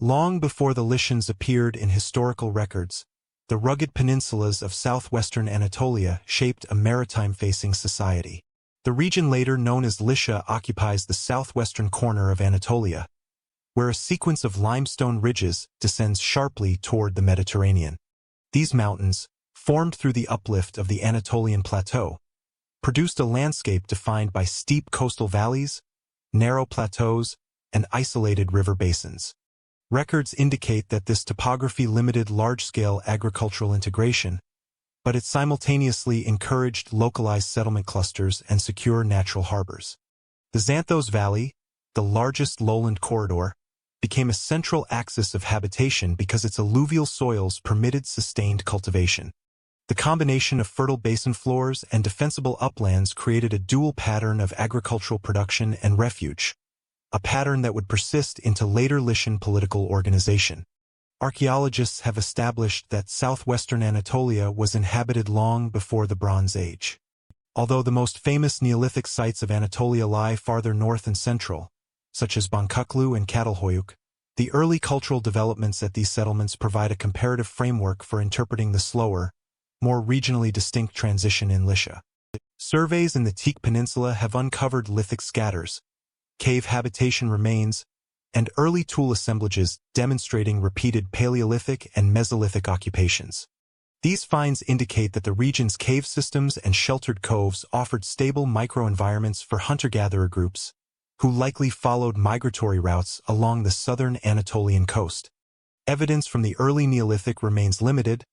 Long before the Lycians appeared in historical records, the rugged peninsulas of southwestern Anatolia shaped a maritime-facing society. The region later known as Lycia occupies the southwestern corner of Anatolia, where a sequence of limestone ridges descends sharply toward the Mediterranean. These mountains, formed through the uplift of the Anatolian plateau, produced a landscape defined by steep coastal valleys, narrow plateaus, and isolated river basins. Records indicate that this topography limited large-scale agricultural integration, but it simultaneously encouraged localized settlement clusters and secure natural harbors. The Xanthos Valley, the largest lowland corridor, became a central axis of habitation because its alluvial soils permitted sustained cultivation. The combination of fertile basin floors and defensible uplands created a dual pattern of agricultural production and refuge, a pattern that would persist into later Lycian political organization. Archaeologists have established that southwestern Anatolia was inhabited long before the Bronze Age. Although the most famous Neolithic sites of Anatolia lie farther north and central, such as Bonkuklu and Catalhoyuk, the early cultural developments at these settlements provide a comparative framework for interpreting the slower, more regionally distinct transition in Lycia. Surveys in the Teak Peninsula have uncovered lithic scatters, cave habitation remains, and early tool assemblages demonstrating repeated Paleolithic and Mesolithic occupations. These finds indicate that the region's cave systems and sheltered coves offered stable microenvironments for hunter-gatherer groups, who likely followed migratory routes along the southern Anatolian coast. Evidence from the early Neolithic remains limited,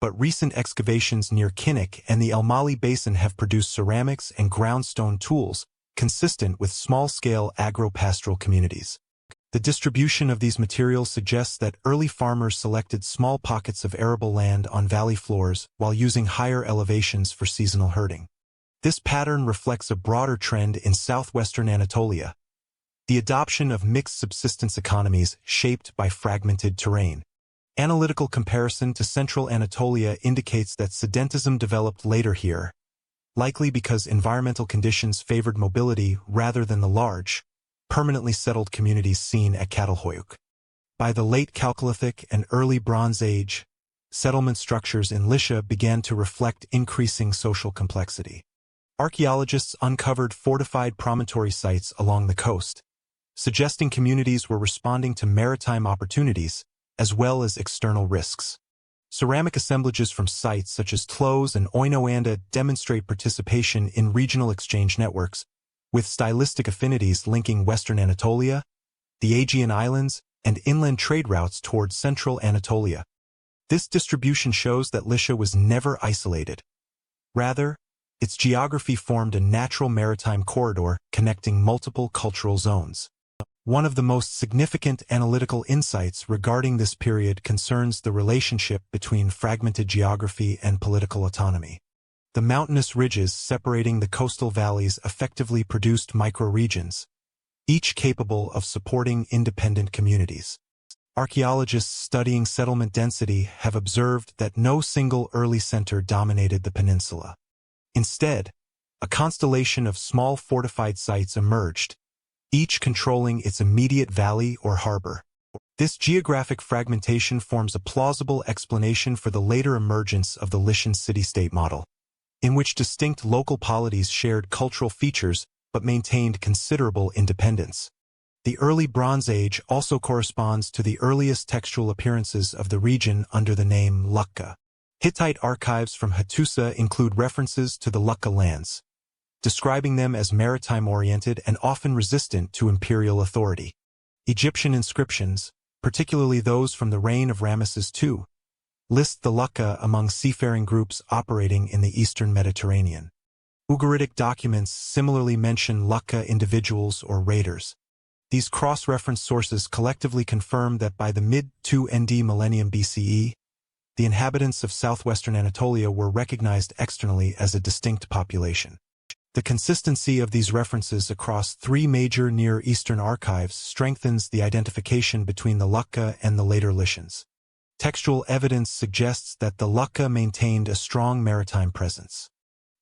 but recent excavations near Kinnick and the El Mali Basin have produced ceramics and groundstone tools consistent with small-scale agro-pastoral communities. The distribution of these materials suggests that early farmers selected small pockets of arable land on valley floors while using higher elevations for seasonal herding. This pattern reflects a broader trend in southwestern Anatolia, the adoption of mixed subsistence economies shaped by fragmented terrain. Analytical comparison to central Anatolia indicates that sedentism developed later here, likely because environmental conditions favored mobility rather than the large, permanently settled communities seen at Catalhoyuk. By the late Chalcolithic and early Bronze Age, settlement structures in Lycia began to reflect increasing social complexity. Archaeologists uncovered fortified promontory sites along the coast, suggesting communities were responding to maritime opportunities as well as external risks. Ceramic assemblages from sites such as Tlos and Oinoanda demonstrate participation in regional exchange networks, with stylistic affinities linking western Anatolia, the Aegean Islands, and inland trade routes towards central Anatolia. This distribution shows that Lycia was never isolated. Rather, its geography formed a natural maritime corridor connecting multiple cultural zones. One of the most significant analytical insights regarding this period concerns the relationship between fragmented geography and political autonomy. The mountainous ridges separating the coastal valleys effectively produced microregions, each capable of supporting independent communities. Archaeologists studying settlement density have observed that no single early center dominated the peninsula. Instead, a constellation of small fortified sites emerged, each controlling its immediate valley or harbor. This geographic fragmentation forms a plausible explanation for the later emergence of the Lycian city-state model, in which distinct local polities shared cultural features but maintained considerable independence. The early Bronze Age also corresponds to the earliest textual appearances of the region under the name Lukka. Hittite archives from Hattusa include references to the Lukka lands, describing them as maritime-oriented and often resistant to imperial authority. Egyptian inscriptions, particularly those from the reign of Ramesses II, list the Lukka among seafaring groups operating in the eastern Mediterranean. Ugaritic documents similarly mention Lukka individuals or raiders. These cross-reference sources collectively confirm that by the mid-2 ND millennium BCE, the inhabitants of southwestern Anatolia were recognized externally as a distinct population. The consistency of these references across three major Near Eastern archives strengthens the identification between the Lukka and the later Lycians. Textual evidence suggests that the Lukka maintained a strong maritime presence.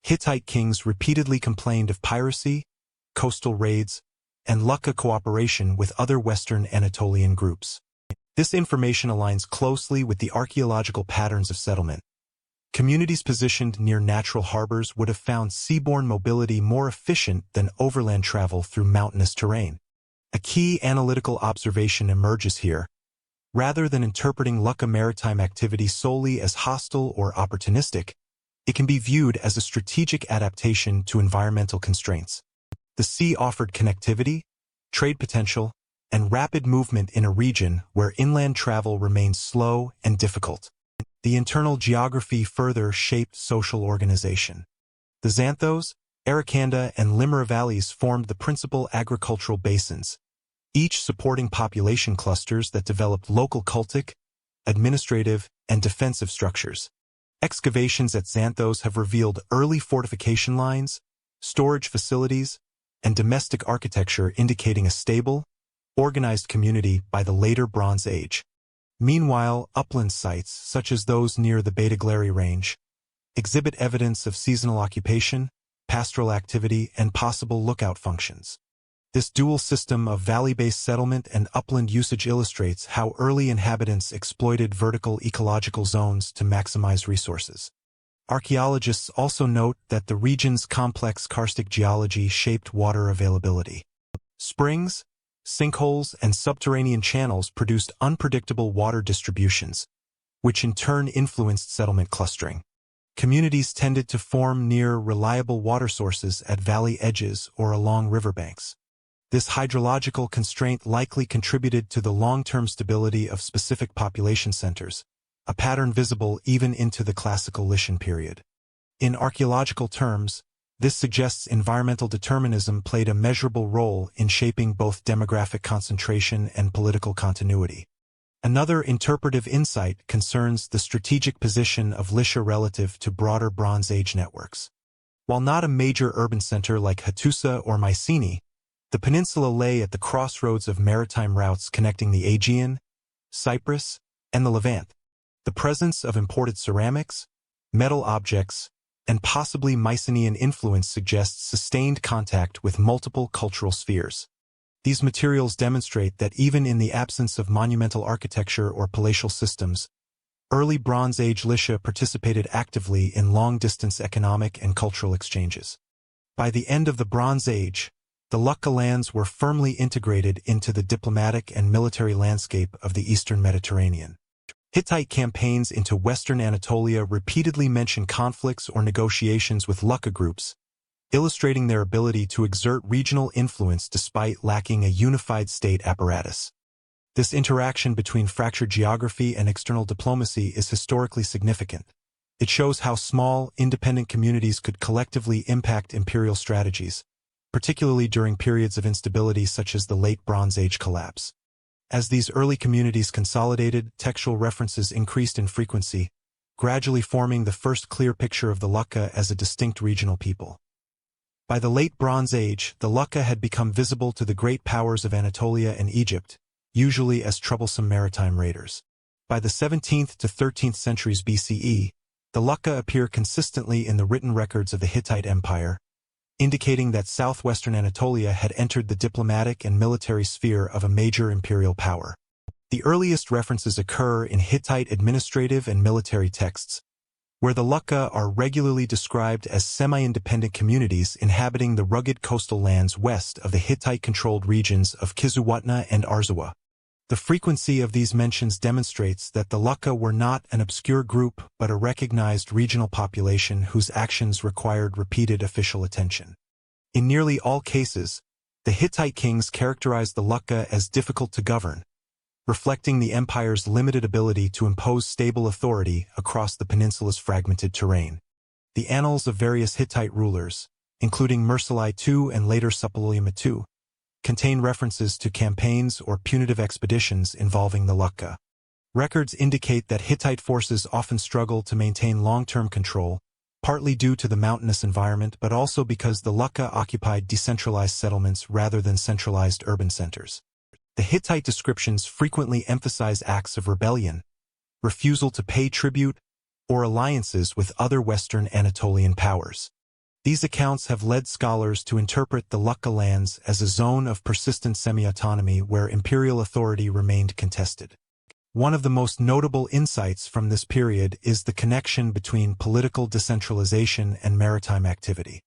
Hittite kings repeatedly complained of piracy, coastal raids, and Lukka cooperation with other Western Anatolian groups. This information aligns closely with the archaeological patterns of settlement. Communities positioned near natural harbors would have found seaborne mobility more efficient than overland travel through mountainous terrain. A key analytical observation emerges here. Rather than interpreting Lucca maritime activity solely as hostile or opportunistic, it can be viewed as a strategic adaptation to environmental constraints. The sea offered connectivity, trade potential, and rapid movement in a region where inland travel remained slow and difficult. The internal geography further shaped social organization. The Xanthos, Arikanda, and Limera valleys formed the principal agricultural basins, each supporting population clusters that developed local cultic, administrative, and defensive structures. Excavations at Xanthos have revealed early fortification lines, storage facilities, and domestic architecture indicating a stable, organized community by the later Bronze Age. Meanwhile, upland sites, such as those near the Beta Glary Range, exhibit evidence of seasonal occupation, pastoral activity, and possible lookout functions. This dual system of valley-based settlement and upland usage illustrates how early inhabitants exploited vertical ecological zones to maximize resources. Archaeologists also note that the region's complex karstic geology shaped water availability. Springs, sinkholes, and subterranean channels produced unpredictable water distributions, which in turn influenced settlement clustering. Communities tended to form near reliable water sources at valley edges or along riverbanks. This hydrological constraint likely contributed to the long-term stability of specific population centers, a pattern visible even into the classical Lycian period. In archaeological terms, this suggests environmental determinism played a measurable role in shaping both demographic concentration and political continuity. Another interpretive insight concerns the strategic position of Lycia relative to broader Bronze Age networks. While not a major urban center like Hattusa or Mycenae, the peninsula lay at the crossroads of maritime routes connecting the Aegean, Cyprus, and the Levant. The presence of imported ceramics, metal objects, and possibly Mycenaean influence suggests sustained contact with multiple cultural spheres. These materials demonstrate that even in the absence of monumental architecture or palatial systems, early Bronze Age Lycia participated actively in long-distance economic and cultural exchanges. By the end of the Bronze Age, the Lucca lands were firmly integrated into the diplomatic and military landscape of the eastern Mediterranean. Hittite campaigns into western Anatolia repeatedly mention conflicts or negotiations with Lucca groups, illustrating their ability to exert regional influence despite lacking a unified state apparatus. This interaction between fractured geography and external diplomacy is historically significant. It shows how small, independent communities could collectively impact imperial strategies, particularly during periods of instability such as the Late Bronze Age collapse. As these early communities consolidated, textual references increased in frequency, gradually forming the first clear picture of the Lucca as a distinct regional people. By the Late Bronze Age, the Lucca had become visible to the great powers of Anatolia and Egypt, usually as troublesome maritime raiders. By the 17th to 13th centuries BCE, the Lucca appear consistently in the written records of the Hittite Empire, indicating that southwestern Anatolia had entered the diplomatic and military sphere of a major imperial power. The earliest references occur in Hittite administrative and military texts, where the Lucca are regularly described as semi-independent communities inhabiting the rugged coastal lands west of the Hittite-controlled regions of Kizzuwatna and Arzawa. The frequency of these mentions demonstrates that the Lucca were not an obscure group but a recognized regional population whose actions required repeated official attention. In nearly all cases, the Hittite kings characterized the Lucca as difficult to govern, reflecting the empire's limited ability to impose stable authority across the peninsula's fragmented terrain. The annals of various Hittite rulers, including Mursalai II and later Suppiluliuma II, contain references to campaigns or punitive expeditions involving the Lucca. Records indicate that Hittite forces often struggle to maintain long-term control, partly due to the mountainous environment but also because the Lucca occupied decentralized settlements rather than centralized urban centers. The Hittite descriptions frequently emphasize acts of rebellion, refusal to pay tribute, or alliances with other Western Anatolian powers. These accounts have led scholars to interpret the Lucca lands as a zone of persistent semi-autonomy where imperial authority remained contested. One of the most notable insights from this period is the connection between political decentralization and maritime activity.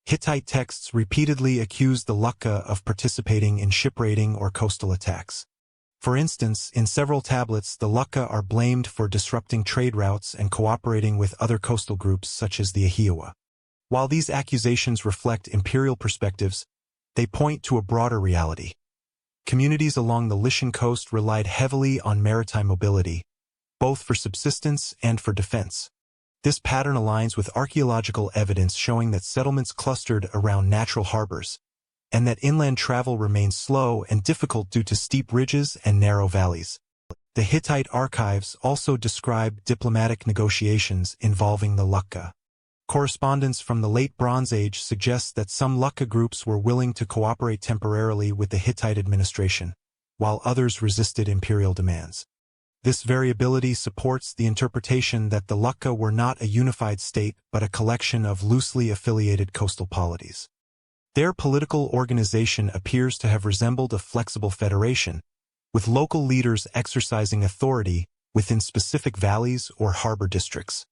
Hittite texts repeatedly accuse the Lucca of participating in ship-raiding or coastal attacks. For instance, in several tablets, the Lucca are blamed for disrupting trade routes and cooperating with other coastal groups such as the Ahiawa. While these accusations reflect imperial perspectives, they point to a broader reality. Communities along the Lycian coast relied heavily on maritime mobility, both for subsistence and for defense. This pattern aligns with archaeological evidence showing that settlements clustered around natural harbors, and that inland travel remained slow and difficult due to steep ridges and narrow valleys. The Hittite archives also describe diplomatic negotiations involving the Lucca. Correspondence from the Late Bronze Age suggests that some Lucca groups were willing to cooperate temporarily with the Hittite administration, while others resisted imperial demands. This variability supports the interpretation that the Lucca were not a unified state but a collection of loosely affiliated coastal polities. Their political organization appears to have resembled a flexible federation, with local leaders exercising authority within specific valleys or harbor districts.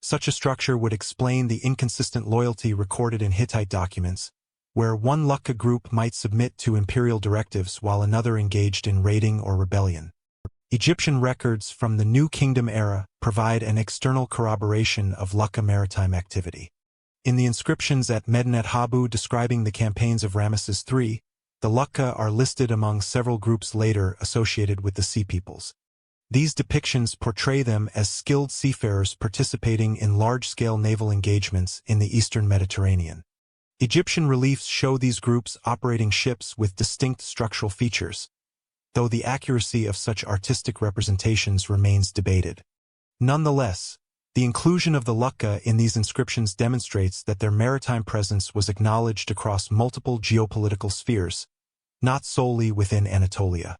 Such a structure would explain the inconsistent loyalty recorded in Hittite documents, where one Lucca group might submit to imperial directives while another engaged in raiding or rebellion. Egyptian records from the New Kingdom era provide an external corroboration of Lucca maritime activity. In the inscriptions at Medinet Habu describing the campaigns of Ramesses III, the Lucca are listed among several groups later associated with the Sea Peoples. These depictions portray them as skilled seafarers participating in large-scale naval engagements in the eastern Mediterranean. Egyptian reliefs show these groups operating ships with distinct structural features, though the accuracy of such artistic representations remains debated. Nonetheless, the inclusion of the Lucca in these inscriptions demonstrates that their maritime presence was acknowledged across multiple geopolitical spheres, not solely within Anatolia.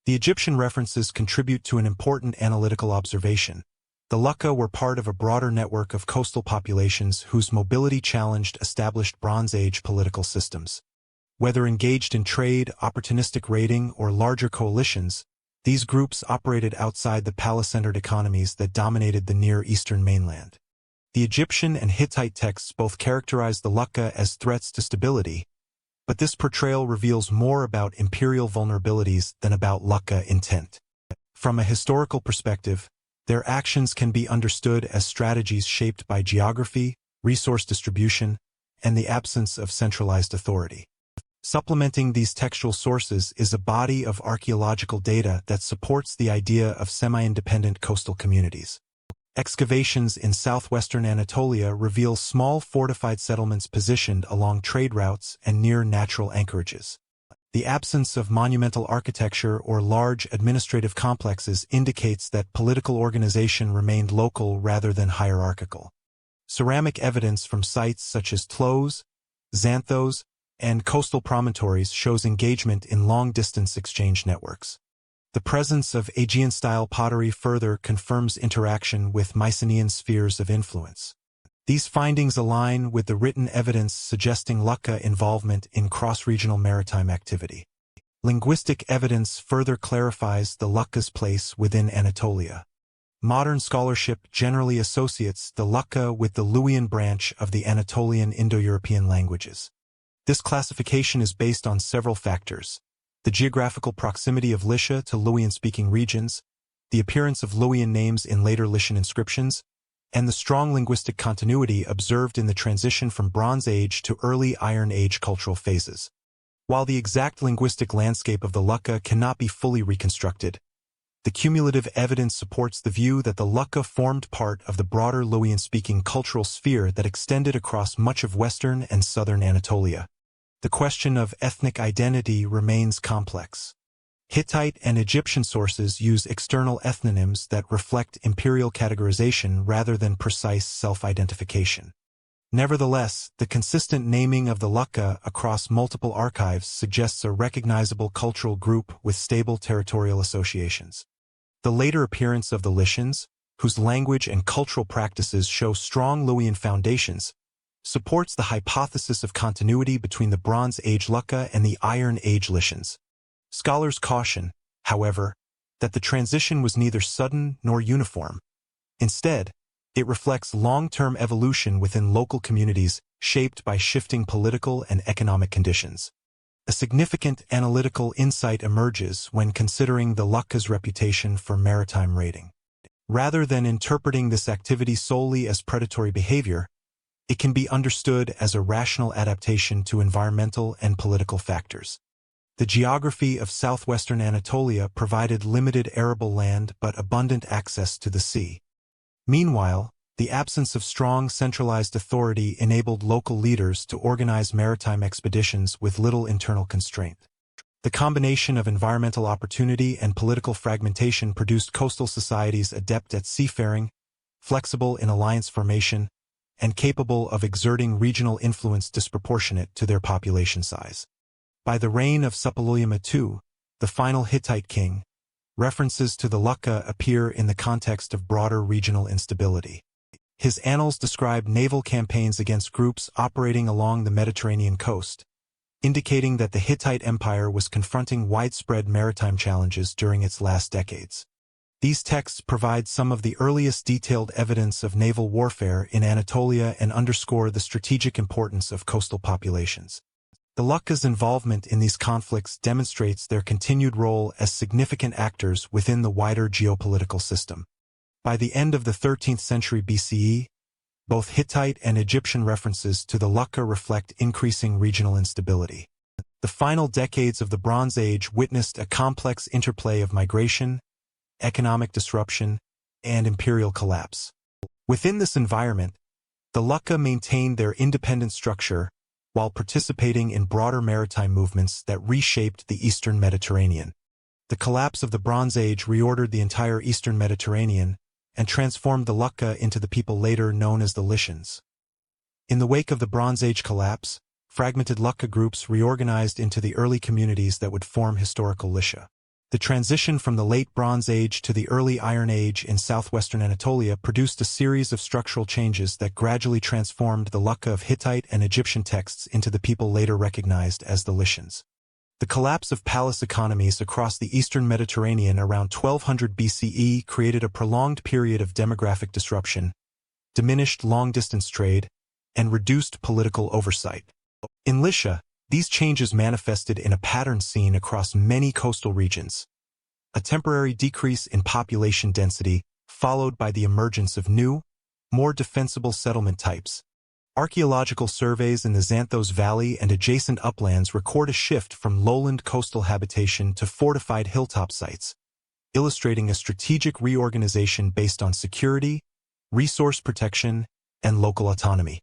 The Egyptian references contribute to an important analytical observation. The Lucca were part of a broader network of coastal populations whose mobility challenged established Bronze Age political systems. Whether engaged in trade, opportunistic raiding, or larger coalitions, these groups operated outside the palace-centered economies that dominated the Near Eastern mainland. The Egyptian and Hittite texts both characterize the Lucca as threats to stability, but this portrayal reveals more about imperial vulnerabilities than about Lucca intent. From a historical perspective, their actions can be understood as strategies shaped by geography, resource distribution, and the absence of centralized authority. Supplementing these textual sources is a body of archaeological data that supports the idea of semi-independent coastal communities. Excavations in southwestern Anatolia reveal small fortified settlements positioned along trade routes and near natural anchorages. The absence of monumental architecture or large administrative complexes indicates that political organization remained local rather than hierarchical. Ceramic evidence from sites such as Tlos, Xanthos, and coastal promontories shows engagement in long-distance exchange networks. The presence of Aegean-style pottery further confirms interaction with Mycenaean spheres of influence. These findings align with the written evidence suggesting Lucca involvement in cross-regional maritime activity. Linguistic evidence further clarifies the Lucca's place within Anatolia. Modern scholarship generally associates the Lucca with the Luwian branch of the Anatolian Indo-European languages. This classification is based on several factors: the geographical proximity of Lycia to Luwian-speaking regions, the appearance of Luwian names in later Lycian inscriptions, and the strong linguistic continuity observed in the transition from Bronze Age to early Iron Age cultural phases. While the exact linguistic landscape of the Lucca cannot be fully reconstructed, the cumulative evidence supports the view that the Lucca formed part of the broader Luwian-speaking cultural sphere that extended across much of western and southern Anatolia. The question of ethnic identity remains complex. Hittite and Egyptian sources use external ethnonyms that reflect imperial categorization rather than precise self-identification. Nevertheless, the consistent naming of the Lucca across multiple archives suggests a recognizable cultural group with stable territorial associations. The later appearance of the Lycians, whose language and cultural practices show strong Luwian foundations, supports the hypothesis of continuity between the Bronze Age Lucca and the Iron Age Lycians. Scholars caution, however, that the transition was neither sudden nor uniform. Instead, it reflects long-term evolution within local communities shaped by shifting political and economic conditions. A significant analytical insight emerges when considering the Lucca's reputation for maritime raiding. Rather than interpreting this activity solely as predatory behavior, it can be understood as a rational adaptation to environmental and political factors. The geography of southwestern Anatolia provided limited arable land but abundant access to the sea. Meanwhile, the absence of strong centralized authority enabled local leaders to organize maritime expeditions with little internal constraint. The combination of environmental opportunity and political fragmentation produced coastal societies adept at seafaring, flexible in alliance formation, and capable of exerting regional influence disproportionate to their population size. By the reign of Suppiluliuma II, the final Hittite king, references to the Lucca appear in the context of broader regional instability. His annals describe naval campaigns against groups operating along the Mediterranean coast, indicating that the Hittite Empire was confronting widespread maritime challenges during its last decades. These texts provide some of the earliest detailed evidence of naval warfare in Anatolia and underscore the strategic importance of coastal populations. The Lucca's involvement in these conflicts demonstrates their continued role as significant actors within the wider geopolitical system. By the end of the 13th century BCE, both Hittite and Egyptian references to the Lucca reflect increasing regional instability. The final decades of the Bronze Age witnessed a complex interplay of migration, economic disruption, and imperial collapse. Within this environment, the Lucca maintained their independent structure while participating in broader maritime movements that reshaped the Eastern Mediterranean. The collapse of the Bronze Age reordered the entire Eastern Mediterranean and transformed the Lucca into the people later known as the Lycians. In the wake of the Bronze Age collapse, fragmented Lucca groups reorganized into the early communities that would form historical Lycia. The transition from the late Bronze Age to the early Iron Age in southwestern Anatolia produced a series of structural changes that gradually transformed the Lucca of Hittite and Egyptian texts into the people later recognized as the Lycians. The collapse of palace economies across the eastern Mediterranean around 1200 BCE created a prolonged period of demographic disruption, diminished long-distance trade, and reduced political oversight. In Lycia, these changes manifested in a pattern seen across many coastal regions. A temporary decrease in population density, followed by the emergence of new, more defensible settlement types. Archaeological surveys in the Xanthos Valley and adjacent uplands record a shift from lowland coastal habitation to fortified hilltop sites, illustrating a strategic reorganization based on security, resource protection, and local autonomy.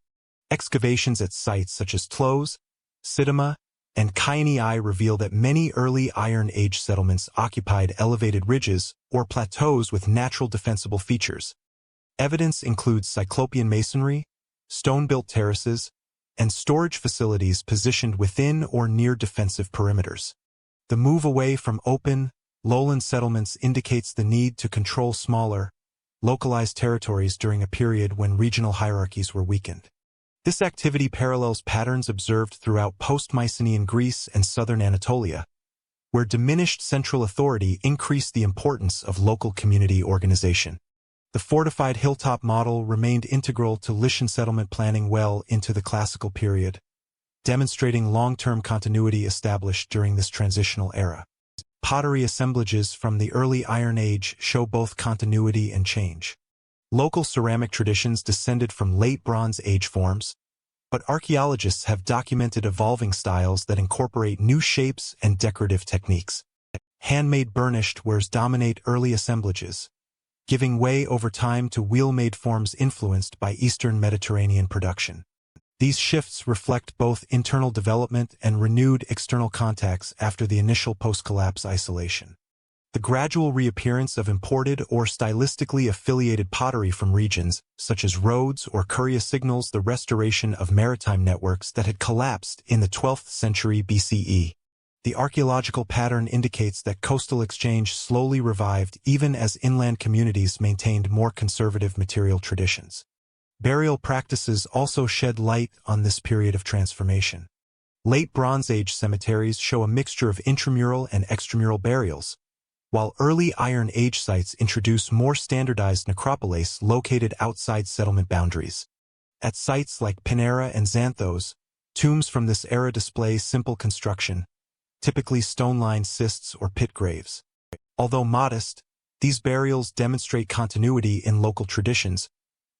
Excavations at sites such as Tlos, Sidima, and Kyani reveal that many early Iron Age settlements occupied elevated ridges or plateaus with natural defensible features. Evidence includes cyclopean masonry, stone-built terraces, and storage facilities positioned within or near defensive perimeters. The move away from open, lowland settlements indicates the need to control smaller, localized territories during a period when regional hierarchies were weakened. This activity parallels patterns observed throughout post-Mycenaean Greece and southern Anatolia, where diminished central authority increased the importance of local community organization. The fortified hilltop model remained integral to Lycian settlement planning well into the classical period, demonstrating long-term continuity established during this transitional era. Pottery assemblages from the early Iron Age show both continuity and change. Local ceramic traditions descended from late Bronze Age forms, but archaeologists have documented evolving styles that incorporate new shapes and decorative techniques. Handmade burnished wares dominate early assemblages, giving way over time to wheel-made forms influenced by Eastern Mediterranean production. These shifts reflect both internal development and renewed external contacts after the initial post-collapse isolation. The gradual reappearance of imported or stylistically affiliated pottery from regions, such as Rhodes or Curia, signals the restoration of maritime networks that had collapsed in the 12th century BCE. The archaeological pattern indicates that coastal exchange slowly revived even as inland communities maintained more conservative material traditions. Burial practices also shed light on this period of transformation. Late Bronze Age cemeteries show a mixture of intramural and extramural burials, while early Iron Age sites introduce more standardized necropolis located outside settlement boundaries. At sites like Patara and Xanthos, tombs from this era display simple construction, typically stone-lined cists or pit graves. Although modest, these burials demonstrate continuity in local traditions,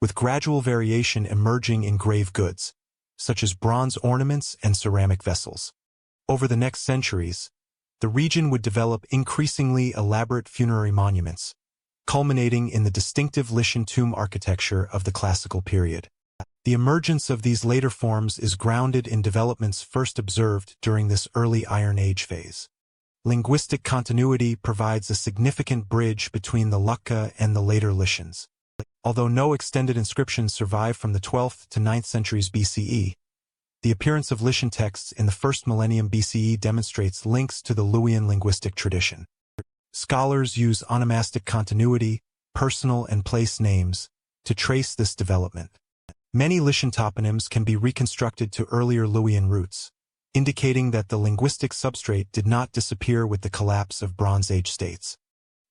with gradual variation emerging in grave goods, such as bronze ornaments and ceramic vessels. Over the next centuries, the region would develop increasingly elaborate funerary monuments, culminating in the distinctive Lycian tomb architecture of the classical period. The emergence of these later forms is grounded in developments first observed during this early Iron Age phase. Linguistic continuity provides a significant bridge between the Lucca and the later Lycians. Although no extended inscriptions survive from the 12th to 9th centuries BCE, the appearance of Lycian texts in the first millennium BCE demonstrates links to the Luwian linguistic tradition. Scholars use onomastic continuity, personal and place names, to trace this development. Many Lycian toponyms can be reconstructed to earlier Luwian roots, indicating that the linguistic substrate did not disappear with the collapse of Bronze Age states.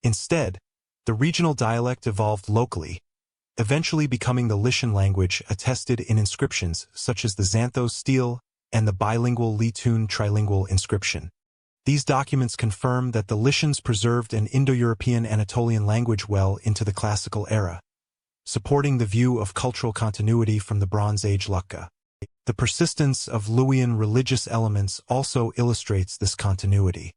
Instead, the regional dialect evolved locally, eventually becoming the Lycian language attested in inscriptions such as the Xanthos stele and the bilingual Lytun trilingual inscription. These documents confirm that the Lycians preserved an Indo-European Anatolian language well into the classical era, supporting the view of cultural continuity from the Bronze Age Lucca. The persistence of Luwian religious elements also illustrates this continuity.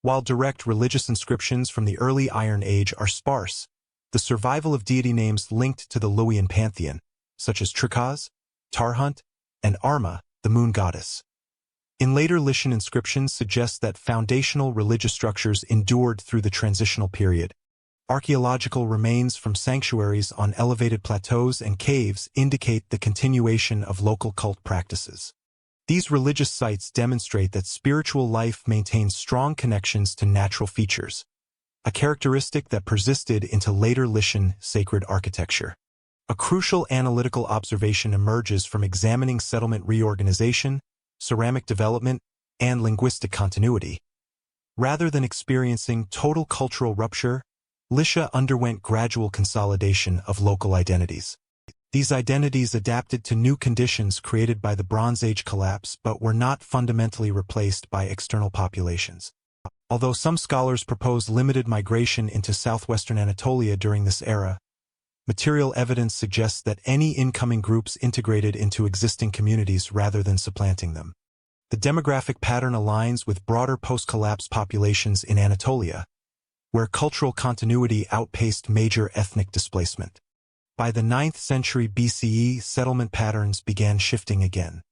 While direct religious inscriptions from the early Iron Age are sparse, the survival of deity names linked to the Luwian pantheon, such as Trikaz, Tarhunt, and Arma, the moon goddess. In later Lycian inscriptions suggest that foundational religious structures endured through the transitional period. Archaeological remains from sanctuaries on elevated plateaus and caves indicate the continuation of local cult practices. These religious sites demonstrate that spiritual life maintains strong connections to natural features, a characteristic that persisted into later Lycian sacred architecture. A crucial analytical observation emerges from examining settlement reorganization, ceramic development, and linguistic continuity. Rather than experiencing total cultural rupture, Lycia underwent gradual consolidation of local identities. These identities adapted to new conditions created by the Bronze Age collapse but were not fundamentally replaced by external populations. Although some scholars propose limited migration into southwestern Anatolia during this era, material evidence suggests that any incoming groups integrated into existing communities rather than supplanting them. The demographic pattern aligns with broader post-collapse populations in Anatolia, where cultural continuity outpaced major ethnic displacement. By the 9th century BCE, settlement patterns began shifting again.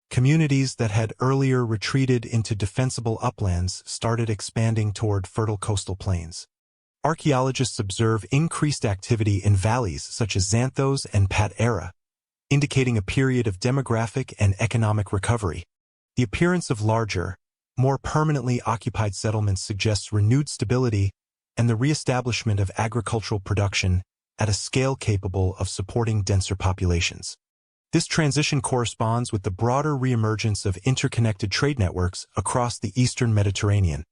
Communities that had earlier retreated into defensible uplands started expanding toward fertile coastal plains. Archaeologists observe increased activity in valleys such as Xanthos and Patara, indicating a period of demographic and economic recovery. The appearance of larger, more permanently occupied settlements suggests renewed stability and the reestablishment of agricultural production at a scale capable of supporting denser populations. This transition corresponds with the broader reemergence of interconnected trade networks across the eastern Mediterranean,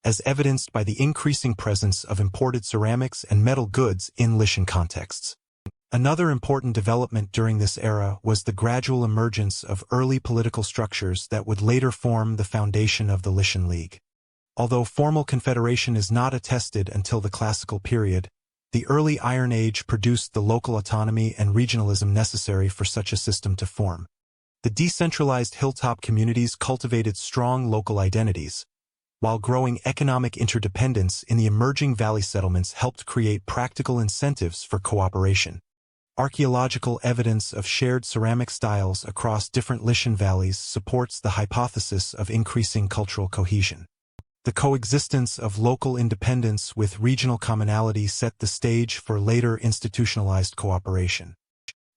as evidenced by the increasing presence of imported ceramics and metal goods in Lycian contexts. Another important development during this era was the gradual emergence of early political structures that would later form the foundation of the Lycian League. Although formal confederation is not attested until the classical period, the early Iron Age produced the local autonomy and regionalism necessary for such a system to form. The decentralized hilltop communities cultivated strong local identities, while growing economic interdependence in the emerging valley settlements helped create practical incentives for cooperation. Archaeological evidence of shared ceramic styles across different Lycian valleys supports the hypothesis of increasing cultural cohesion. The coexistence of local independence with regional commonality set the stage for later institutionalized cooperation.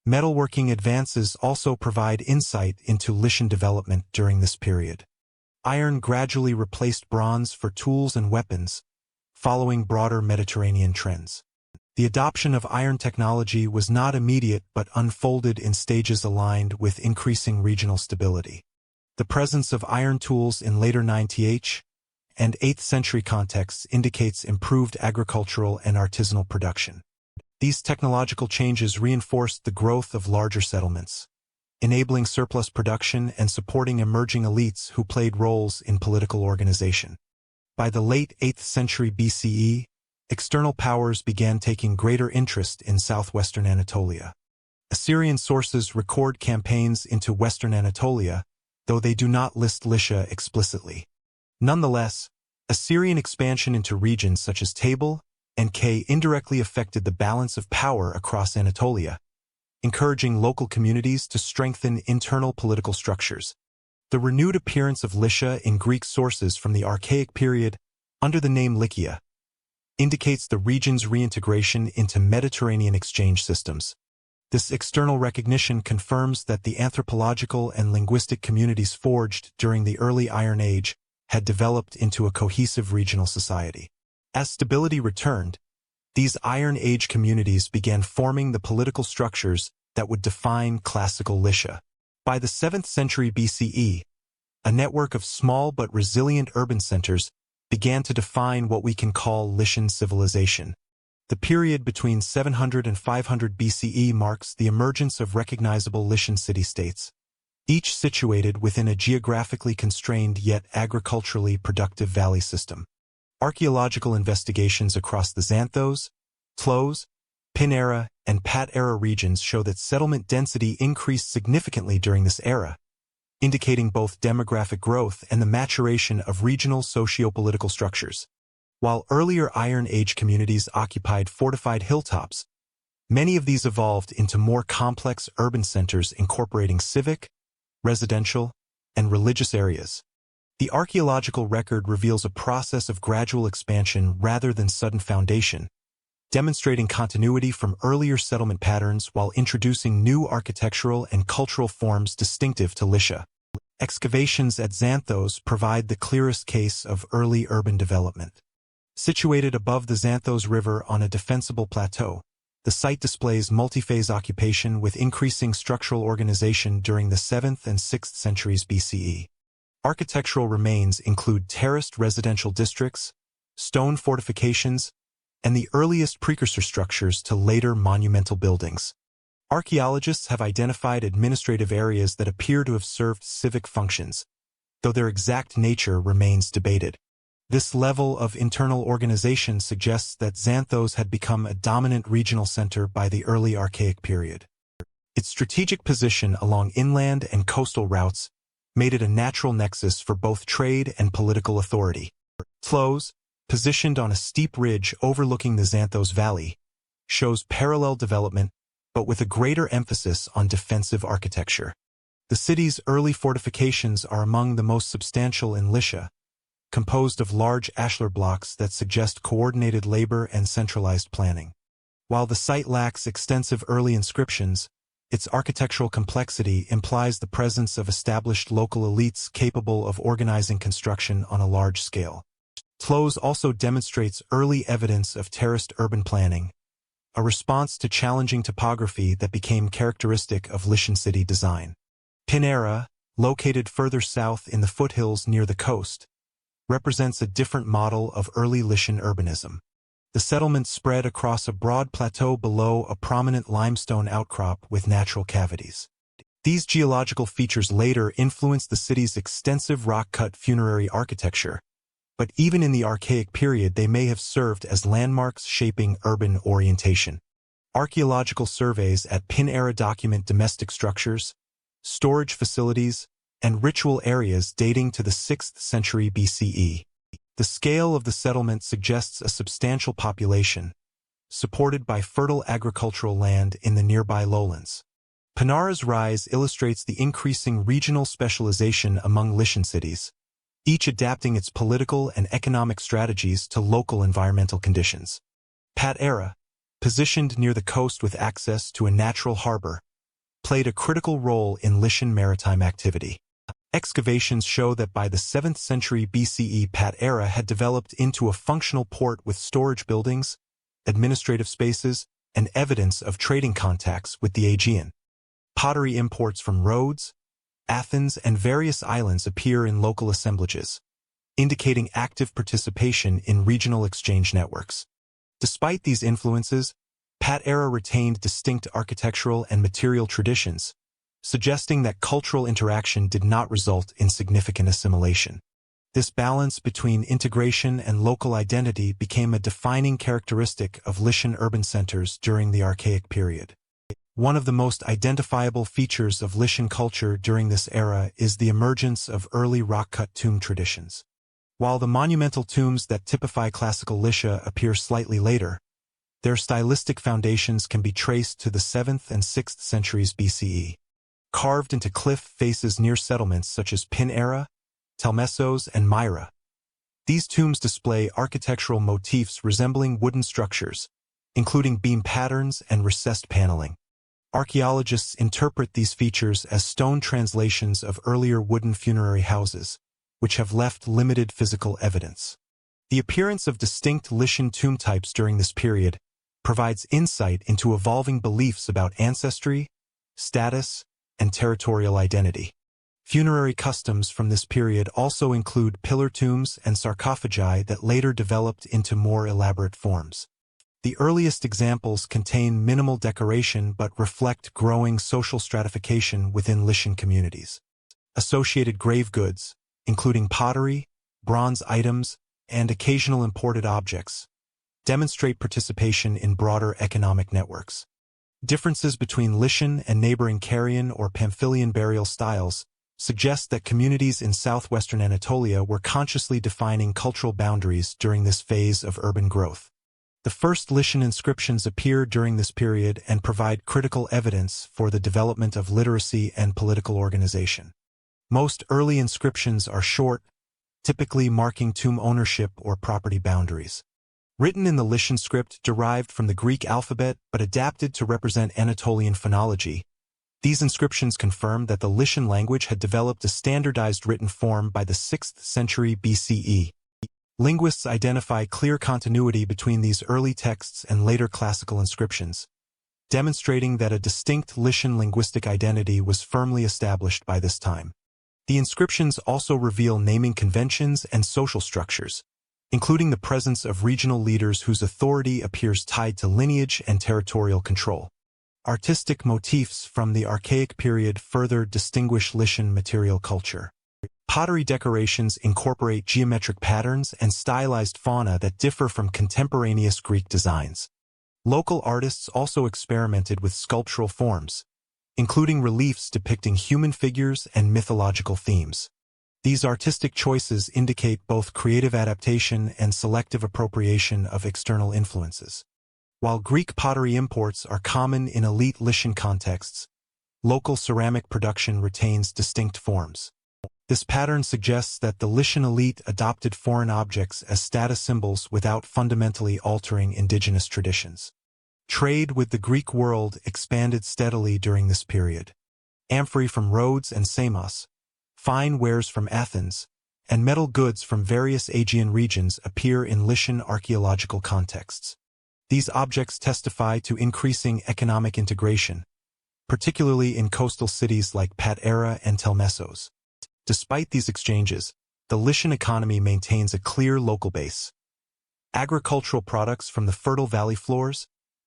Metalworking advances also provide insight into Lycian development during this period. Iron gradually replaced bronze for tools and weapons, following broader Mediterranean trends. The adoption of iron technology was not immediate but unfolded in stages aligned with increasing regional stability. The presence of iron tools in later 9th and 8th century contexts indicates improved agricultural and artisanal production. These technological changes reinforced the growth of larger settlements, enabling surplus production and supporting emerging elites who played roles in political organization. By the late 8th century BCE, external powers began taking greater interest in southwestern Anatolia. Assyrian sources record campaigns into western Anatolia, though they do not list Lycia explicitly. Nonetheless, Assyrian expansion into regions such as Table and Kay indirectly affected the balance of power across Anatolia, encouraging local communities to strengthen internal political structures. The renewed appearance of Lycia in Greek sources from the Archaic period, under the name Lycia, indicates the region's reintegration into Mediterranean exchange systems. This external recognition confirms that the anthropological and linguistic communities forged during the early Iron Age had developed into a cohesive regional society. As stability returned, these Iron Age communities began forming the political structures that would define classical Lycia. By the 7th century BCE, a network of small but resilient urban centers began to define what we can call Lycian civilization. The period between 700 and 500 BCE marks the emergence of recognizable Lycian city-states, each situated within a geographically constrained yet agriculturally productive valley system. Archaeological investigations across the Xanthos, Tlos, Pinera, and Patara regions show that settlement density increased significantly during this era, indicating both demographic growth and the maturation of regional socio-political structures. While earlier Iron Age communities occupied fortified hilltops, many of these evolved into more complex urban centers incorporating civic, residential, and religious areas. The archaeological record reveals a process of gradual expansion rather than sudden foundation, demonstrating continuity from earlier settlement patterns while introducing new architectural and cultural forms distinctive to Lycia. Excavations at Xanthos provide the clearest case of early urban development. Situated above the Xanthos River on a defensible plateau, the site displays multi-phase occupation with increasing structural organization during the 7th and 6th centuries BCE. Architectural remains include terraced residential districts, stone fortifications, and the earliest precursor structures to later monumental buildings. Archaeologists have identified administrative areas that appear to have served civic functions, though their exact nature remains debated. This level of internal organization suggests that Xanthos had become a dominant regional center by the early Archaic period. Its strategic position along inland and coastal routes made it a natural nexus for both trade and political authority. Tlos, positioned on a steep ridge overlooking the Xanthos Valley, shows parallel development but with a greater emphasis on defensive architecture. The city's early fortifications are among the most substantial in Lycia, composed of large ashlar blocks that suggest coordinated labor and centralized planning. While the site lacks extensive early inscriptions, its architectural complexity implies the presence of established local elites capable of organizing construction on a large scale. Tlos also demonstrates early evidence of terraced urban planning, a response to challenging topography that became characteristic of Lycian city design. Pinera, located further south in the foothills near the coast, represents a different model of early Lycian urbanism. The settlement spread across a broad plateau below a prominent limestone outcrop with natural cavities. These geological features later influenced the city's extensive rock-cut funerary architecture, but even in the Archaic period they may have served as landmarks shaping urban orientation. Archaeological surveys at Pinera document domestic structures, storage facilities, and ritual areas dating to the 6th century BCE. The scale of the settlement suggests a substantial population, supported by fertile agricultural land in the nearby lowlands. Panara's rise illustrates the increasing regional specialization among Lycian cities, each adapting its political and economic strategies to local environmental conditions. Patara, positioned near the coast with access to a natural harbor, played a critical role in Lycian maritime activity. Excavations show that by the 7th century BCE Patara had developed into a functional port with storage buildings, administrative spaces, and evidence of trading contacts with the Aegean. Pottery imports from Rhodes, Athens, and various islands appear in local assemblages, indicating active participation in regional exchange networks. Despite these influences, Patara retained distinct architectural and material traditions, suggesting that cultural interaction did not result in significant assimilation. This balance between integration and local identity became a defining characteristic of Lycian urban centers during the Archaic period. One of the most identifiable features of Lycian culture during this era is the emergence of early rock-cut tomb traditions. While the monumental tombs that typify classical Lycia appear slightly later, their stylistic foundations can be traced to the 7th and 6th centuries BCE. Carved into cliff faces near settlements such as Patara, Telmessos, and Myra, these tombs display architectural motifs resembling wooden structures, including beam patterns and recessed paneling. Archaeologists interpret these features as stone translations of earlier wooden funerary houses, which have left limited physical evidence. The appearance of distinct Lycian tomb types during this period provides insight into evolving beliefs about ancestry, status, and territorial identity. Funerary customs from this period also include pillar tombs and sarcophagi that later developed into more elaborate forms. The earliest examples contain minimal decoration but reflect growing social stratification within Lycian communities. Associated grave goods, including pottery, bronze items, and occasional imported objects, demonstrate participation in broader economic networks. Differences between Lycian and neighboring Carian or Pamphylian burial styles suggest that communities in southwestern Anatolia were consciously defining cultural boundaries during this phase of urban growth. The first Lycian inscriptions appear during this period and provide critical evidence for the development of literacy and political organization. Most early inscriptions are short, typically marking tomb ownership or property boundaries. Written in the Lycian script derived from the Greek alphabet but adapted to represent Anatolian phonology, these inscriptions confirm that the Lycian language had developed a standardized written form by the 6th century BCE. Linguists identify clear continuity between these early texts and later classical inscriptions, demonstrating that a distinct Lycian linguistic identity was firmly established by this time. The inscriptions also reveal naming conventions and social structures, including the presence of regional leaders whose authority appears tied to lineage and territorial control. Artistic motifs from the Archaic period further distinguish Lycian material culture. Pottery decorations incorporate geometric patterns and stylized fauna that differ from contemporaneous Greek designs. Local artists also experimented with sculptural forms, including reliefs depicting human figures and mythological themes. These artistic choices indicate both creative adaptation and selective appropriation of external influences. While Greek pottery imports are common in elite Lycian contexts, local ceramic production retains distinct forms. This pattern suggests that the Lycian elite adopted foreign objects as status symbols without fundamentally altering indigenous traditions. Trade with the Greek world expanded steadily during this period. Amphorae from Rhodes and Samos, fine wares from Athens, and metal goods from various Aegean regions appear in Lycian archaeological contexts. These objects testify to increasing economic integration, particularly in coastal cities like Patara and Telmessos. Despite these exchanges, the Lycian economy maintains a clear local base. Agricultural products from the fertile valley floors,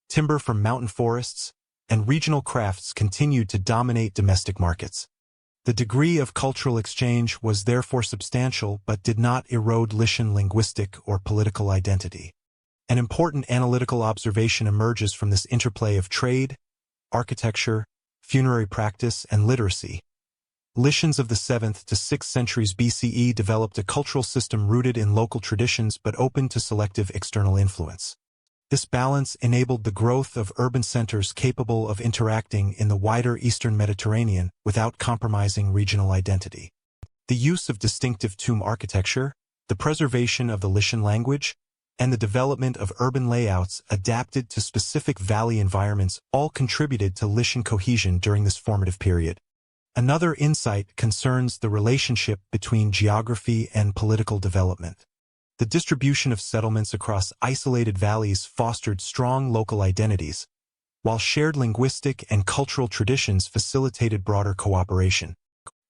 timber from mountain forests, and regional crafts continued to dominate domestic markets. The degree of cultural exchange was therefore substantial but did not erode Lycian linguistic or political identity. An important analytical observation emerges from this interplay of trade, architecture, funerary practice, and literacy. Lycians of the 7th to 6th centuries BCE developed a cultural system rooted in local traditions but open to selective external influence. This balance enabled the growth of urban centers capable of interacting in the wider Eastern Mediterranean without compromising regional identity. The use of distinctive tomb architecture, the preservation of the Lycian language, and the development of urban layouts adapted to specific valley environments all contributed to Lycian cohesion during this formative period. Another insight concerns the relationship between geography and political development. The distribution of settlements across isolated valleys fostered strong local identities, while shared linguistic and cultural traditions facilitated broader cooperation.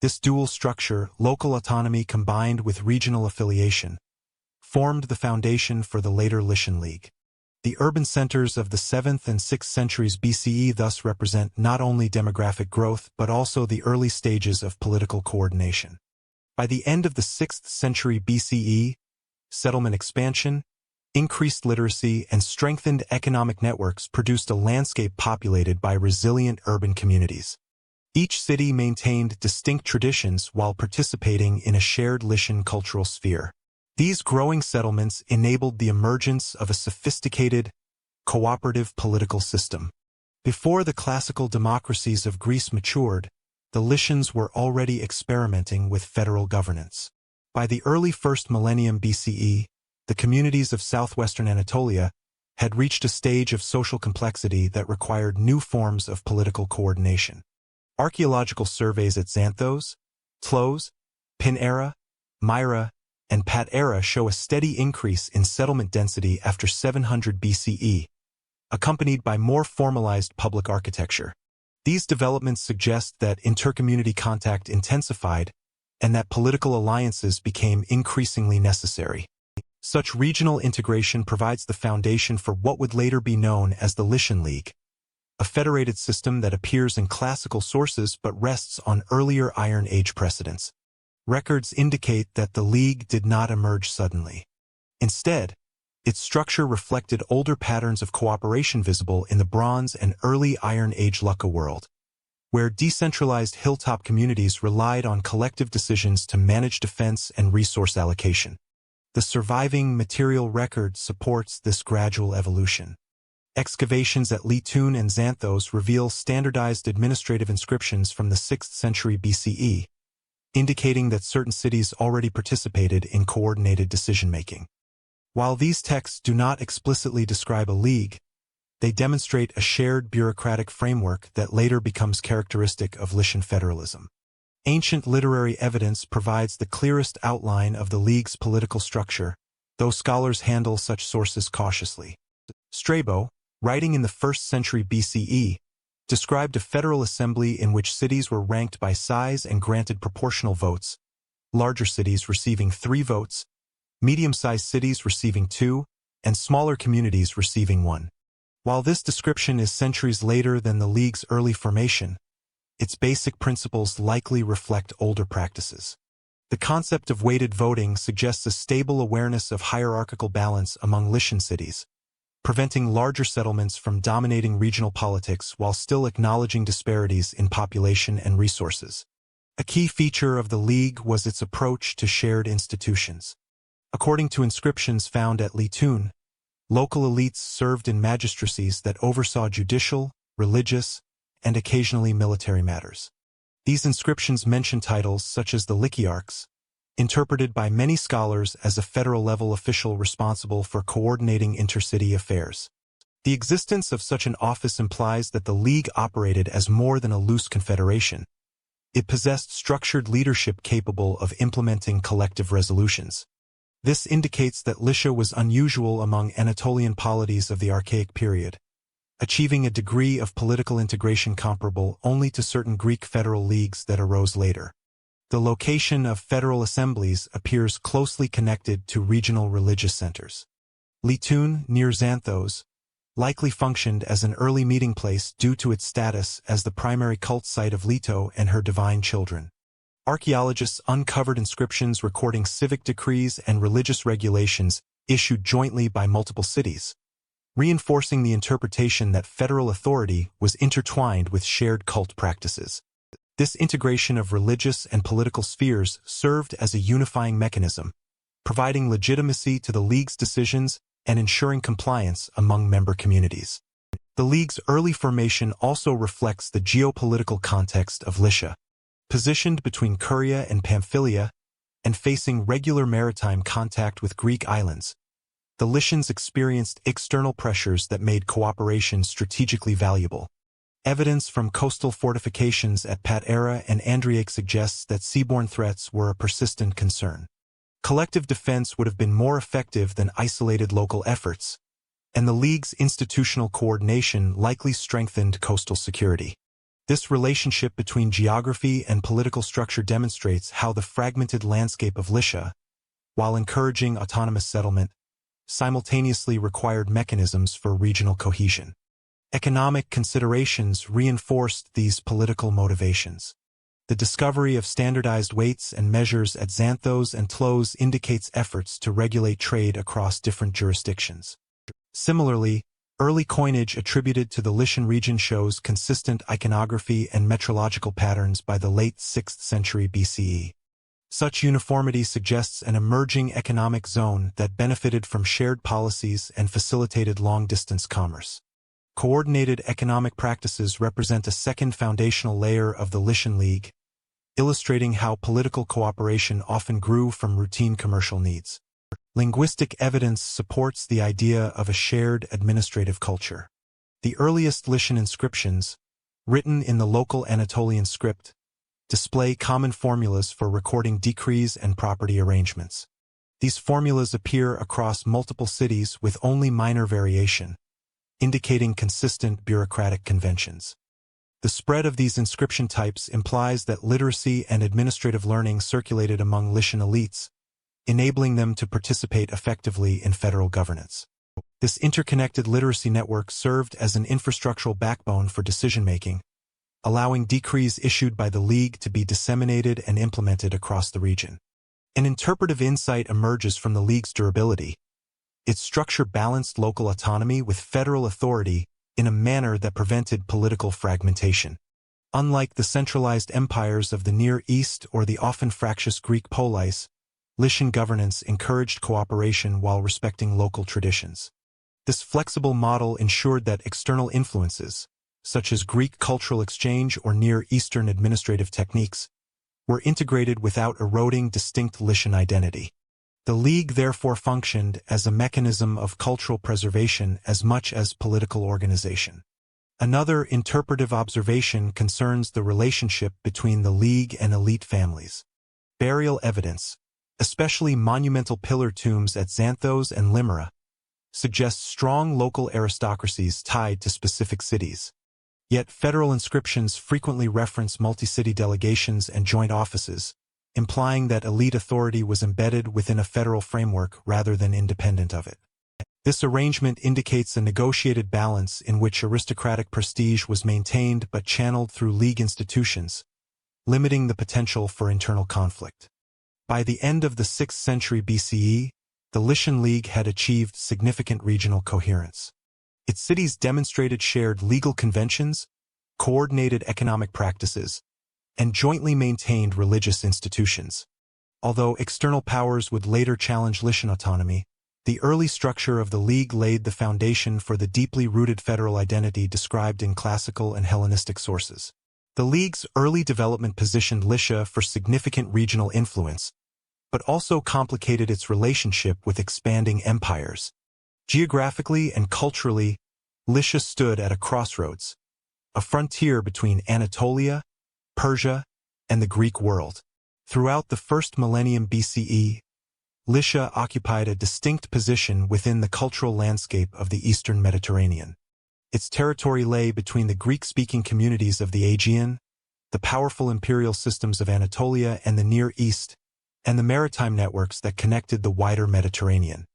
This dual structure, local autonomy combined with regional affiliation, formed the foundation for the later Lycian League. The urban centers of the 7th and 6th centuries BCE thus represent not only demographic growth but also the early stages of political coordination. By the end of the 6th century BCE, settlement expansion, increased literacy, and strengthened economic networks produced a landscape populated by resilient urban communities. Each city maintained distinct traditions while participating in a shared Lycian cultural sphere. These growing settlements enabled the emergence of a sophisticated, cooperative political system. Before the classical democracies of Greece matured, the Lycians were already experimenting with federal governance. By the early 1st millennium BCE, the communities of southwestern Anatolia had reached a stage of social complexity that required new forms of political coordination. Archaeological surveys at Xanthos, Tlos, Pinera, Myra, and Patara show a steady increase in settlement density after 700 BCE, accompanied by more formalized public architecture. These developments suggest that intercommunity contact intensified and that political alliances became increasingly necessary. Such regional integration provides the foundation for what would later be known as the Lycian League, a federated system that appears in classical sources but rests on earlier Iron Age precedents. Records indicate that the League did not emerge suddenly. Instead, its structure reflected older patterns of cooperation visible in the Bronze and early Iron Age Lucca world, where decentralized hilltop communities relied on collective decisions to manage defense and resource allocation. The surviving material record supports this gradual evolution. Excavations at Lycian and Xanthos reveal standardized administrative inscriptions from the 6th century BCE, indicating that certain cities already participated in coordinated decision-making. While these texts do not explicitly describe a league, they demonstrate a shared bureaucratic framework that later becomes characteristic of Lycian federalism. Ancient literary evidence provides the clearest outline of the League's political structure, though scholars handle such sources cautiously. Strabo, writing in the 1st century BCE, described a federal assembly in which cities were ranked by size and granted proportional votes, larger cities receiving 3 votes, medium-sized cities receiving 2, and smaller communities receiving 1. While this description is centuries later than the League's early formation, its basic principles likely reflect older practices. The concept of weighted voting suggests a stable awareness of hierarchical balance among Lycian cities, preventing larger settlements from dominating regional politics while still acknowledging disparities in population and resources. A key feature of the League was its approach to shared institutions. According to inscriptions found at Lycian, local elites served in magistracies that oversaw judicial, religious, and occasionally military matters. These inscriptions mention titles such as the Lyciarchs, interpreted by many scholars as a federal-level official responsible for coordinating intercity affairs. The existence of such an office implies that the League operated as more than a loose confederation. It possessed structured leadership capable of implementing collective resolutions. This indicates that Lycia was unusual among Anatolian polities of the Archaic period, achieving a degree of political integration comparable only to certain Greek federal leagues that arose later. The location of federal assemblies appears closely connected to regional religious centers. Lycian, near Xanthos, likely functioned as an early meeting place due to its status as the primary cult site of Leto and her divine children. Archaeologists uncovered inscriptions recording civic decrees and religious regulations issued jointly by multiple cities, reinforcing the interpretation that federal authority was intertwined with shared cult practices. This integration of religious and political spheres served as a unifying mechanism, providing legitimacy to the League's decisions and ensuring compliance among member communities. The League's early formation also reflects the geopolitical context of Lycia. Positioned between Curia and Pamphylia, and facing regular maritime contact with Greek islands, the Lycians experienced external pressures that made cooperation strategically valuable. Evidence from coastal fortifications at Patara and Andriake suggests that seaborne threats were a persistent concern. Collective defense would have been more effective than isolated local efforts, and the League's institutional coordination likely strengthened coastal security. This relationship between geography and political structure demonstrates how the fragmented landscape of Lycia, while encouraging autonomous settlement, simultaneously required mechanisms for regional cohesion. Economic considerations reinforced these political motivations. The discovery of standardized weights and measures at Xanthos and Tlos indicates efforts to regulate trade across different jurisdictions. Similarly, early coinage attributed to the Lycian region shows consistent iconography and metrological patterns by the late 6th century BCE. Such uniformity suggests an emerging economic zone that benefited from shared policies and facilitated long-distance commerce. Coordinated economic practices represent a second foundational layer of the Lycian League, illustrating how political cooperation often grew from routine commercial needs. Linguistic evidence supports the idea of a shared administrative culture. The earliest Lycian inscriptions, written in the local Anatolian script, display common formulas for recording decrees and property arrangements. These formulas appear across multiple cities with only minor variation, indicating consistent bureaucratic conventions. The spread of these inscription types implies that literacy and administrative learning circulated among Lycian elites, enabling them to participate effectively in federal governance. This interconnected literacy network served as an infrastructural backbone for decision-making, allowing decrees issued by the League to be disseminated and implemented across the region. An interpretive insight emerges from the League's durability. Its structure balanced local autonomy with federal authority in a manner that prevented political fragmentation. Unlike the centralized empires of the Near East or the often fractious Greek polis, Lycian governance encouraged cooperation while respecting local traditions. This flexible model ensured that external influences, such as Greek cultural exchange or Near Eastern administrative techniques, were integrated without eroding distinct Lycian identity. The League therefore functioned as a mechanism of cultural preservation as much as political organization. Another interpretive observation concerns the relationship between the League and elite families. Burial evidence, especially monumental pillar tombs at Xanthos and Myra, suggests strong local aristocracies tied to specific cities. Yet federal inscriptions frequently reference multi-city delegations and joint offices, implying that elite authority was embedded within a federal framework rather than independent of it. This arrangement indicates a negotiated balance in which aristocratic prestige was maintained but channeled through League institutions, limiting the potential for internal conflict. By the end of the 6th century BCE, the Lycian League had achieved significant regional coherence. Its cities demonstrated shared legal conventions, coordinated economic practices, and jointly maintained religious institutions. Although external powers would later challenge Lycian autonomy, the early structure of the League laid the foundation for the deeply rooted federal identity described in classical and Hellenistic sources. The League's early development positioned Lycia for significant regional influence, but also complicated its relationship with expanding empires. Geographically and culturally, Lycia stood at a crossroads, a frontier between Anatolia, Persia, and the Greek world. Throughout the first millennium BCE, Lycia occupied a distinct position within the cultural landscape of the Eastern Mediterranean. Its territory lay between the Greek-speaking communities of the Aegean, the powerful imperial systems of Anatolia and the Near East, and the maritime networks that connected the wider Mediterranean.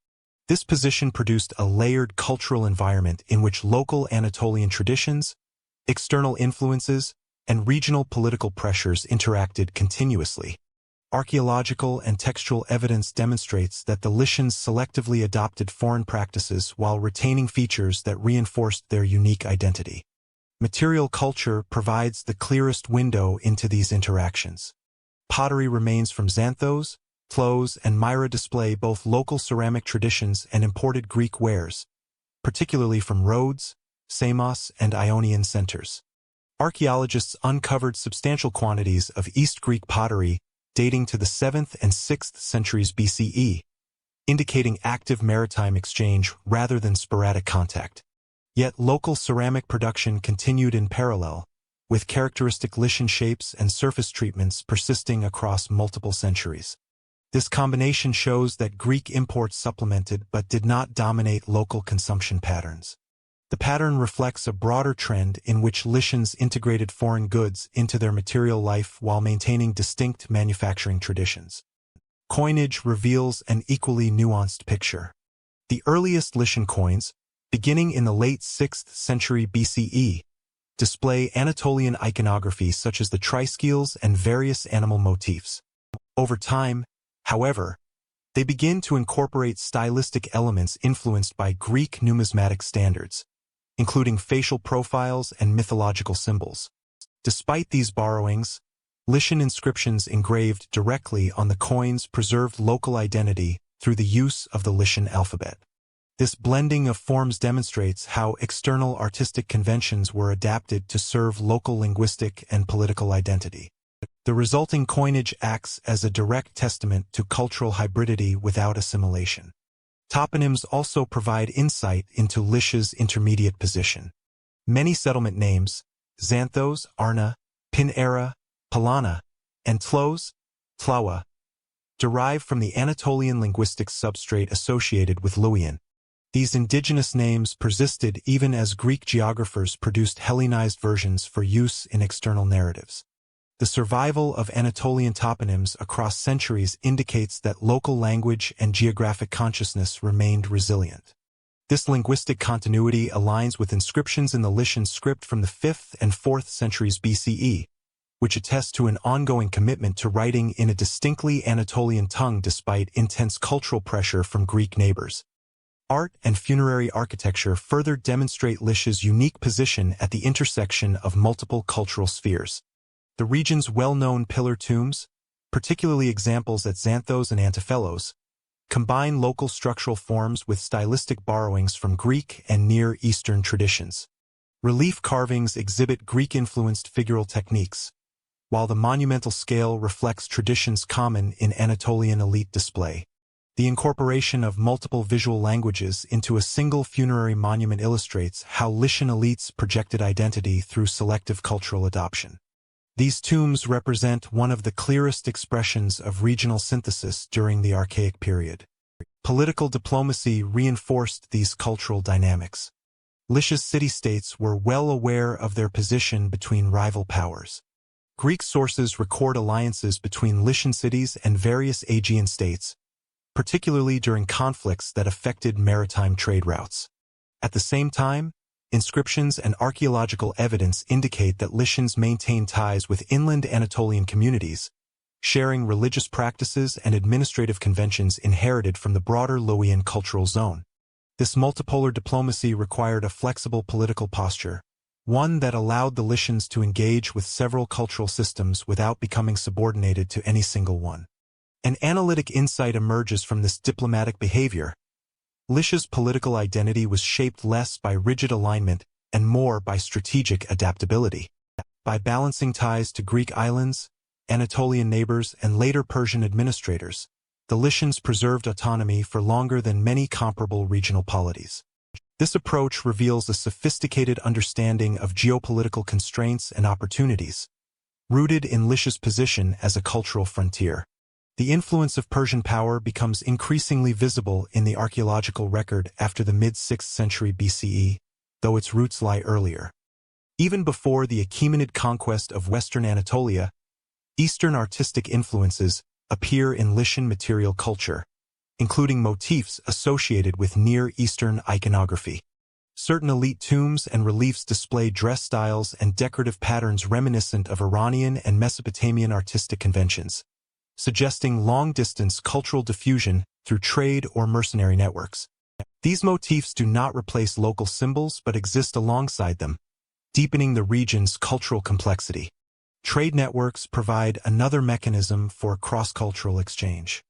This position produced a layered cultural environment in which local Anatolian traditions, external influences, and regional political pressures interacted continuously. Archaeological and textual evidence demonstrates that the Lycians selectively adopted foreign practices while retaining features that reinforced their unique identity. Material culture provides the clearest window into these interactions. Pottery remains from Xanthos, Tlos, and Myra display both local ceramic traditions and imported Greek wares, particularly from Rhodes, Samos, and Ionian centers. Archaeologists uncovered substantial quantities of East Greek pottery dating to the 7th and 6th centuries BCE, indicating active maritime exchange rather than sporadic contact. Yet local ceramic production continued in parallel, with characteristic Lycian shapes and surface treatments persisting across multiple centuries. This combination shows that Greek imports supplemented but did not dominate local consumption patterns. The pattern reflects a broader trend in which Lycians integrated foreign goods into their material life while maintaining distinct manufacturing traditions. Coinage reveals an equally nuanced picture. The earliest Lycian coins, beginning in the late 6th century BCE, display Anatolian iconography such as the triskels and various animal motifs. Over time, however, they begin to incorporate stylistic elements influenced by Greek numismatic standards, including facial profiles and mythological symbols. Despite these borrowings, Lycian inscriptions engraved directly on the coins preserved local identity through the use of the Lycian alphabet. This blending of forms demonstrates how external artistic conventions were adapted to serve local linguistic and political identity. The resulting coinage acts as a direct testament to cultural hybridity without assimilation. Toponyms also provide insight into Lycia's intermediate position. Many settlement names, Xanthos, Arna, Pinera, Palana, and Tlos, Tlawa, derive from the Anatolian linguistic substrate associated with Luwian. These indigenous names persisted even as Greek geographers produced Hellenized versions for use in external narratives. The survival of Anatolian toponyms across centuries indicates that local language and geographic consciousness remained resilient. This linguistic continuity aligns with inscriptions in the Lycian script from the 5th and 4th centuries BCE, which attest to an ongoing commitment to writing in a distinctly Anatolian tongue despite intense cultural pressure from Greek neighbors. Art and funerary architecture further demonstrate Lycia's unique position at the intersection of multiple cultural spheres. The region's well-known pillar tombs, particularly examples at Xanthos and Antiphelos, combine local structural forms with stylistic borrowings from Greek and Near Eastern traditions. Relief carvings exhibit Greek-influenced figural techniques, while the monumental scale reflects traditions common in Anatolian elite display. The incorporation of multiple visual languages into a single funerary monument illustrates how Lycian elites projected identity through selective cultural adoption. These tombs represent one of the clearest expressions of regional synthesis during the Archaic period. Political diplomacy reinforced these cultural dynamics. Lycia's city-states were well aware of their position between rival powers. Greek sources record alliances between Lycian cities and various Aegean states, particularly during conflicts that affected maritime trade routes. At the same time, inscriptions and archaeological evidence indicate that Lycians maintained ties with inland Anatolian communities, sharing religious practices and administrative conventions inherited from the broader Luwian cultural zone. This multipolar diplomacy required a flexible political posture, one that allowed the Lycians to engage with several cultural systems without becoming subordinated to any single one. An analytic insight emerges from this diplomatic behavior. Lycia's political identity was shaped less by rigid alignment and more by strategic adaptability. By balancing ties to Greek islands, Anatolian neighbors, and later Persian administrators, the Lycians preserved autonomy for longer than many comparable regional polities. This approach reveals a sophisticated understanding of geopolitical constraints and opportunities, rooted in Lycia's position as a cultural frontier. The influence of Persian power becomes increasingly visible in the archaeological record after the mid-6th century BCE, though its roots lie earlier. Even before the Achaemenid conquest of western Anatolia, Eastern artistic influences appear in Lycian material culture, including motifs associated with Near Eastern iconography. Certain elite tombs and reliefs display dress styles and decorative patterns reminiscent of Iranian and Mesopotamian artistic conventions, suggesting long-distance cultural diffusion through trade or mercenary networks. These motifs do not replace local symbols but exist alongside them, deepening the region's cultural complexity. Trade networks provide another mechanism for cross-cultural exchange.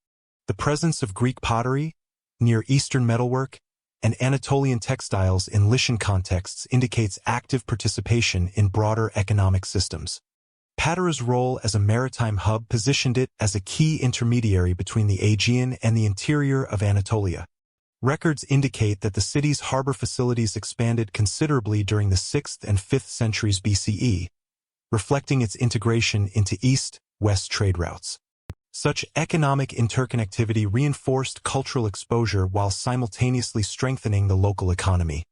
The presence of Greek pottery, Near Eastern metalwork, and Anatolian textiles in Lycian contexts indicates active participation in broader economic systems. Patara's role as a maritime hub positioned it as a key intermediary between the Aegean and the interior of Anatolia. Records indicate that the city's harbor facilities expanded considerably during the 6th and 5th centuries BCE, reflecting its integration into east-west trade routes. Such economic interconnectivity reinforced cultural exposure while simultaneously strengthening the local economy.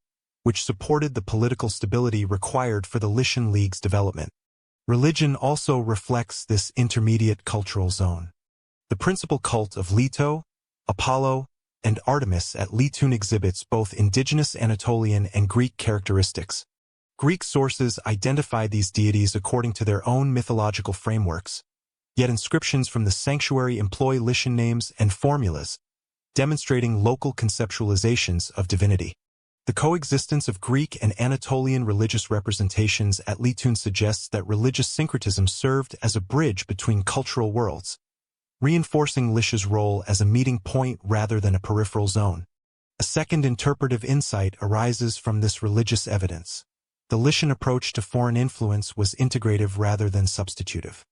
which supported the political stability required for the Lycian League's development. Religion also reflects this intermediate cultural zone. The principal cult of Leto, Apollo, and Artemis at Lytun exhibits both indigenous Anatolian and Greek characteristics. Greek sources identify these deities according to their own mythological frameworks, yet inscriptions from the sanctuary employ Lycian names and formulas, demonstrating local conceptualizations of divinity. The coexistence of Greek and Anatolian religious representations at Lytun suggests that religious syncretism served as a bridge between cultural worlds, reinforcing Lycia's role as a meeting point rather than a peripheral zone. A second interpretive insight arises from this religious evidence. The Lycian approach to foreign influence was integrative rather than substitutive.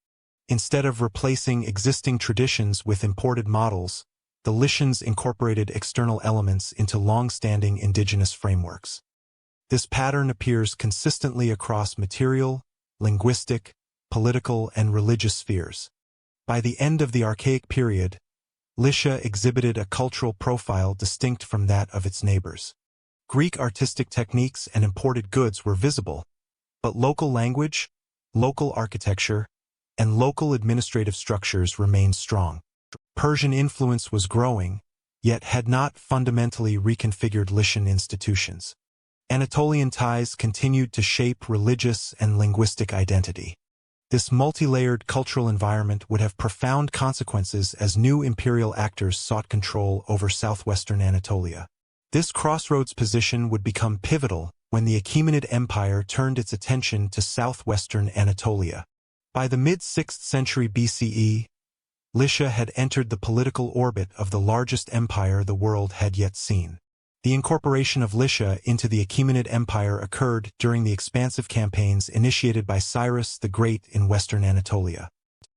Instead of replacing existing traditions with imported models, the Lycians incorporated external elements into long-standing indigenous frameworks. This pattern appears consistently across material, linguistic, political, and religious spheres. By the end of the Archaic period, Lycia exhibited a cultural profile distinct from that of its neighbors. Greek artistic techniques and imported goods were visible, but local language, local architecture, and local administrative structures remained strong. Persian influence was growing, yet had not fundamentally reconfigured Lycian institutions. Anatolian ties continued to shape religious and linguistic identity. This multi-layered cultural environment would have profound consequences as new imperial actors sought control over southwestern Anatolia. This crossroads position would become pivotal when the Achaemenid Empire turned its attention to southwestern Anatolia. By the mid-6th century BCE, Lycia had entered the political orbit of the largest empire the world had yet seen. The incorporation of Lycia into the Achaemenid Empire occurred during the expansive campaigns initiated by Cyrus the Great in western Anatolia.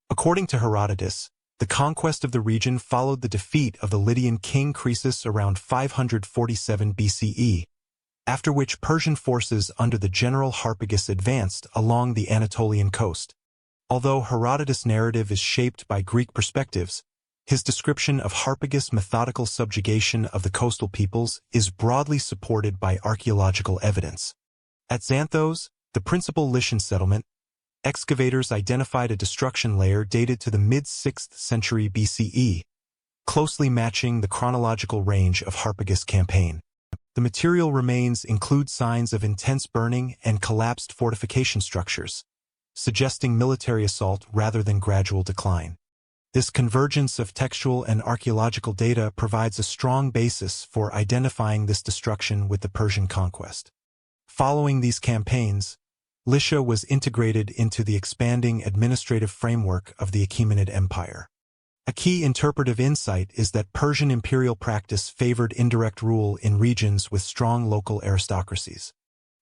According to Herodotus, the conquest of the region followed the defeat of the Lydian king Croesus around 547 BCE, after which Persian forces under the general Harpagus advanced along the Anatolian coast. Although Herodotus' narrative is shaped by Greek perspectives, his description of Harpagus' methodical subjugation of the coastal peoples is broadly supported by archaeological evidence. At Xanthos, the principal Lycian settlement, excavators identified a destruction layer dated to the mid-6th century BCE, closely matching the chronological range of Harpagus' campaign. The material remains include signs of intense burning and collapsed fortification structures, suggesting military assault rather than gradual decline. This convergence of textual and archaeological data provides a strong basis for identifying this destruction with the Persian conquest. Following these campaigns, Lycia was integrated into the expanding administrative framework of the Achaemenid Empire. A key interpretive insight is that Persian imperial practice favored indirect rule in regions with strong local aristocracies.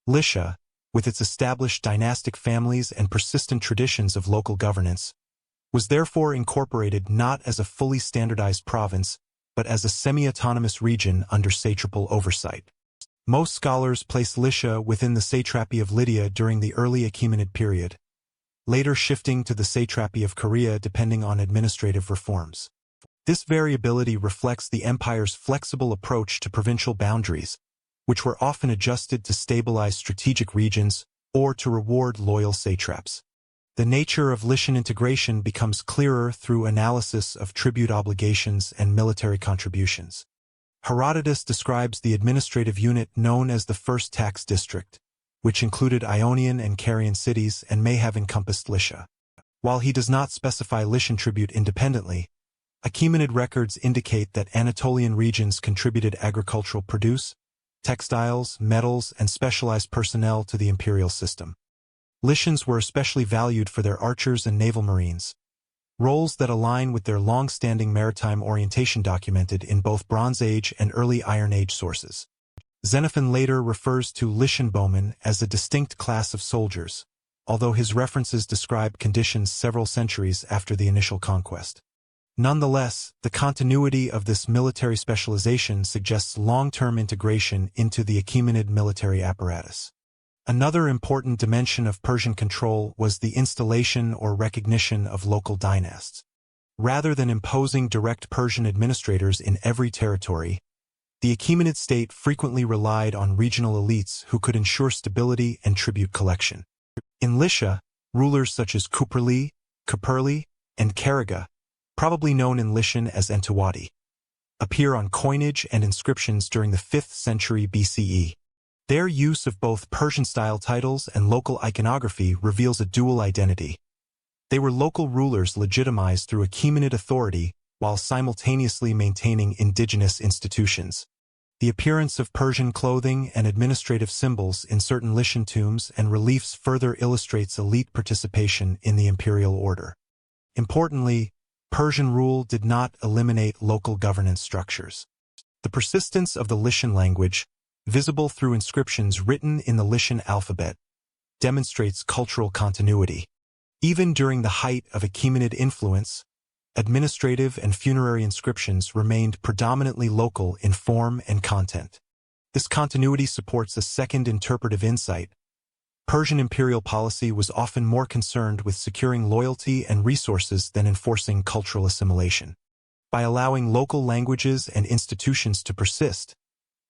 Lycia, with its established dynastic families and persistent traditions of local governance, was therefore incorporated not as a fully standardized province, but as a semi-autonomous region under satrapal oversight. Most scholars place Lycia within the satrapy of Lydia during the early Achaemenid period, later shifting to the satrapy of Caria depending on administrative reforms. This variability reflects the empire's flexible approach to provincial boundaries, which were often adjusted to stabilize strategic regions or to reward loyal satraps. The nature of Lycian integration becomes clearer through analysis of tribute obligations and military contributions. Herodotus describes the administrative unit known as the First Tax District, which included Ionian and Carian cities and may have encompassed Lycia. While he does not specify Lycian tribute independently, Achaemenid records indicate that Anatolian regions contributed agricultural produce, textiles, metals, and specialized personnel to the imperial system. Lycians were especially valued for their archers and naval marines, roles that align with their long-standing maritime orientation documented in both Bronze Age and early Iron Age sources. Xenophon later refers to Lycian bowmen as a distinct class of soldiers, although his references describe conditions several centuries after the initial conquest. Nonetheless, the continuity of this military specialization suggests long-term integration into the Achaemenid military apparatus. Another important dimension of Persian control was the installation or recognition of local dynasts. Rather than imposing direct Persian administrators in every territory, The Achaemenid state frequently relied on regional elites who could ensure stability and tribute collection. In Lycia, rulers such as Cuperli, and Cariga, probably known in Lycian as Antawati, appear on coinage and inscriptions during the 5th century BCE. Their use of both Persian-style titles and local iconography reveals a dual identity. They were local rulers legitimized through Achaemenid authority while simultaneously maintaining indigenous institutions. The appearance of Persian clothing and administrative symbols in certain Lycian tombs and reliefs further illustrates elite participation in the imperial order. Importantly, Persian rule did not eliminate local governance structures. The persistence of the Lycian language, visible through inscriptions written in the Lycian alphabet, demonstrates cultural continuity. Even during the height of Achaemenid influence, administrative and funerary inscriptions remained predominantly local in form and content. This continuity supports a second interpretive insight. Persian imperial policy was often more concerned with securing loyalty and resources than enforcing cultural assimilation. By allowing local languages and institutions to persist,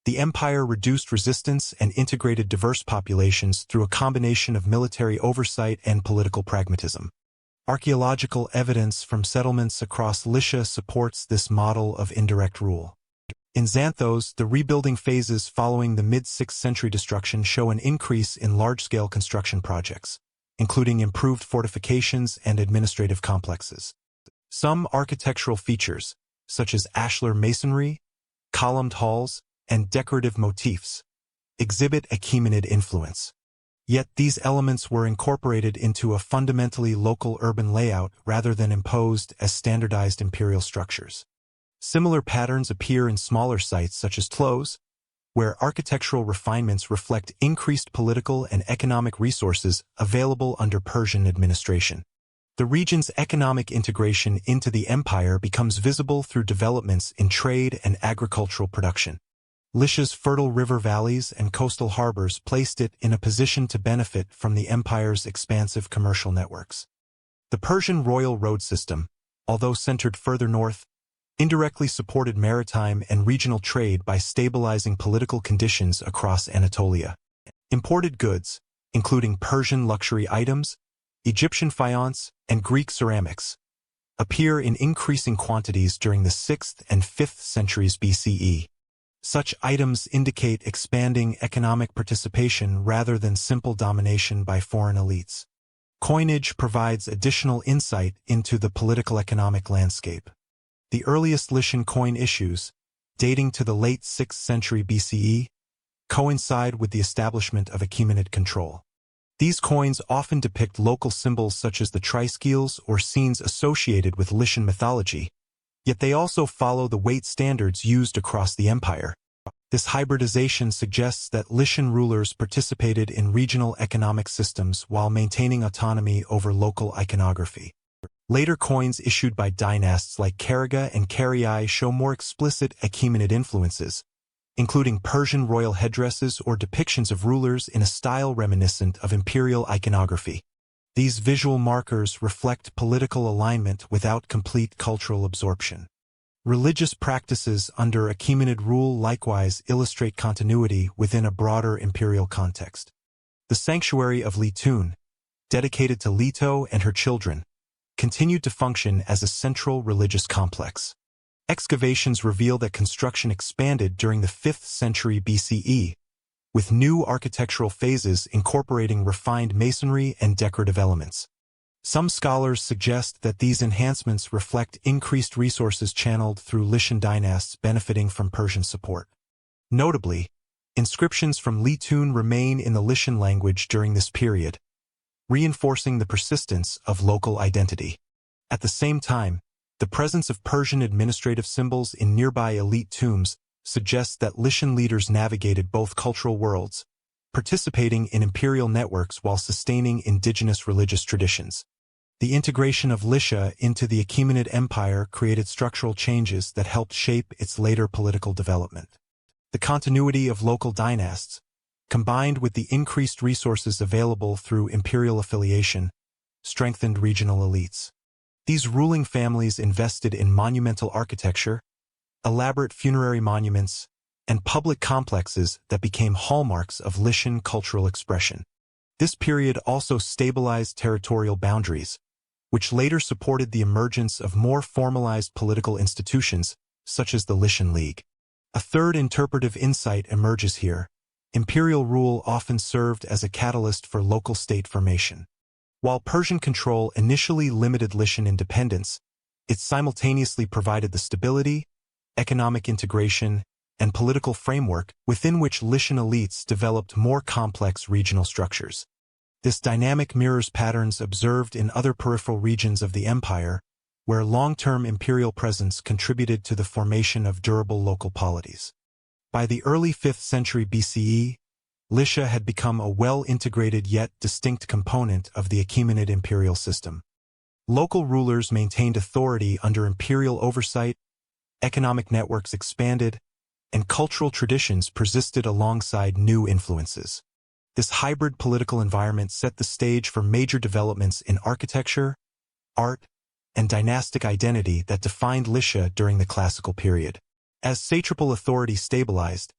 the empire reduced resistance and integrated diverse populations through a combination of military oversight and political pragmatism. Archaeological evidence from settlements across Lycia supports this model of indirect rule. In Xanthos, the rebuilding phases following the mid-6th century destruction show an increase in large-scale construction projects, including improved fortifications and administrative complexes. Some architectural features, such as ashlar masonry, columned halls, and decorative motifs, exhibit Achaemenid influence. Yet these elements were incorporated into a fundamentally local urban layout rather than imposed as standardized imperial structures. Similar patterns appear in smaller sites such as Tlos, where architectural refinements reflect increased political and economic resources available under Persian administration. The region's economic integration into the empire becomes visible through developments in trade and agricultural production. Lycia's fertile river valleys and coastal harbors placed it in a position to benefit from the empire's expansive commercial networks. The Persian royal road system, although centered further north, indirectly supported maritime and regional trade by stabilizing political conditions across Anatolia. Imported goods, including Persian luxury items, Egyptian faience, and Greek ceramics, appear in increasing quantities during the 6th and 5th centuries BCE. Such items indicate expanding economic participation rather than simple domination by foreign elites. Coinage provides additional insight into the political-economic landscape. The earliest Lycian coin issues, dating to the late 6th century BCE, coincide with the establishment of Achaemenid control. These coins often depict local symbols such as the triskels or scenes associated with Lycian mythology, yet they also follow the weight standards used across the empire. This hybridization suggests that Lycian rulers participated in regional economic systems while maintaining autonomy over local iconography. Later coins issued by dynasts like Cariga and Carii show more explicit Achaemenid influences, including Persian royal headdresses or depictions of rulers in a style reminiscent of imperial iconography. These visual markers reflect political alignment without complete cultural absorption. Religious practices under Achaemenid rule likewise illustrate continuity within a broader imperial context. The sanctuary of Lytun, dedicated to Leto and her children, continued to function as a central religious complex. Excavations reveal that construction expanded during the 5th century BCE, with new architectural phases incorporating refined masonry and decorative elements. Some scholars suggest that these enhancements reflect increased resources channeled through Lycian dynasts benefiting from Persian support. Notably, inscriptions from Lytun remain in the Lycian language during this period, reinforcing the persistence of local identity. At the same time, the presence of Persian administrative symbols in nearby elite tombs suggests that Lycian leaders navigated both cultural worlds, participating in imperial networks while sustaining indigenous religious traditions. The integration of Lycia into the Achaemenid Empire created structural changes that helped shape its later political development. The continuity of local dynasts, combined with the increased resources available through imperial affiliation, strengthened regional elites. These ruling families invested in monumental architecture, elaborate funerary monuments, and public complexes that became hallmarks of Lycian cultural expression. This period also stabilized territorial boundaries, which later supported the emergence of more formalized political institutions, such as the Lycian League. A third interpretive insight emerges here. Imperial rule often served as a catalyst for local state formation. While Persian control initially limited Lycian independence, it simultaneously provided the stability, economic integration, and political framework within which Lycian elites developed more complex regional structures. This dynamic mirrors patterns observed in other peripheral regions of the empire, where long-term imperial presence contributed to the formation of durable local polities. By the early 5th century BCE, Lycia had become a well-integrated yet distinct component of the Achaemenid imperial system. Local rulers maintained authority under imperial oversight, economic networks expanded, and cultural traditions persisted alongside new influences. This hybrid political environment set the stage for major developments in architecture, art, and dynastic identity that defined Lycia during the classical period. As satrapal authority stabilized,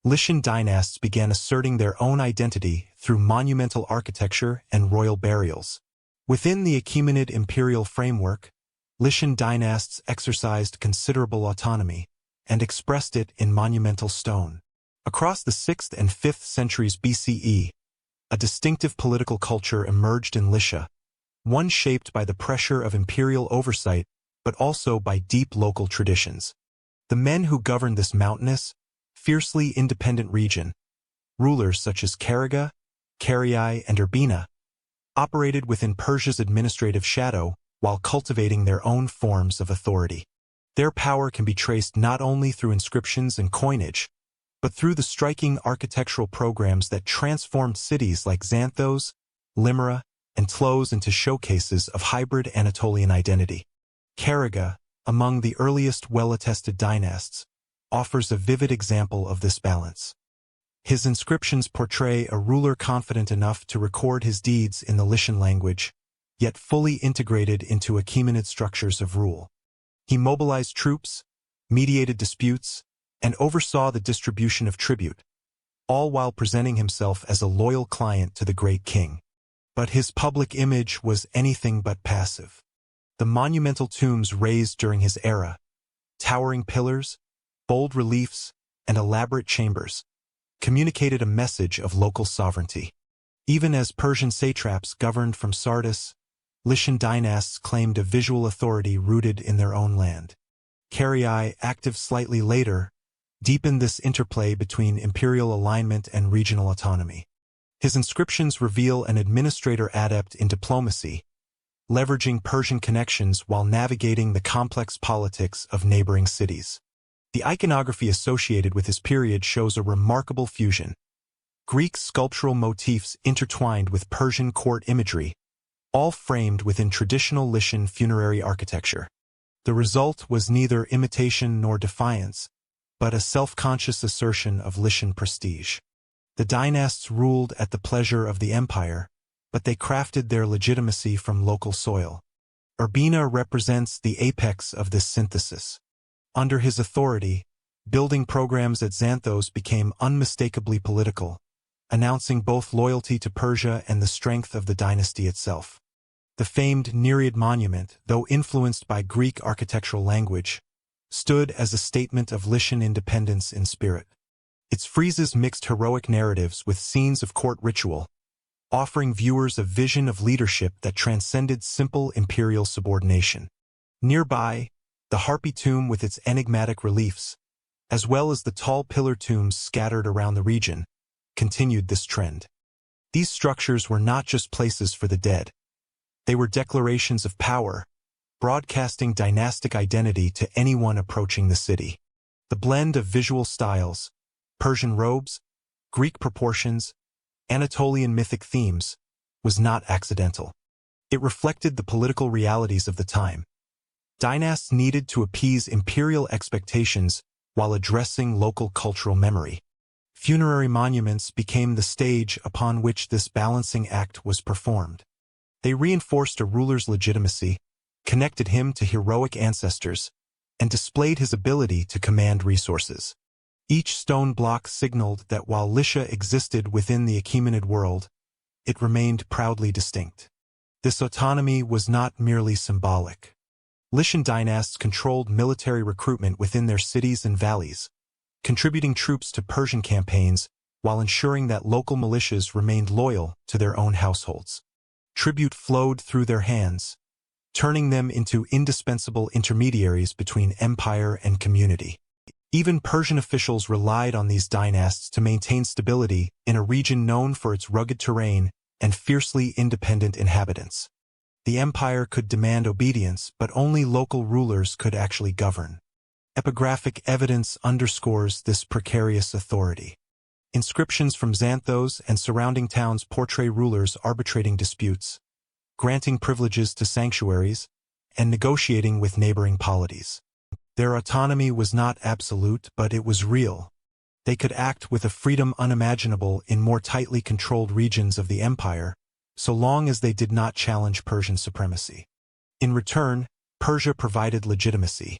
Lycian dynasts began asserting their own identity through monumental architecture and royal burials. Within the Achaemenid imperial framework, Lycian dynasts exercised considerable autonomy and expressed it in monumental stone. Across the 6th and 5th centuries BCE, a distinctive political culture emerged in Lycia, one shaped by the pressure of imperial oversight but also by deep local traditions. The men who governed this mountainous, fiercely independent region, rulers such as Cariga, Carii, and Urbina, operated within Persia's administrative shadow while cultivating their own forms of authority. Their power can be traced not only through inscriptions and coinage, but through the striking architectural programs that transformed cities like Xanthos, Myra, and Tlos into showcases of hybrid Anatolian identity. Cariga, among the earliest well-attested dynasts, offers a vivid example of this balance. His inscriptions portray a ruler confident enough to record his deeds in the Lycian language, yet fully integrated into Achaemenid structures of rule. He mobilized troops, mediated disputes, and oversaw the distribution of tribute, all while presenting himself as a loyal client to the great king. But his public image was anything but passive. The monumental tombs raised during his era, towering pillars, bold reliefs, and elaborate chambers, communicated a message of local sovereignty. Even as Persian satraps governed from Sardis, Lycian dynasts claimed a visual authority rooted in their own land. Carii, active slightly later, deepened this interplay between imperial alignment and regional autonomy. His inscriptions reveal an administrator adept in diplomacy, leveraging Persian connections while navigating the complex politics of neighboring cities. The iconography associated with his period shows a remarkable fusion. Greek sculptural motifs intertwined with Persian court imagery, all framed within traditional Lycian funerary architecture. The result was neither imitation nor defiance, but a self-conscious assertion of Lycian prestige. The dynasts ruled at the pleasure of the empire, but they crafted their legitimacy from local soil. Urbina represents the apex of this synthesis. Under his authority, building programs at Xanthos became unmistakably political, announcing both loyalty to Persia and the strength of the dynasty itself. The famed Nereid monument, though influenced by Greek architectural language, stood as a statement of Lycian independence in spirit. Its friezes mixed heroic narratives with scenes of court ritual, offering viewers a vision of leadership that transcended simple imperial subordination. Nearby, the Harpy tomb with its enigmatic reliefs, as well as the tall pillar tombs scattered around the region, continued this trend. These structures were not just places for the dead. They were declarations of power, broadcasting dynastic identity to anyone approaching the city. The blend of visual styles, Persian robes, Greek proportions, Anatolian mythic themes, was not accidental. It reflected the political realities of the time. Dynasts needed to appease imperial expectations while addressing local cultural memory. Funerary monuments became the stage upon which this balancing act was performed. They reinforced a ruler's legitimacy, connected him to heroic ancestors, and displayed his ability to command resources. Each stone block signaled that while Lycia existed within the Achaemenid world, it remained proudly distinct. This autonomy was not merely symbolic. Lycian dynasts controlled military recruitment within their cities and valleys, contributing troops to Persian campaigns while ensuring that local militias remained loyal to their own households. Tribute flowed through their hands, turning them into indispensable intermediaries between empire and community. Even Persian officials relied on these dynasts to maintain stability in a region known for its rugged terrain and fiercely independent inhabitants. The empire could demand obedience, but only local rulers could actually govern. Epigraphic evidence underscores this precarious authority. Inscriptions from Xanthos and surrounding towns portray rulers arbitrating disputes, granting privileges to sanctuaries, and negotiating with neighboring polities. Their autonomy was not absolute, but it was real. They could act with a freedom unimaginable in more tightly controlled regions of the empire, so long as they did not challenge Persian supremacy. In return, Persia provided legitimacy.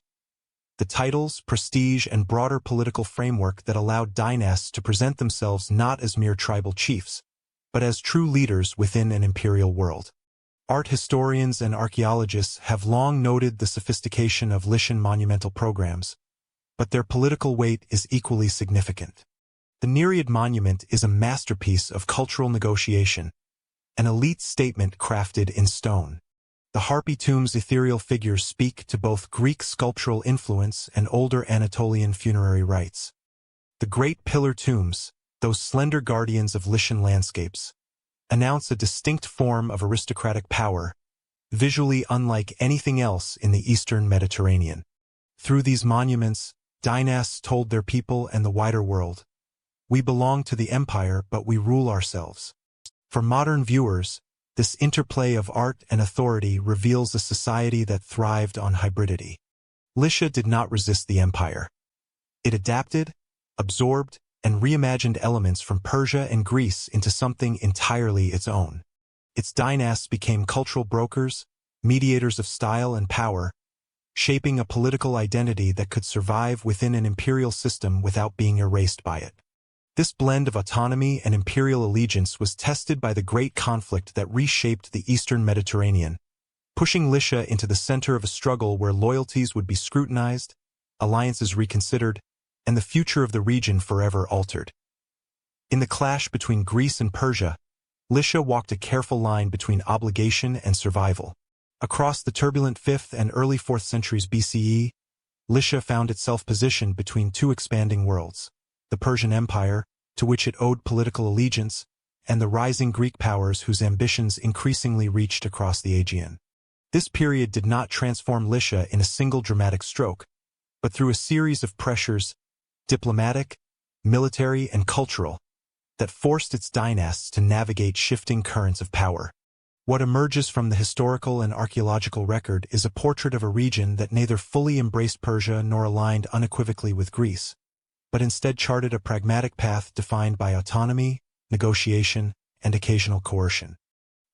The titles, prestige, and broader political framework that allowed dynasts to present themselves not as mere tribal chiefs, but as true leaders within an imperial world. Art historians and archaeologists have long noted the sophistication of Lycian monumental programs, but their political weight is equally significant. The Nereid monument is a masterpiece of cultural negotiation, an elite statement crafted in stone. The Harpy tomb's ethereal figures speak to both Greek sculptural influence and older Anatolian funerary rites. The great pillar tombs, those slender guardians of Lycian landscapes, announce a distinct form of aristocratic power, visually unlike anything else in the eastern Mediterranean. Through these monuments, dynasts told their people and the wider world, "We belong to the empire, but we rule ourselves." For modern viewers, this interplay of art and authority reveals a society that thrived on hybridity. Lycia did not resist the empire. It adapted, absorbed, and reimagined elements from Persia and Greece into something entirely its own. Its dynasts became cultural brokers, mediators of style and power, shaping a political identity that could survive within an imperial system without being erased by it. This blend of autonomy and imperial allegiance was tested by the great conflict that reshaped the eastern Mediterranean, pushing Lycia into the center of a struggle where loyalties would be scrutinized, alliances reconsidered, and the future of the region forever altered. In the clash between Greece and Persia, Lycia walked a careful line between obligation and survival. Across the turbulent 5th and early 4th centuries BCE, Lycia found itself positioned between two expanding worlds: the Persian Empire, to which it owed political allegiance, and the rising Greek powers whose ambitions increasingly reached across the Aegean. This period did not transform Lycia in a single dramatic stroke, but through a series of pressures, diplomatic, military, and cultural, that forced its dynasts to navigate shifting currents of power. What emerges from the historical and archaeological record is a portrait of a region that neither fully embraced Persia nor aligned unequivocally with Greece, but instead charted a pragmatic path defined by autonomy, negotiation, and occasional coercion.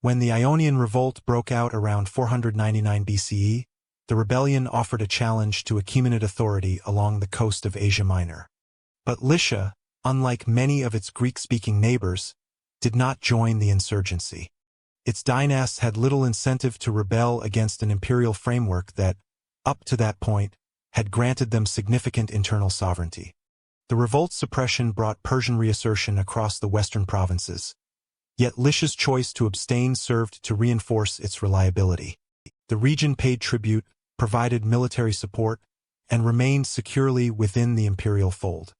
When the Ionian Revolt broke out around 499 BCE, the rebellion offered a challenge to Achaemenid authority along the coast of Asia Minor. But Lycia, unlike many of its Greek-speaking neighbors, did not join the insurgency. Its dynasts had little incentive to rebel against an imperial framework that, up to that point, had granted them significant internal sovereignty. The revolt's suppression brought Persian reassertion across the western provinces, yet Lycia's choice to abstain served to reinforce its reliability. The region paid tribute, provided military support, and remained securely within the imperial fold.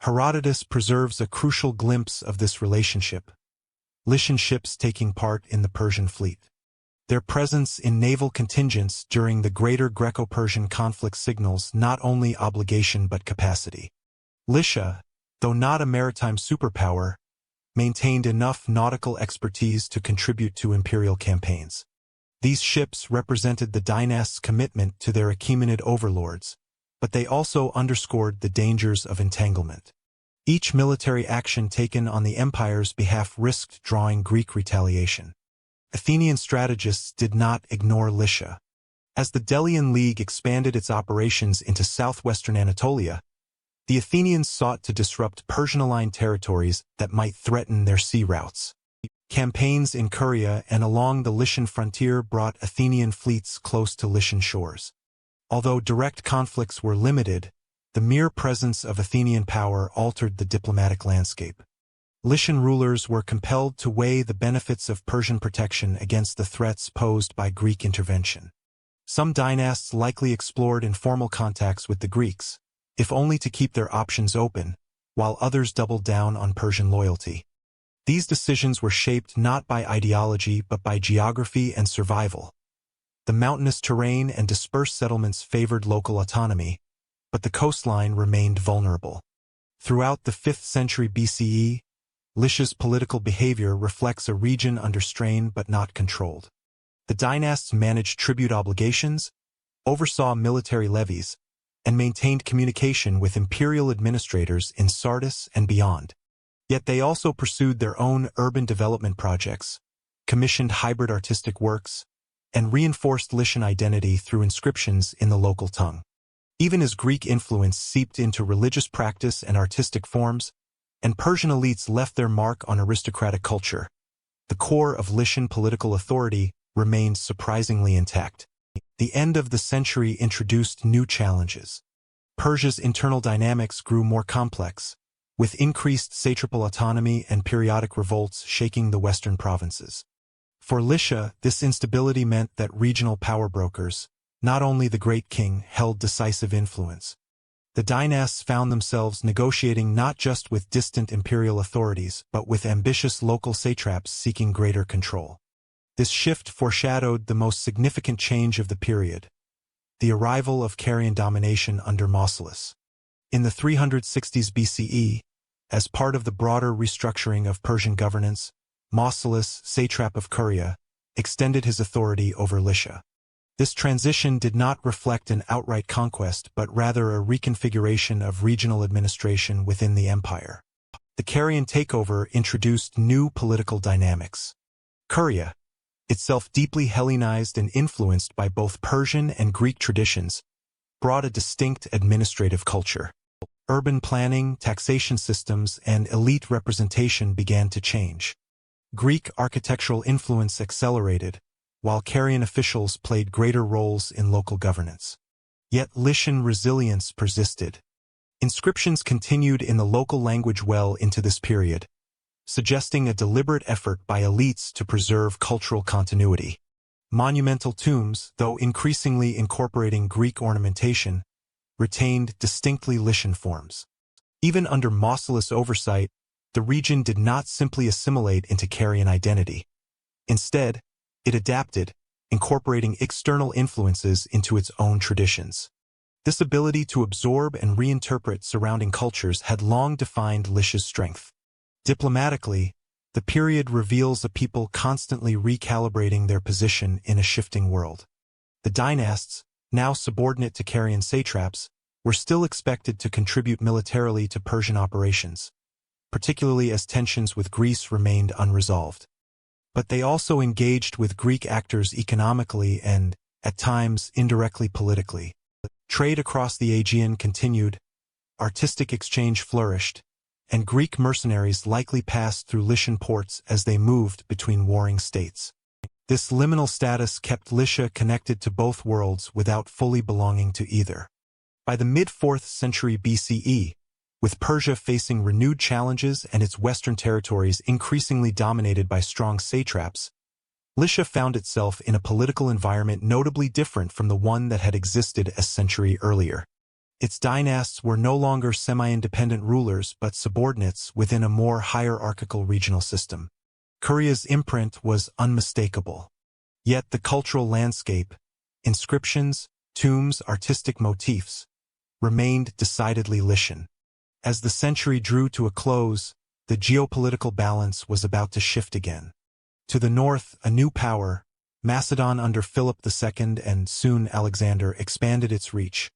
Herodotus preserves a crucial glimpse of this relationship: Lycian ships taking part in the Persian fleet. Their presence in naval contingents during the greater Greco-Persian conflict signals not only obligation but capacity. Lycia, though not a maritime superpower, maintained enough nautical expertise to contribute to imperial campaigns. These ships represented the dynast's commitment to their Achaemenid overlords, but they also underscored the dangers of entanglement. Each military action taken on the empire's behalf risked drawing Greek retaliation. Athenian strategists did not ignore Lycia. As the Lycian League expanded its operations into southwestern Anatolia, The Athenians sought to disrupt Persian-aligned territories that might threaten their sea routes. Campaigns in Caria and along the Lycian frontier brought Athenian fleets close to Lycian shores. Although direct conflicts were limited, the mere presence of Athenian power altered the diplomatic landscape. Lycian rulers were compelled to weigh the benefits of Persian protection against the threats posed by Greek intervention. Some dynasts likely explored informal contacts with the Greeks, if only to keep their options open, while others doubled down on Persian loyalty. These decisions were shaped not by ideology but by geography and survival. The mountainous terrain and dispersed settlements favored local autonomy, but the coastline remained vulnerable. Throughout the 5th century BCE, Lycia's political behavior reflects a region under strain but not controlled. The dynasts managed tribute obligations, oversaw military levies, and maintained communication with imperial administrators in Sardis and beyond. Yet they also pursued their own urban development projects, commissioned hybrid artistic works, and reinforced Lycian identity through inscriptions in the local tongue. Even as Greek influence seeped into religious practice and artistic forms, and Persian elites left their mark on aristocratic culture, the core of Lycian political authority remained surprisingly intact. The end of the century introduced new challenges. Persia's internal dynamics grew more complex, with increased satrapal autonomy and periodic revolts shaking the western provinces. For Lycia, this instability meant that regional power brokers, not only the great king, held decisive influence. The dynasts found themselves negotiating not just with distant imperial authorities, but with ambitious local satraps seeking greater control. This shift foreshadowed the most significant change of the period, the arrival of Carian domination under Mausolus. In the 360s BCE, as part of the broader restructuring of Persian governance, Mausolus, satrap of Caria, extended his authority over Lycia. This transition did not reflect an outright conquest but rather a reconfiguration of regional administration within the empire. The Carian takeover introduced new political dynamics. Caria, itself deeply Hellenized and influenced by both Persian and Greek traditions, brought a distinct administrative culture. Urban planning, taxation systems, and elite representation began to change. Greek architectural influence accelerated, while Carian officials played greater roles in local governance. Yet Lycian resilience persisted. Inscriptions continued in the local language well into this period, suggesting a deliberate effort by elites to preserve cultural continuity. Monumental tombs, though increasingly incorporating Greek ornamentation, retained distinctly Lycian forms. Even under Mausolus' oversight, the region did not simply assimilate into Carian identity. Instead, it adapted, incorporating external influences into its own traditions. This ability to absorb and reinterpret surrounding cultures had long defined Lycia's strength. Diplomatically, the period reveals a people constantly recalibrating their position in a shifting world. The dynasts, now subordinate to Carian satraps, were still expected to contribute militarily to Persian operations, particularly as tensions with Greece remained unresolved. But they also engaged with Greek actors economically and, at times, indirectly politically. Trade across the Aegean continued, artistic exchange flourished, and Greek mercenaries likely passed through Lycian ports as they moved between warring states. This liminal status kept Lycia connected to both worlds without fully belonging to either. By the mid-4th century BCE, with Persia facing renewed challenges and its western territories increasingly dominated by strong satraps, Lycia found itself in a political environment notably different from the one that had existed a century earlier. Its dynasts were no longer semi-independent rulers but subordinates within a more hierarchical regional system. Caria's imprint was unmistakable. Yet the cultural landscape, inscriptions, tombs, artistic motifs, remained decidedly Lycian. As the century drew to a close, the geopolitical balance was about to shift again. To the north, a new power, Macedon under Philip II and soon Alexander, expanded its reach.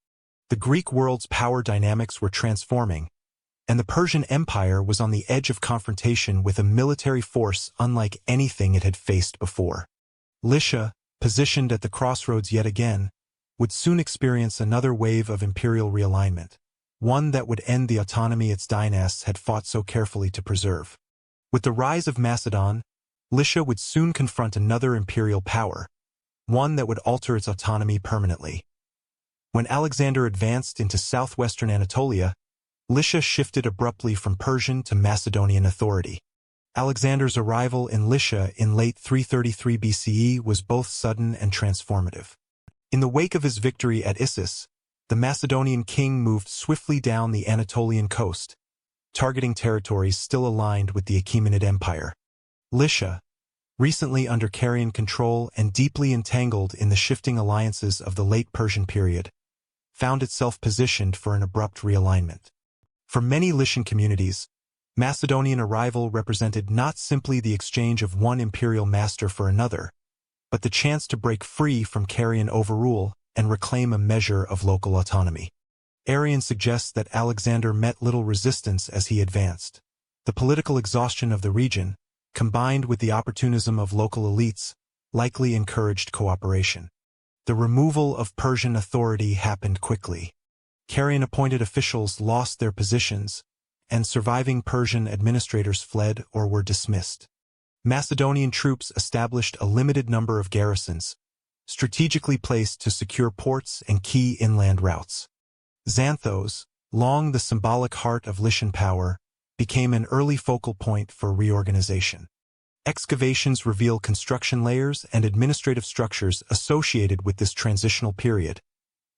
The Greek world's power dynamics were transforming, and the Persian Empire was on the edge of confrontation with a military force unlike anything it had faced before. Lycia, positioned at the crossroads yet again, would soon experience another wave of imperial realignment, one that would end the autonomy its dynasts had fought so carefully to preserve. With the rise of Macedon, Lycia would soon confront another imperial power, one that would alter its autonomy permanently. When Alexander advanced into southwestern Anatolia, Lycia shifted abruptly from Persian to Macedonian authority. Alexander's arrival in Lycia in late 333 BCE was both sudden and transformative. In the wake of his victory at Issus, the Macedonian king moved swiftly down the Anatolian coast, targeting territories still aligned with the Achaemenid Empire. Lycia, recently under Carian control and deeply entangled in the shifting alliances of the late Persian period, found itself positioned for an abrupt realignment. For many Lycian communities, Macedonian arrival represented not simply the exchange of one imperial master for another, but the chance to break free from Carian overrule and reclaim a measure of local autonomy. Arrian suggests that Alexander met little resistance as he advanced. The political exhaustion of the region, combined with the opportunism of local elites, likely encouraged cooperation. The removal of Persian authority happened quickly. Carian-appointed officials lost their positions, and surviving Persian administrators fled or were dismissed. Macedonian troops established a limited number of garrisons, strategically placed to secure ports and key inland routes. Xanthos, long the symbolic heart of Lycian power, became an early focal point for reorganization. Excavations reveal construction layers and administrative structures associated with this transitional period,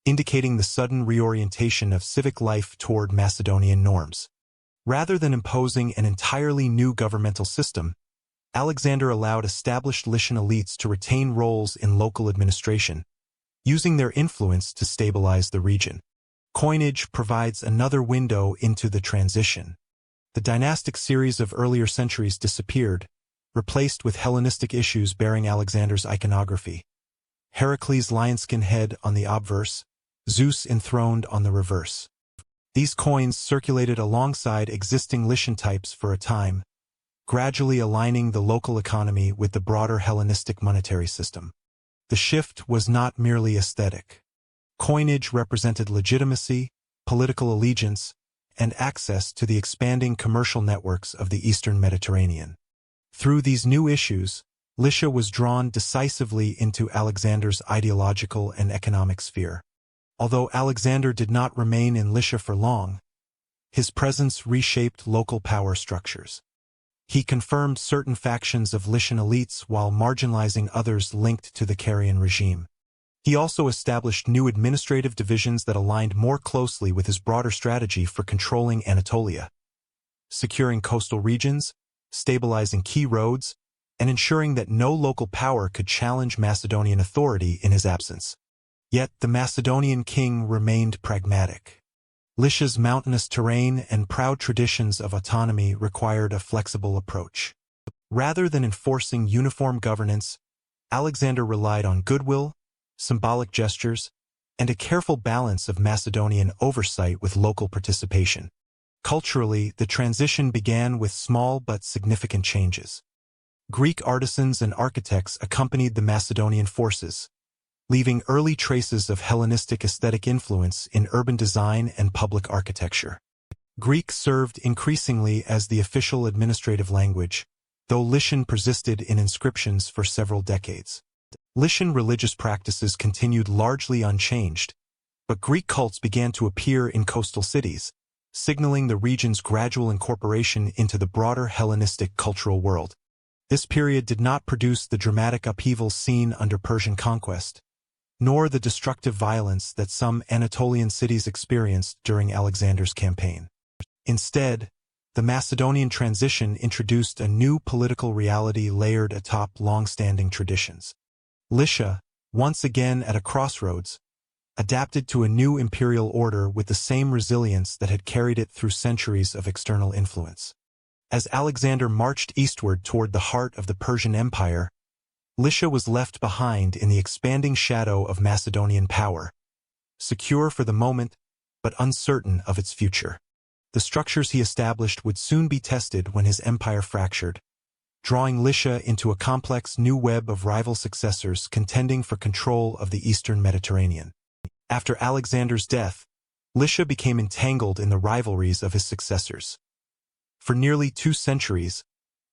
indicating the sudden reorientation of civic life toward Macedonian norms. Rather than imposing an entirely new governmental system, Alexander allowed established Lycian elites to retain roles in local administration, using their influence to stabilize the region. Coinage provides another window into the transition. The dynastic series of earlier centuries disappeared, replaced with Hellenistic issues bearing Alexander's iconography. Heracles' lion-skin head on the obverse, Zeus enthroned on the reverse. These coins circulated alongside existing Lycian types for a time, gradually aligning the local economy with the broader Hellenistic monetary system. The shift was not merely aesthetic. Coinage represented legitimacy, political allegiance, and access to the expanding commercial networks of the Eastern Mediterranean. Through these new issues, Lycia was drawn decisively into Alexander's ideological and economic sphere. Although Alexander did not remain in Lycia for long, his presence reshaped local power structures. He confirmed certain factions of Lycian elites while marginalizing others linked to the Carian regime. He also established new administrative divisions that aligned more closely with his broader strategy for controlling Anatolia, securing coastal regions, stabilizing key roads, and ensuring that no local power could challenge Macedonian authority in his absence. Yet the Macedonian king remained pragmatic. Lycia's mountainous terrain and proud traditions of autonomy required a flexible approach. Rather than enforcing uniform governance, Alexander relied on goodwill, symbolic gestures, and a careful balance of Macedonian oversight with local participation. Culturally, the transition began with small but significant changes. Greek artisans and architects accompanied the Macedonian forces, leaving early traces of Hellenistic aesthetic influence in urban design and public architecture. Greek served increasingly as the official administrative language, though Lycian persisted in inscriptions for several decades. Lycian religious practices continued largely unchanged, but Greek cults began to appear in coastal cities, signaling the region's gradual incorporation into the broader Hellenistic cultural world. This period did not produce the dramatic upheaval seen under Persian conquest, nor the destructive violence that some Anatolian cities experienced during Alexander's campaign. Instead, the Macedonian transition introduced a new political reality layered atop long-standing traditions. Lycia, once again at a crossroads, adapted to a new imperial order with the same resilience that had carried it through centuries of external influence. As Alexander marched eastward toward the heart of the Persian Empire, Lycia was left behind in the expanding shadow of Macedonian power, secure for the moment, but uncertain of its future. The structures he established would soon be tested when his empire fractured, drawing Lycia into a complex new web of rival successors contending for control of the Eastern Mediterranean. After Alexander's death, Lycia became entangled in the rivalries of his successors. For nearly 2 centuries,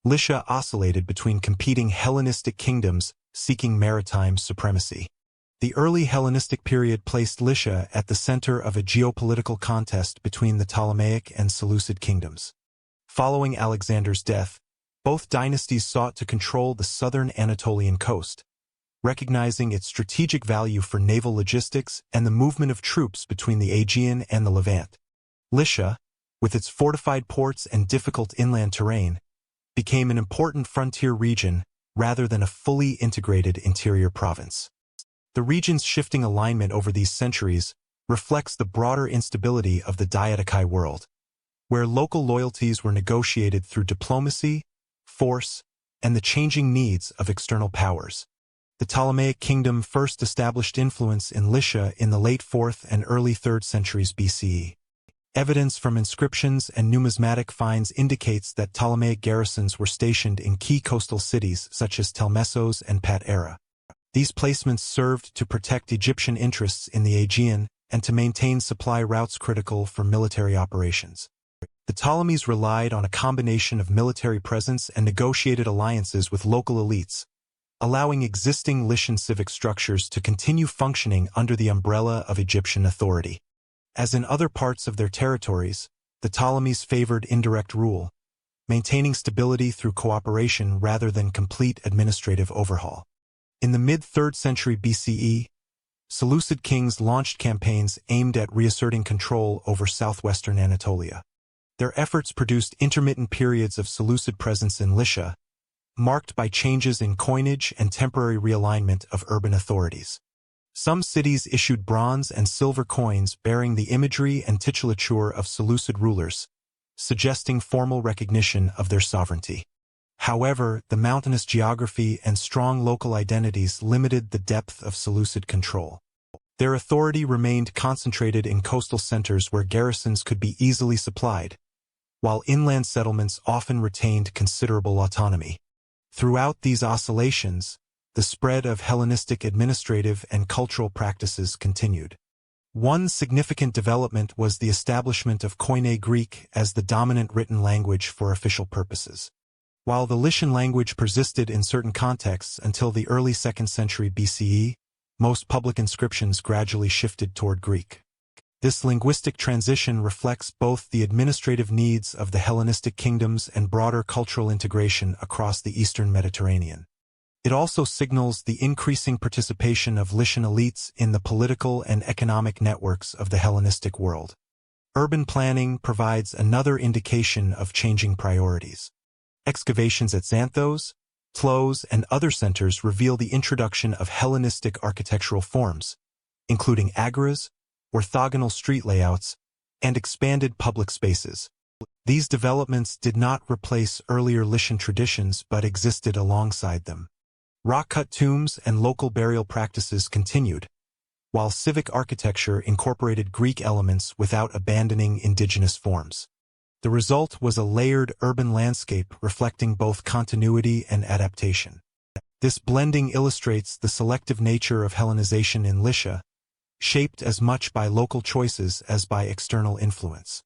Lycia oscillated between competing Hellenistic kingdoms seeking maritime supremacy. The early Hellenistic period placed Lycia at the center of a geopolitical contest between the Ptolemaic and Seleucid kingdoms. Following Alexander's death, both dynasties sought to control the southern Anatolian coast, recognizing its strategic value for naval logistics and the movement of troops between the Aegean and the Levant. Lycia, with its fortified ports and difficult inland terrain, became an important frontier region rather than a fully integrated interior province. The region's shifting alignment over these centuries reflects the broader instability of the Diadochi world, where local loyalties were negotiated through diplomacy, force, and the changing needs of external powers. The Ptolemaic kingdom first established influence in Lycia in the late 4th and early 3rd centuries BCE. Evidence from inscriptions and numismatic finds indicates that Ptolemaic garrisons were stationed in key coastal cities such as Telmessos and Patara. These placements served to protect Egyptian interests in the Aegean and to maintain supply routes critical for military operations. The Ptolemies relied on a combination of military presence and negotiated alliances with local elites, allowing existing Lycian civic structures to continue functioning under the umbrella of Egyptian authority. As in other parts of their territories, the Ptolemies favored indirect rule, maintaining stability through cooperation rather than complete administrative overhaul. In the mid-3rd century BCE, Seleucid kings launched campaigns aimed at reasserting control over southwestern Anatolia. Their efforts produced intermittent periods of Seleucid presence in Lycia, marked by changes in coinage and temporary realignment of urban authorities. Some cities issued bronze and silver coins bearing the imagery and titulature of Seleucid rulers, suggesting formal recognition of their sovereignty. However, the mountainous geography and strong local identities limited the depth of Seleucid control. Their authority remained concentrated in coastal centers where garrisons could be easily supplied, while inland settlements often retained considerable autonomy. Throughout these oscillations, the spread of Hellenistic administrative and cultural practices continued. One significant development was the establishment of Koine Greek as the dominant written language for official purposes. While the Lycian language persisted in certain contexts until the early 2nd century BCE, most public inscriptions gradually shifted toward Greek. This linguistic transition reflects both the administrative needs of the Hellenistic kingdoms and broader cultural integration across the eastern Mediterranean. It also signals the increasing participation of Lycian elites in the political and economic networks of the Hellenistic world. Urban planning provides another indication of changing priorities. Excavations at Xanthos, Tlos, and other centers reveal the introduction of Hellenistic architectural forms, including agoras, orthogonal street layouts, and expanded public spaces. These developments did not replace earlier Lycian traditions but existed alongside them. Rock-cut tombs and local burial practices continued, while civic architecture incorporated Greek elements without abandoning indigenous forms. The result was a layered urban landscape reflecting both continuity and adaptation. This blending illustrates the selective nature of Hellenization in Lycia, shaped as much by local choices as by external influence.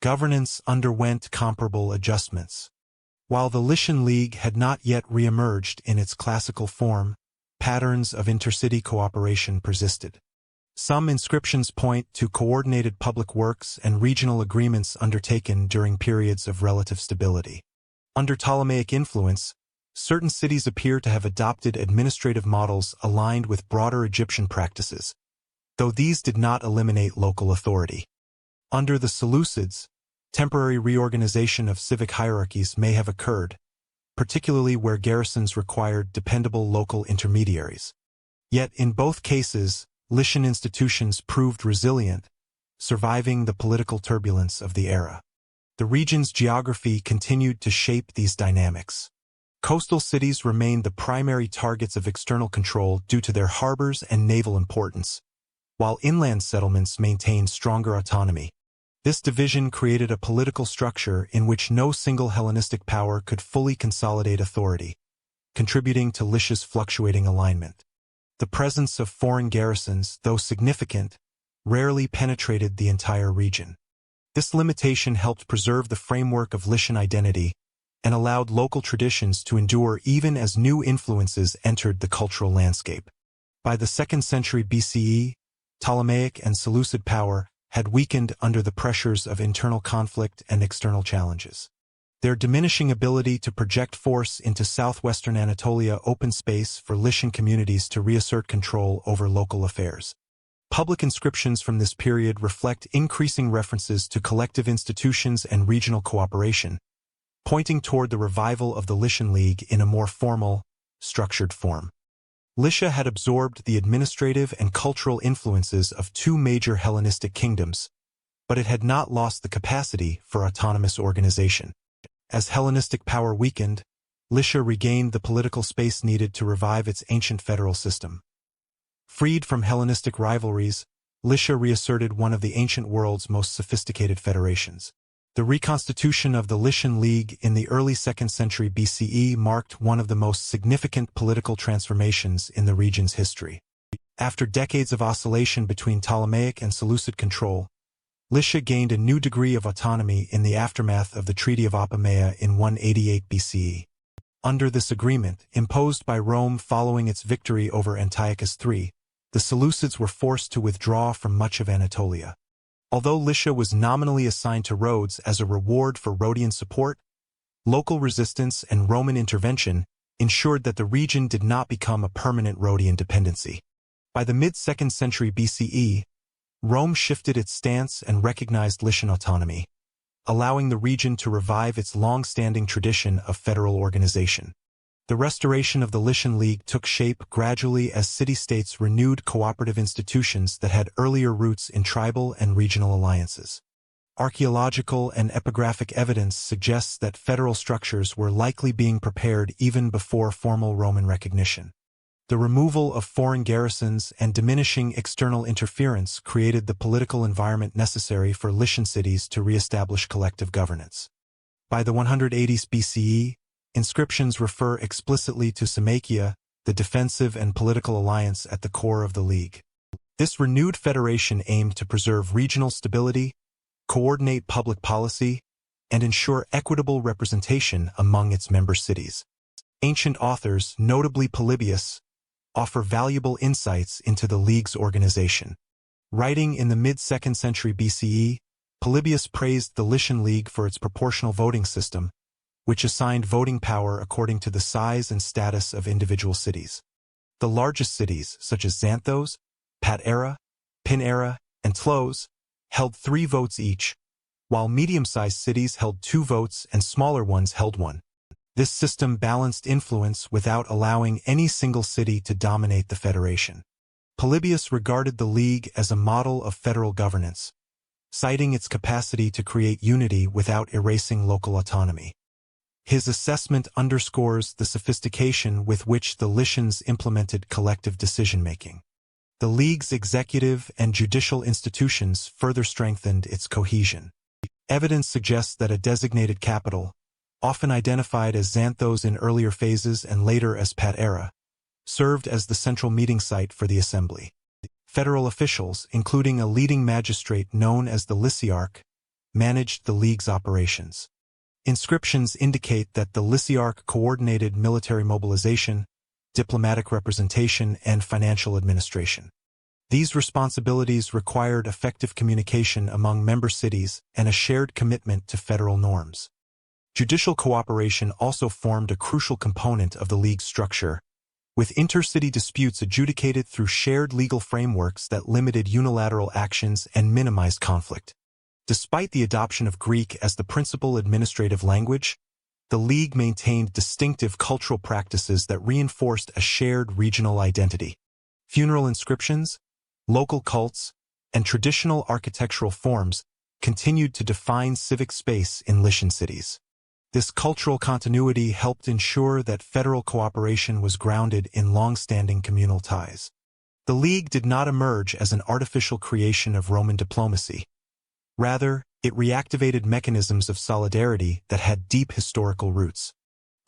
Governance underwent comparable adjustments. While the Lycian League had not yet re-emerged in its classical form, patterns of intercity cooperation persisted. Some inscriptions point to coordinated public works and regional agreements undertaken during periods of relative stability. Under Ptolemaic influence, certain cities appear to have adopted administrative models aligned with broader Egyptian practices, though these did not eliminate local authority. Under the Seleucids, temporary reorganization of civic hierarchies may have occurred, particularly where garrisons required dependable local intermediaries. Yet in both cases, Lycian institutions proved resilient, surviving the political turbulence of the era. The region's geography continued to shape these dynamics. Coastal cities remained the primary targets of external control due to their harbors and naval importance, while inland settlements maintained stronger autonomy. This division created a political structure in which no single Hellenistic power could fully consolidate authority, contributing to Lycia's fluctuating alignment. The presence of foreign garrisons, though significant, rarely penetrated the entire region. This limitation helped preserve the framework of Lycian identity and allowed local traditions to endure even as new influences entered the cultural landscape. By the 2nd century BCE, Ptolemaic and Seleucid power had weakened under the pressures of internal conflict and external challenges. Their diminishing ability to project force into southwestern Anatolia opened space for Lycian communities to reassert control over local affairs. Public inscriptions from this period reflect increasing references to collective institutions and regional cooperation, pointing toward the revival of the Lycian League in a more formal, structured form. Lycia had absorbed the administrative and cultural influences of two major Hellenistic kingdoms, but it had not lost the capacity for autonomous organization. As Hellenistic power weakened, Lycia regained the political space needed to revive its ancient federal system. Freed from Hellenistic rivalries, Lycia reasserted one of the ancient world's most sophisticated federations. The reconstitution of the Lycian League in the early 2nd century BCE marked one of the most significant political transformations in the region's history. After decades of oscillation between Ptolemaic and Seleucid control, Lycia gained a new degree of autonomy in the aftermath of the Treaty of Apamea in 188 BCE. Under this agreement, imposed by Rome following its victory over Antiochus III, the Seleucids were forced to withdraw from much of Anatolia. Although Lycia was nominally assigned to Rhodes as a reward for Rhodian support, local resistance and Roman intervention ensured that the region did not become a permanent Rhodian dependency. By the mid-2nd century BCE, Rome shifted its stance and recognized Lycian autonomy, allowing the region to revive its long-standing tradition of federal organization. The restoration of the Lycian League took shape gradually as city-states renewed cooperative institutions that had earlier roots in tribal and regional alliances. Archaeological and epigraphic evidence suggests that federal structures were likely being prepared even before formal Roman recognition. The removal of foreign garrisons and diminishing external interference created the political environment necessary for Lycian cities to reestablish collective governance. By the 180s BCE, inscriptions refer explicitly to Symakia, the defensive and political alliance at the core of the League. This renewed federation aimed to preserve regional stability, coordinate public policy, and ensure equitable representation among its member cities. Ancient authors, notably Polybius, offer valuable insights into the League's organization. Writing in the mid-2nd century BCE, Polybius praised the Lycian League for its proportional voting system, which assigned voting power according to the size and status of individual cities. The largest cities, such as Xanthos, Patara, Pinera, and Tlos, held 3 votes each, while medium-sized cities held 2 votes and smaller ones held 1. This system balanced influence without allowing any single city to dominate the federation. Polybius regarded the League as a model of federal governance, citing its capacity to create unity without erasing local autonomy. His assessment underscores the sophistication with which the Lycians implemented collective decision-making. The League's executive and judicial institutions further strengthened its cohesion. Evidence suggests that a designated capital, often identified as Xanthos in earlier phases and later as Patara, served as the central meeting site for the assembly. Federal officials, including a leading magistrate known as the Lyciarch, managed the League's operations. Inscriptions indicate that the Lyciarch coordinated military mobilization, diplomatic representation, and financial administration. These responsibilities required effective communication among member cities and a shared commitment to federal norms. Judicial cooperation also formed a crucial component of the League's structure, with intercity disputes adjudicated through shared legal frameworks that limited unilateral actions and minimized conflict. Despite the adoption of Greek as the principal administrative language, the League maintained distinctive cultural practices that reinforced a shared regional identity. Funeral inscriptions, local cults, and traditional architectural forms continued to define civic space in Lycian cities. This cultural continuity helped ensure that federal cooperation was grounded in long-standing communal ties. The League did not emerge as an artificial creation of Roman diplomacy. Rather, it reactivated mechanisms of solidarity that had deep historical roots.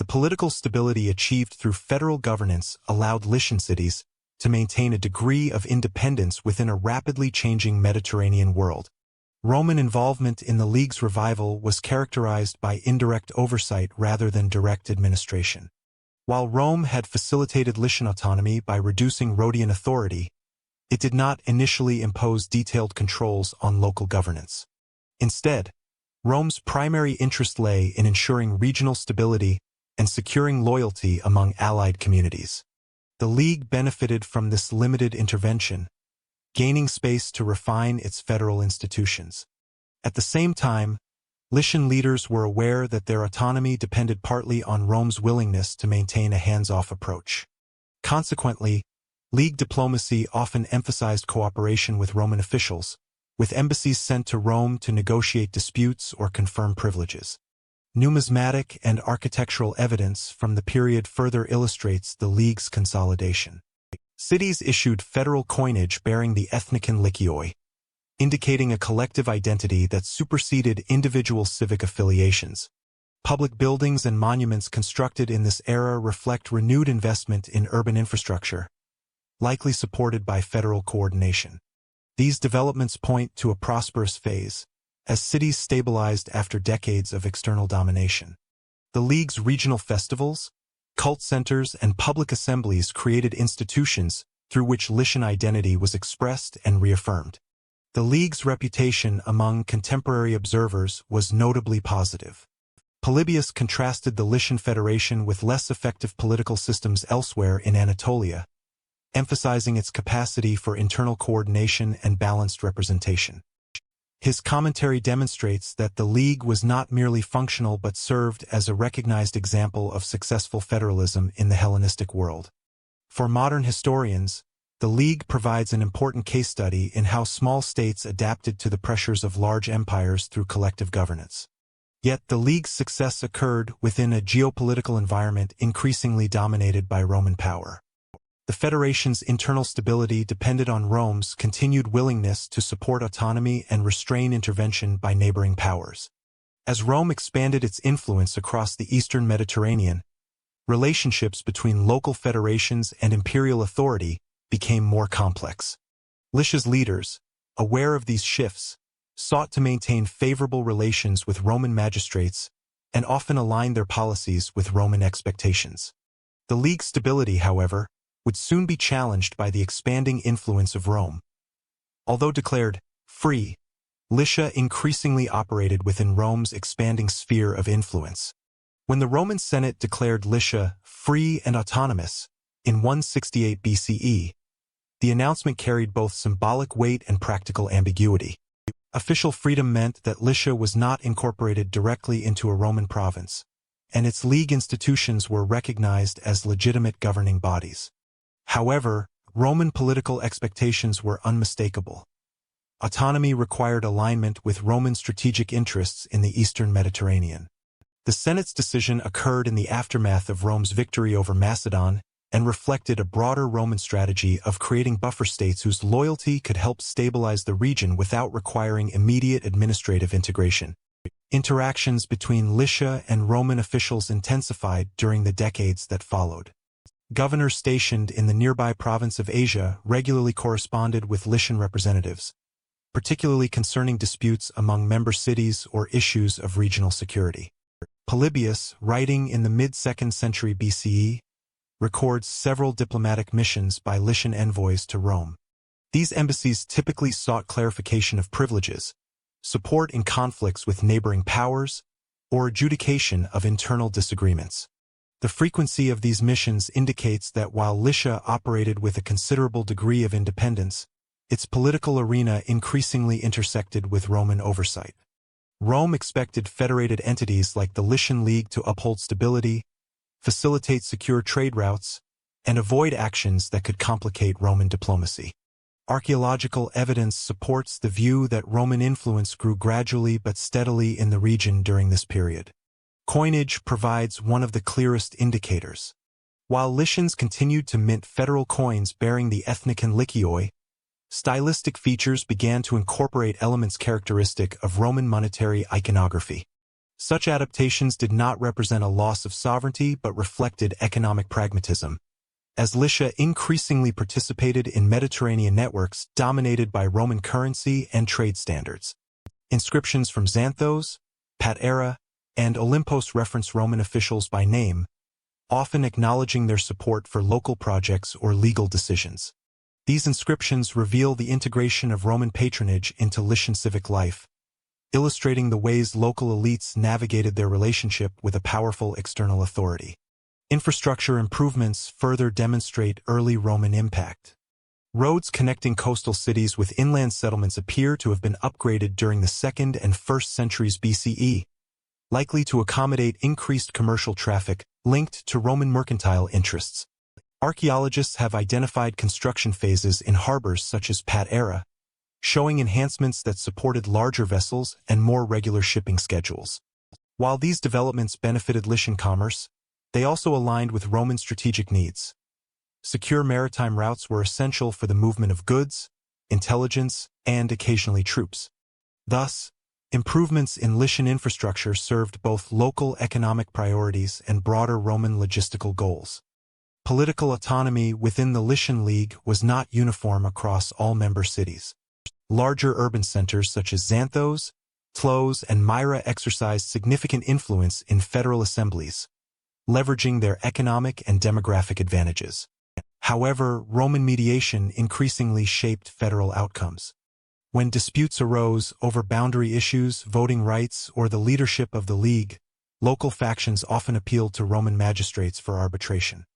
The political stability achieved through federal governance allowed Lycian cities, to maintain a degree of independence within a rapidly changing Mediterranean world. Roman involvement in the League's revival was characterized by indirect oversight rather than direct administration. While Rome had facilitated Lycian autonomy by reducing Rhodian authority, it did not initially impose detailed controls on local governance. Instead, Rome's primary interest lay in ensuring regional stability and securing loyalty among allied communities. The League benefited from this limited intervention, gaining space to refine its federal institutions. At the same time, Lycian leaders were aware that their autonomy depended partly on Rome's willingness to maintain a hands-off approach. Consequently, League diplomacy often emphasized cooperation with Roman officials, with embassies sent to Rome to negotiate disputes or confirm privileges. Numismatic and architectural evidence from the period further illustrates the League's consolidation. Cities issued federal coinage bearing the ethnicon Lycioi, indicating a collective identity that superseded individual civic affiliations. Public buildings and monuments constructed in this era reflect renewed investment in urban infrastructure, likely supported by federal coordination. These developments point to a prosperous phase, as cities stabilized after decades of external domination. The League's regional festivals, cult centers, and public assemblies created institutions through which Lycian identity was expressed and reaffirmed. The League's reputation among contemporary observers was notably positive. Polybius contrasted the Lycian Federation with less effective political systems elsewhere in Anatolia, emphasizing its capacity for internal coordination and balanced representation. His commentary demonstrates that the League was not merely functional but served as a recognized example of successful federalism in the Hellenistic world. For modern historians, the League provides an important case study in how small states adapted to the pressures of large empires through collective governance. Yet the League's success occurred within a geopolitical environment increasingly dominated by Roman power. The Federation's internal stability depended on Rome's continued willingness to support autonomy and restrain intervention by neighboring powers. As Rome expanded its influence across the eastern Mediterranean, relationships between local federations and imperial authority became more complex. Lycia's leaders, aware of these shifts, sought to maintain favorable relations with Roman magistrates and often aligned their policies with Roman expectations. The League's stability, however, would soon be challenged by the expanding influence of Rome. Although declared free, Lycia increasingly operated within Rome's expanding sphere of influence. When the Roman Senate declared Lycia free and autonomous in 168 BCE, the announcement carried both symbolic weight and practical ambiguity. Official freedom meant that Lycia was not incorporated directly into a Roman province, and its League institutions were recognized as legitimate governing bodies. However, Roman political expectations were unmistakable. Autonomy required alignment with Roman strategic interests in the eastern Mediterranean. The Senate's decision occurred in the aftermath of Rome's victory over Macedon and reflected a broader Roman strategy of creating buffer states whose loyalty could help stabilize the region without requiring immediate administrative integration. Interactions between Lycia and Roman officials intensified during the decades that followed. Governors stationed in the nearby province of Asia regularly corresponded with Lycian representatives, particularly concerning disputes among member cities or issues of regional security. Polybius, writing in the mid-2nd century BCE, records several diplomatic missions by Lycian envoys to Rome. These embassies typically sought clarification of privileges, support in conflicts with neighboring powers, or adjudication of internal disagreements. The frequency of these missions indicates that while Lycia operated with a considerable degree of independence, its political arena increasingly intersected with Roman oversight. Rome expected federated entities like the Lycian League to uphold stability, facilitate secure trade routes, and avoid actions that could complicate Roman diplomacy. Archaeological evidence supports the view that Roman influence grew gradually but steadily in the region during this period. Coinage provides one of the clearest indicators. While Lycians continued to mint federal coins bearing the ethnicon Lycioi, stylistic features began to incorporate elements characteristic of Roman monetary iconography. Such adaptations did not represent a loss of sovereignty but reflected economic pragmatism, as Lycia increasingly participated in Mediterranean networks dominated by Roman currency and trade standards. Inscriptions from Xanthos, Patara, and Olympos reference Roman officials by name, often acknowledging their support for local projects or legal decisions. These inscriptions reveal the integration of Roman patronage into Lycian civic life, illustrating the ways local elites navigated their relationship with a powerful external authority. Infrastructure improvements further demonstrate early Roman impact. Roads connecting coastal cities with inland settlements appear to have been upgraded during the 2nd and 1st centuries BCE, likely to accommodate increased commercial traffic linked to Roman mercantile interests. Archaeologists have identified construction phases in harbors such as Patara, showing enhancements that supported larger vessels and more regular shipping schedules. While these developments benefited Lycian commerce, they also aligned with Roman strategic needs. Secure maritime routes were essential for the movement of goods, intelligence, and occasionally troops. Thus, improvements in Lycian infrastructure served both local economic priorities and broader Roman logistical goals. Political autonomy within the Lycian League was not uniform across all member cities. Larger urban centers such as Xanthos, Tlos, and Myra exercised significant influence in federal assemblies, leveraging their economic and demographic advantages. However, Roman mediation increasingly shaped federal outcomes. When disputes arose over boundary issues, voting rights, or the leadership of the League, local factions often appealed to Roman magistrates for arbitration.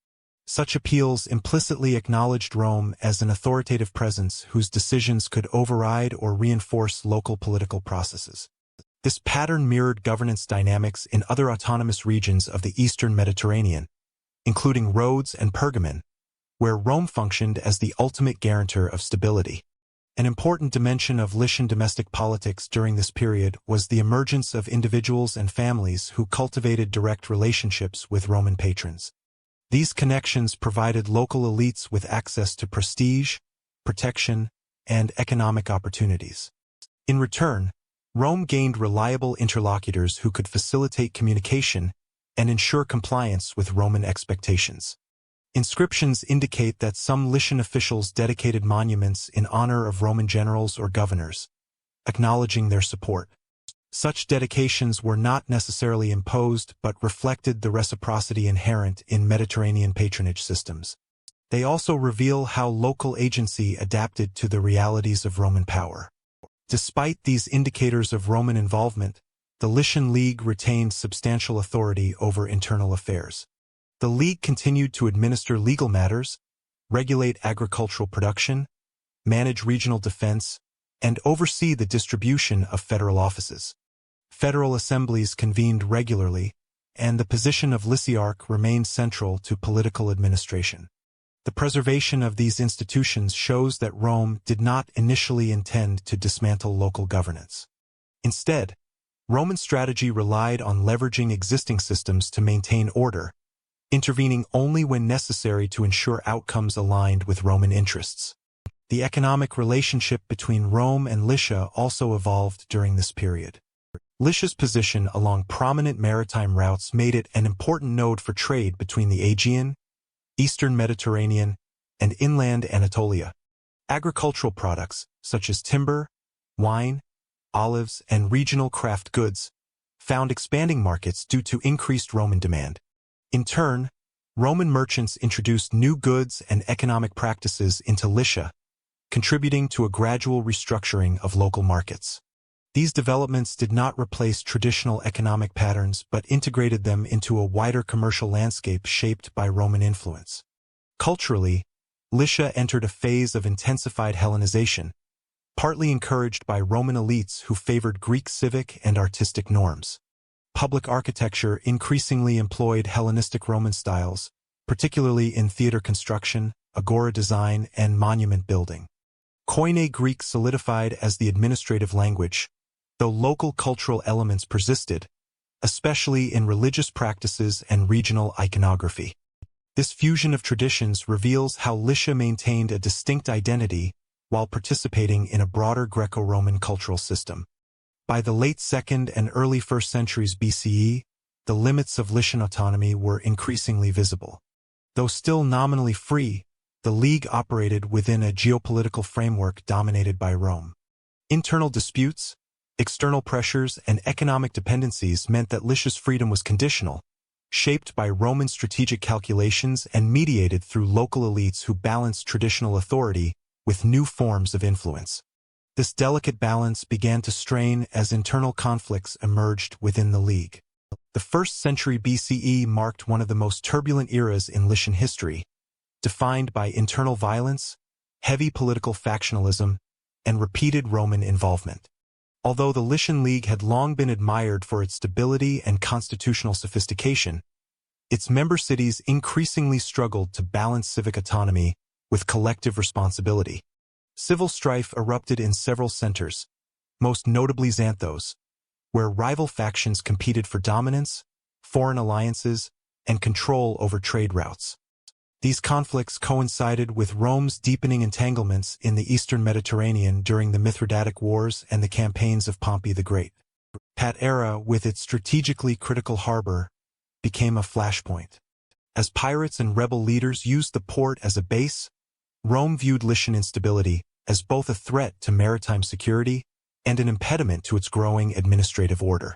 Such appeals implicitly acknowledged Rome as an authoritative presence whose decisions could override or reinforce local political processes. This pattern mirrored governance dynamics in other autonomous regions of the Eastern Mediterranean, including Rhodes and Pergamon, where Rome functioned as the ultimate guarantor of stability. An important dimension of Lycian domestic politics during this period was the emergence of individuals and families who cultivated direct relationships with Roman patrons. These connections provided local elites with access to prestige, protection, and economic opportunities. In return, Rome gained reliable interlocutors who could facilitate communication and ensure compliance with Roman expectations. Inscriptions indicate that some Lycian officials dedicated monuments in honor of Roman generals or governors, acknowledging their support. Such dedications were not necessarily imposed but reflected the reciprocity inherent in Mediterranean patronage systems. They also reveal how local agency adapted to the realities of Roman power. Despite these indicators of Roman involvement, the Lycian League retained substantial authority over internal affairs. The League continued to administer legal matters, regulate agricultural production, manage regional defense, and oversee the distribution of federal offices. Federal assemblies convened regularly, and the position of Lysiarch remained central to political administration. The preservation of these institutions shows that Rome did not initially intend to dismantle local governance. Instead, Roman strategy relied on leveraging existing systems to maintain order, intervening only when necessary to ensure outcomes aligned with Roman interests. The economic relationship between Rome and Lycia also evolved during this period. Lycia's position along prominent maritime routes made it an important node for trade between the Aegean, Eastern Mediterranean, and inland Anatolia. Agricultural products, such as timber, wine, olives, and regional craft goods, found expanding markets due to increased Roman demand. In turn, Roman merchants introduced new goods and economic practices into Lycia, contributing to a gradual restructuring of local markets. These developments did not replace traditional economic patterns but integrated them into a wider commercial landscape shaped by Roman influence. Culturally, Lycia entered a phase of intensified Hellenization, partly encouraged by Roman elites who favored Greek civic and artistic norms. Public architecture increasingly employed Hellenistic Roman styles, particularly in theater construction, agora design, and monument building. Koine Greek solidified as the administrative language, though local cultural elements persisted, especially in religious practices and regional iconography. This fusion of traditions reveals how Lycia maintained a distinct identity while participating in a broader Greco-Roman cultural system. By the late 2nd and early 1st centuries BCE, the limits of Lycian autonomy were increasingly visible. Though still nominally free, the League operated within a geopolitical framework dominated by Rome. Internal disputes, external pressures, and economic dependencies meant that Lycia's freedom was conditional, shaped by Roman strategic calculations and mediated through local elites who balanced traditional authority with new forms of influence. This delicate balance began to strain as internal conflicts emerged within the League. The 1st century BCE marked one of the most turbulent eras in Lycian history, defined by internal violence, heavy political factionalism, and repeated Roman involvement. Although the Lycian League had long been admired for its stability and constitutional sophistication, its member cities increasingly struggled to balance civic autonomy with collective responsibility. Civil strife erupted in several centers, most notably Xanthos, where rival factions competed for dominance, foreign alliances, and control over trade routes. These conflicts coincided with Rome's deepening entanglements in the eastern Mediterranean during the Mithridatic Wars and the campaigns of Pompey the Great. Patara, with its strategically critical harbor, became a flashpoint. As pirates and rebel leaders used the port as a base, Rome viewed Lycian instability as both a threat to maritime security and an impediment to its growing administrative order.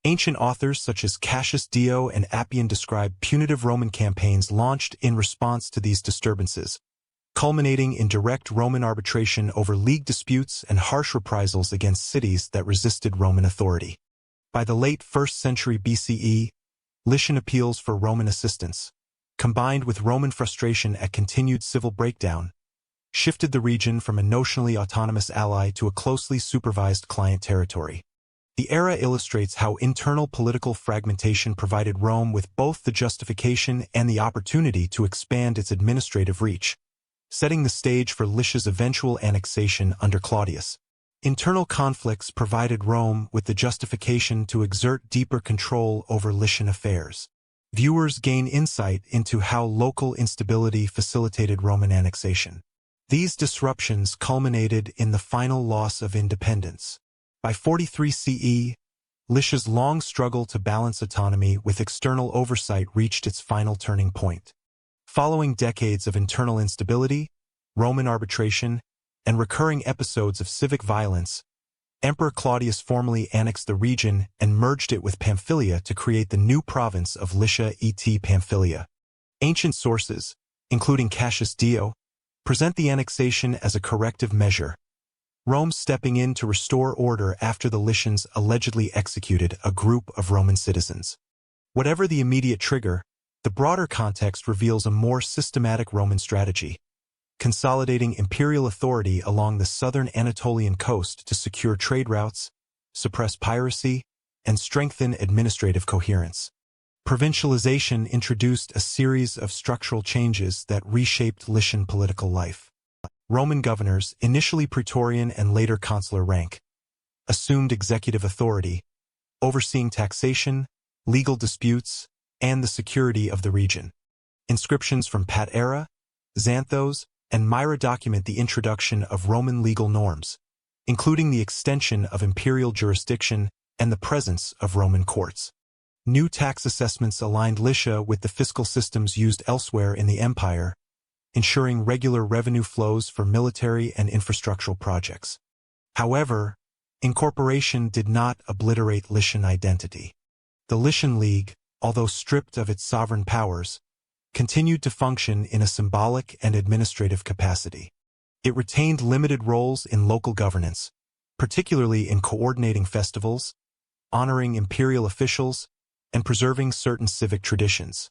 Ancient authors such as Cassius Dio and Appian describe punitive Roman campaigns launched in response to these disturbances, culminating in direct Roman arbitration over league disputes and harsh reprisals against cities that resisted Roman authority. By the late 1st century BCE, Lycian appeals for Roman assistance, combined with Roman frustration at continued civil breakdown, shifted the region from a notionally autonomous ally to a closely supervised client territory. The era illustrates how internal political fragmentation provided Rome with both the justification and the opportunity to expand its administrative reach, setting the stage for Lycia's eventual annexation under Claudius. Internal conflicts provided Rome with the justification to exert deeper control over Lycian affairs. Viewers gain insight into how local instability facilitated Roman annexation. These disruptions culminated in the final loss of independence. By 43 CE, Lycia's long struggle to balance autonomy with external oversight reached its final turning point. Following decades of internal instability, Roman arbitration, and recurring episodes of civic violence, Emperor Claudius formally annexed the region and merged it with Pamphylia to create the new province of Lycia et Pamphylia. Ancient sources, including Cassius Dio, present the annexation as a corrective measure, Rome stepping in to restore order after the Lycians allegedly executed a group of Roman citizens. Whatever the immediate trigger, the broader context reveals a more systematic Roman strategy, consolidating imperial authority along the southern Anatolian coast to secure trade routes, suppress piracy, and strengthen administrative coherence. Provincialization introduced a series of structural changes that reshaped Lycian political life. Roman governors, initially praetorian and later consular rank, assumed executive authority, overseeing taxation, legal disputes, and the security of the region. Inscriptions from Patara, Xanthos, and Myra document the introduction of Roman legal norms, including the extension of imperial jurisdiction and the presence of Roman courts. New tax assessments aligned Lycia with the fiscal systems used elsewhere in the empire, ensuring regular revenue flows for military and infrastructural projects. However, incorporation did not obliterate Lycian identity. The Lycian League, although stripped of its sovereign powers, continued to function in a symbolic and administrative capacity. It retained limited roles in local governance, particularly in coordinating festivals, honoring imperial officials, and preserving certain civic traditions.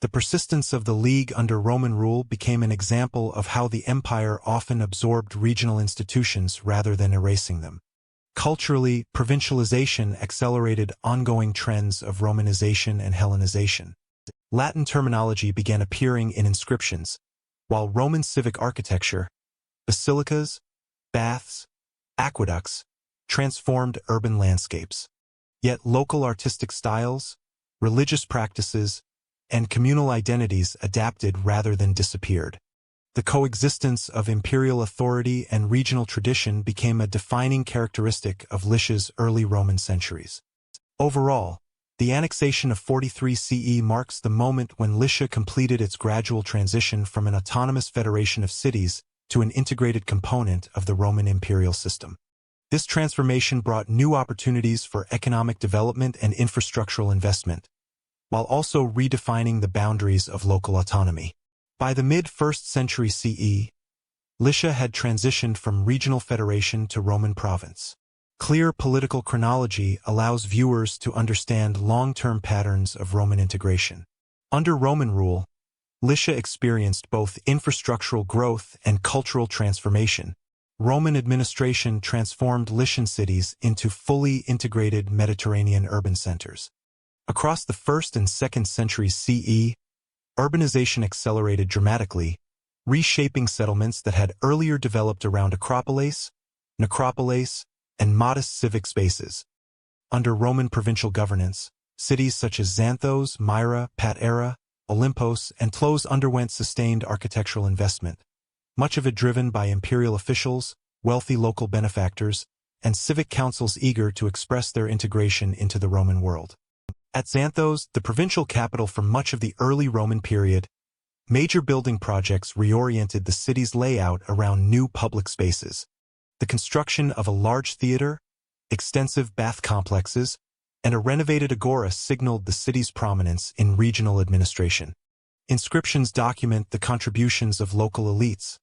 The persistence of the League under Roman rule became an example of how the empire often absorbed regional institutions rather than erasing them. Culturally, provincialization accelerated ongoing trends of Romanization and Hellenization. Latin terminology began appearing in inscriptions, while Roman civic architecture, basilicas, baths, aqueducts, transformed urban landscapes. Yet local artistic styles, religious practices, and communal identities adapted rather than disappeared. The coexistence of imperial authority and regional tradition became a defining characteristic of Lycia's early Roman centuries. Overall, The annexation of 43 CE marks the moment when Lycia completed its gradual transition from an autonomous federation of cities to an integrated component of the Roman imperial system. This transformation brought new opportunities for economic development and infrastructural investment, while also redefining the boundaries of local autonomy. By the mid-1st century CE, Lycia had transitioned from regional federation to Roman province. Clear political chronology allows viewers to understand long-term patterns of Roman integration. Under Roman rule, Lycia experienced both infrastructural growth and cultural transformation. Roman administration transformed Lycian cities into fully integrated Mediterranean urban centers. Across the 1st and 2nd centuries CE, urbanization accelerated dramatically, reshaping settlements that had earlier developed around acropolis, necropolis, and modest civic spaces. Under Roman provincial governance, cities such as Xanthos, Myra, Patara, Olympos, and Tlos underwent sustained architectural investment, much of it driven by imperial officials, wealthy local benefactors, and civic councils eager to express their integration into the Roman world. At Xanthos, the provincial capital for much of the early Roman period, major building projects reoriented the city's layout around new public spaces. The construction of a large theater, extensive bath complexes, and a renovated agora signaled the city's prominence in regional administration. Inscriptions document the contributions of local elites,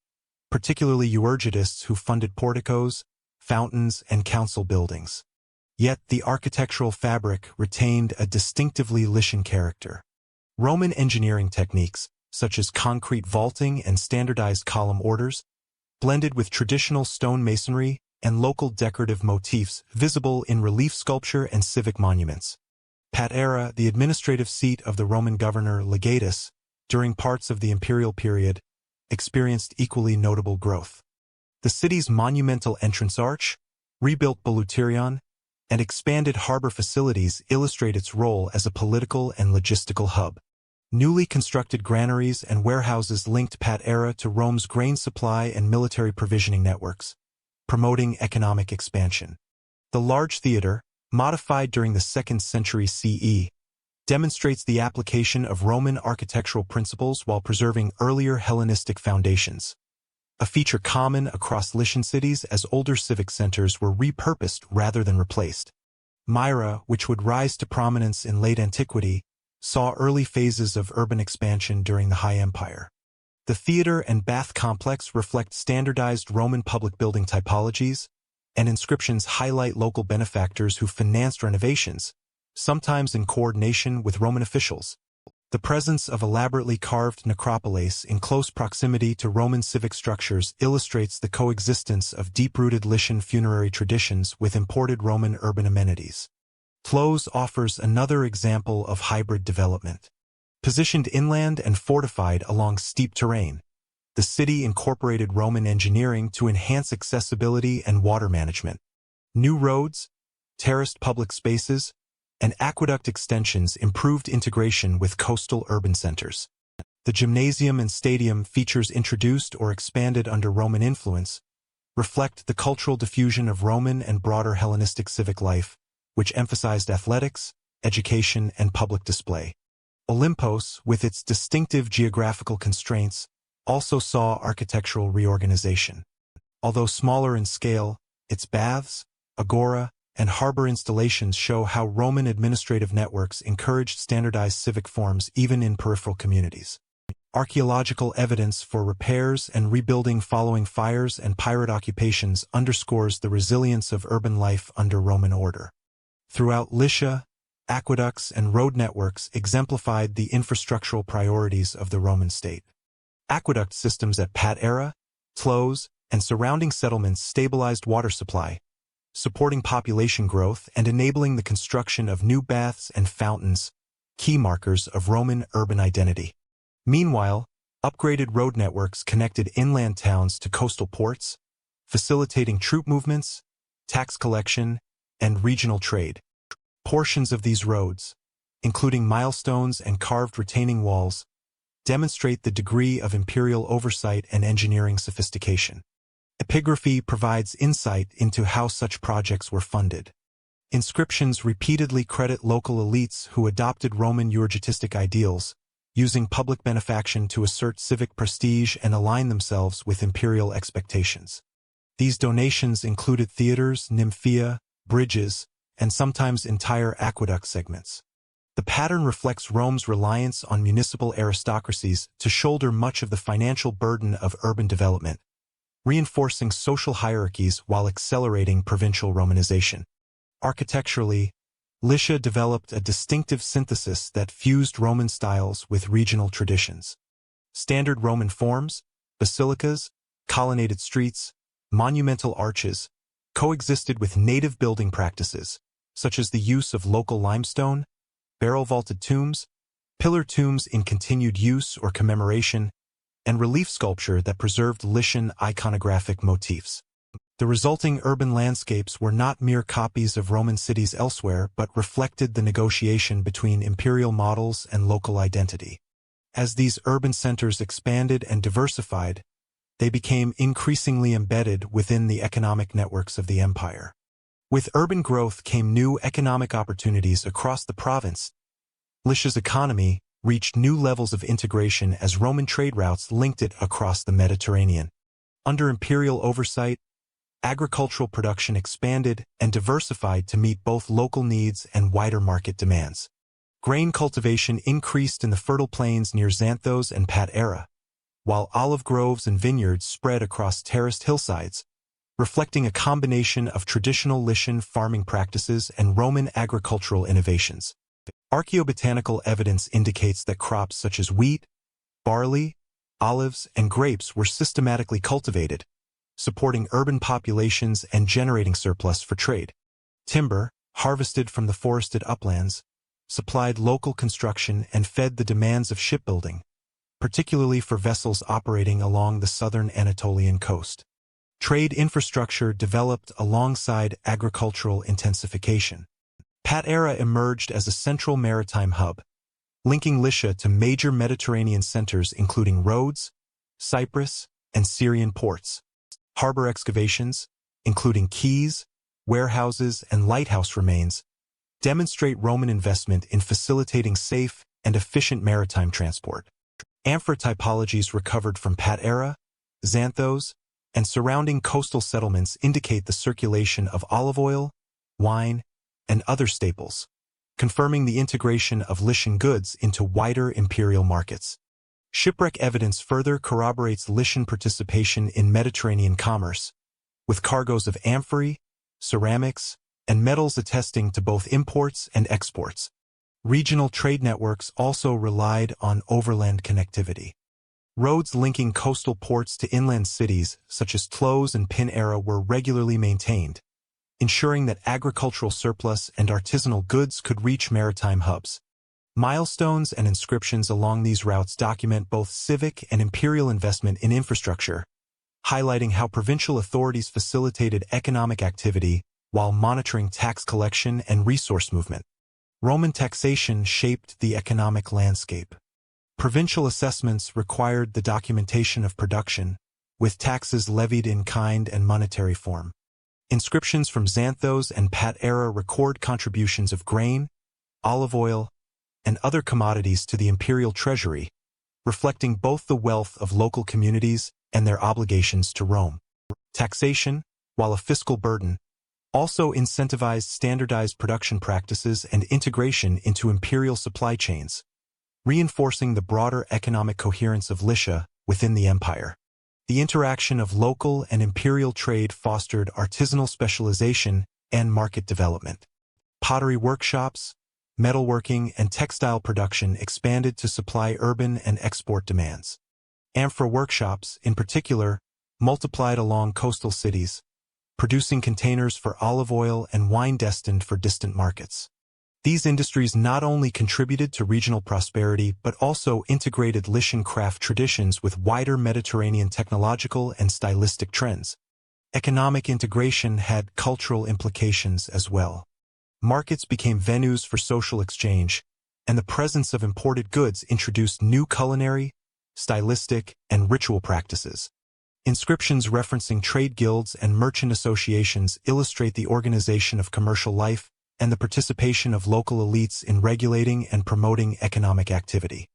particularly euergetists who funded porticos, fountains, and council buildings. Yet the architectural fabric retained a distinctively Lycian character. Roman engineering techniques, such as concrete vaulting and standardized column orders, blended with traditional stone masonry and local decorative motifs visible in relief sculpture and civic monuments. Patara, the administrative seat of the Roman governor legatus, during parts of the imperial period, experienced equally notable growth. The city's monumental entrance arch, rebuilt Bouleuterion, and expanded harbor facilities illustrate its role as a political and logistical hub. Newly constructed granaries and warehouses linked Patara to Rome's grain supply and military provisioning networks, promoting economic expansion. The large theater, modified during the 2nd century CE, demonstrates the application of Roman architectural principles while preserving earlier Hellenistic foundations, a feature common across Lycian cities as older civic centers were repurposed rather than replaced. Myra, which would rise to prominence in late antiquity, saw early phases of urban expansion during the High Empire. The theater and bath complex reflect standardized Roman public building typologies, and inscriptions highlight local benefactors who financed renovations, sometimes in coordination with Roman officials. The presence of elaborately carved necropolis in close proximity to Roman civic structures illustrates the coexistence of deep-rooted Lycian funerary traditions with imported Roman urban amenities. Tlos offers another example of hybrid development. Positioned inland and fortified along steep terrain, the city incorporated Roman engineering to enhance accessibility and water management. New roads, terraced public spaces, and aqueduct extensions improved integration with coastal urban centers. The gymnasium and stadium, features introduced or expanded under Roman influence, reflect the cultural diffusion of Roman and broader Hellenistic civic life, which emphasized athletics, education, and public display. Olympos, with its distinctive geographical constraints, also saw architectural reorganization. Although smaller in scale, its baths, agora, and harbor installations show how Roman administrative networks encouraged standardized civic forms even in peripheral communities. Archaeological evidence for repairs and rebuilding following fires and pirate occupations underscores the resilience of urban life under Roman order. Throughout Lycia, aqueducts and road networks exemplified the infrastructural priorities of the Roman state. Aqueduct systems at Patara, Tlos, and surrounding settlements stabilized water supply, supporting population growth and enabling the construction of new baths and fountains, key markers of Roman urban identity. Meanwhile, upgraded road networks connected inland towns to coastal ports, facilitating troop movements, tax collection, and regional trade. Portions of these roads, including milestones and carved retaining walls, demonstrate the degree of imperial oversight and engineering sophistication. Epigraphy provides insight into how such projects were funded. Inscriptions repeatedly credit local elites who adopted Roman euergetistic ideals, using public benefaction to assert civic prestige and align themselves with imperial expectations. These donations included theaters, nymphea, bridges, and sometimes entire aqueduct segments. The pattern reflects Rome's reliance on municipal aristocracies to shoulder much of the financial burden of urban development, reinforcing social hierarchies while accelerating provincial Romanization. Architecturally, Lycia developed a distinctive synthesis that fused Roman styles with regional traditions. Standard Roman forms, basilicas, colonnaded streets, monumental arches, coexisted with native building practices, such as the use of local limestone, barrel-vaulted tombs, pillar tombs in continued use or commemoration, and relief sculpture that preserved Lycian iconographic motifs. The resulting urban landscapes were not mere copies of Roman cities elsewhere but reflected the negotiation between imperial models and local identity. As these urban centers expanded and diversified, they became increasingly embedded within the economic networks of the empire. With urban growth came new economic opportunities across the province. Lycia's economy reached new levels of integration as Roman trade routes linked it across the Mediterranean. Under imperial oversight, agricultural production expanded and diversified to meet both local needs and wider market demands. Grain cultivation increased in the fertile plains near Xanthos and Patara, while olive groves and vineyards spread across terraced hillsides, reflecting a combination of traditional Lycian farming practices and Roman agricultural innovations. Archaeobotanical evidence indicates that crops such as wheat, barley, olives, and grapes were systematically cultivated, supporting urban populations and generating surplus for trade. Timber, harvested from the forested uplands, supplied local construction and fed the demands of shipbuilding, particularly for vessels operating along the southern Anatolian coast. Trade infrastructure developed alongside agricultural intensification. Patara emerged as a central maritime hub, linking Lycia to major Mediterranean centers including Rhodes, Cyprus, and Syrian ports. Harbor excavations, including quays, warehouses, and lighthouse remains, demonstrate Roman investment in facilitating safe and efficient maritime transport. Amphora typologies recovered from Patara, Xanthos, and surrounding coastal settlements indicate the circulation of olive oil, wine, and other staples, confirming the integration of Lycian goods into wider imperial markets. Shipwreck evidence further corroborates Lycian participation in Mediterranean commerce, with cargoes of amphorae, ceramics, and metals attesting to both imports and exports. Regional trade networks also relied on overland connectivity. Roads linking coastal ports to inland cities, such as Tlos and Pinera, were regularly maintained, ensuring that agricultural surplus and artisanal goods could reach maritime hubs. Milestones and inscriptions along these routes document both civic and imperial investment in infrastructure, highlighting how provincial authorities facilitated economic activity while monitoring tax collection and resource movement. Roman taxation shaped the economic landscape. Provincial assessments required the documentation of production, with taxes levied in kind and monetary form. Inscriptions from Xanthos and Patara record contributions of grain, olive oil, and other commodities to the imperial treasury, reflecting both the wealth of local communities and their obligations to Rome. Taxation, while a fiscal burden, also incentivized standardized production practices and integration into imperial supply chains, reinforcing the broader economic coherence of Lycia within the empire. The interaction of local and imperial trade fostered artisanal specialization and market development. Pottery workshops, metalworking, and textile production expanded to supply urban and export demands. Amphora workshops, in particular, multiplied along coastal cities, producing containers for olive oil and wine destined for distant markets. These industries not only contributed to regional prosperity but also integrated Lycian craft traditions with wider Mediterranean technological and stylistic trends. Economic integration had cultural implications as well. Markets became venues for social exchange, and the presence of imported goods introduced new culinary, stylistic, and ritual practices. Inscriptions referencing trade guilds and merchant associations illustrate the organization of commercial life and the participation of local elites in regulating and promoting economic activity.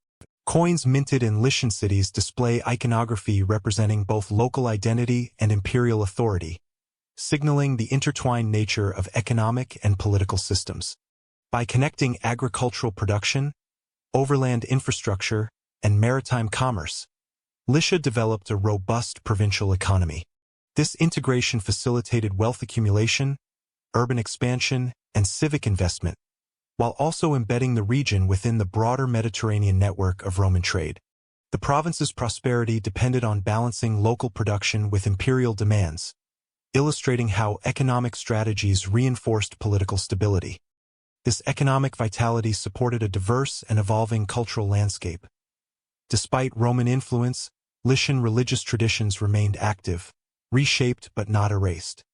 Coins minted in Lycian cities display iconography representing both local identity and imperial authority, signaling the intertwined nature of economic and political systems. By connecting agricultural production, overland infrastructure, and maritime commerce, Lycia developed a robust provincial economy. This integration facilitated wealth accumulation, urban expansion, and civic investment, while also embedding the region within the broader Mediterranean network of Roman trade. The province's prosperity depended on balancing local production with imperial demands, illustrating how economic strategies reinforced political stability. This economic vitality supported a diverse and evolving cultural landscape. Despite Roman influence, Lycian religious traditions remained active, reshaped but not erased.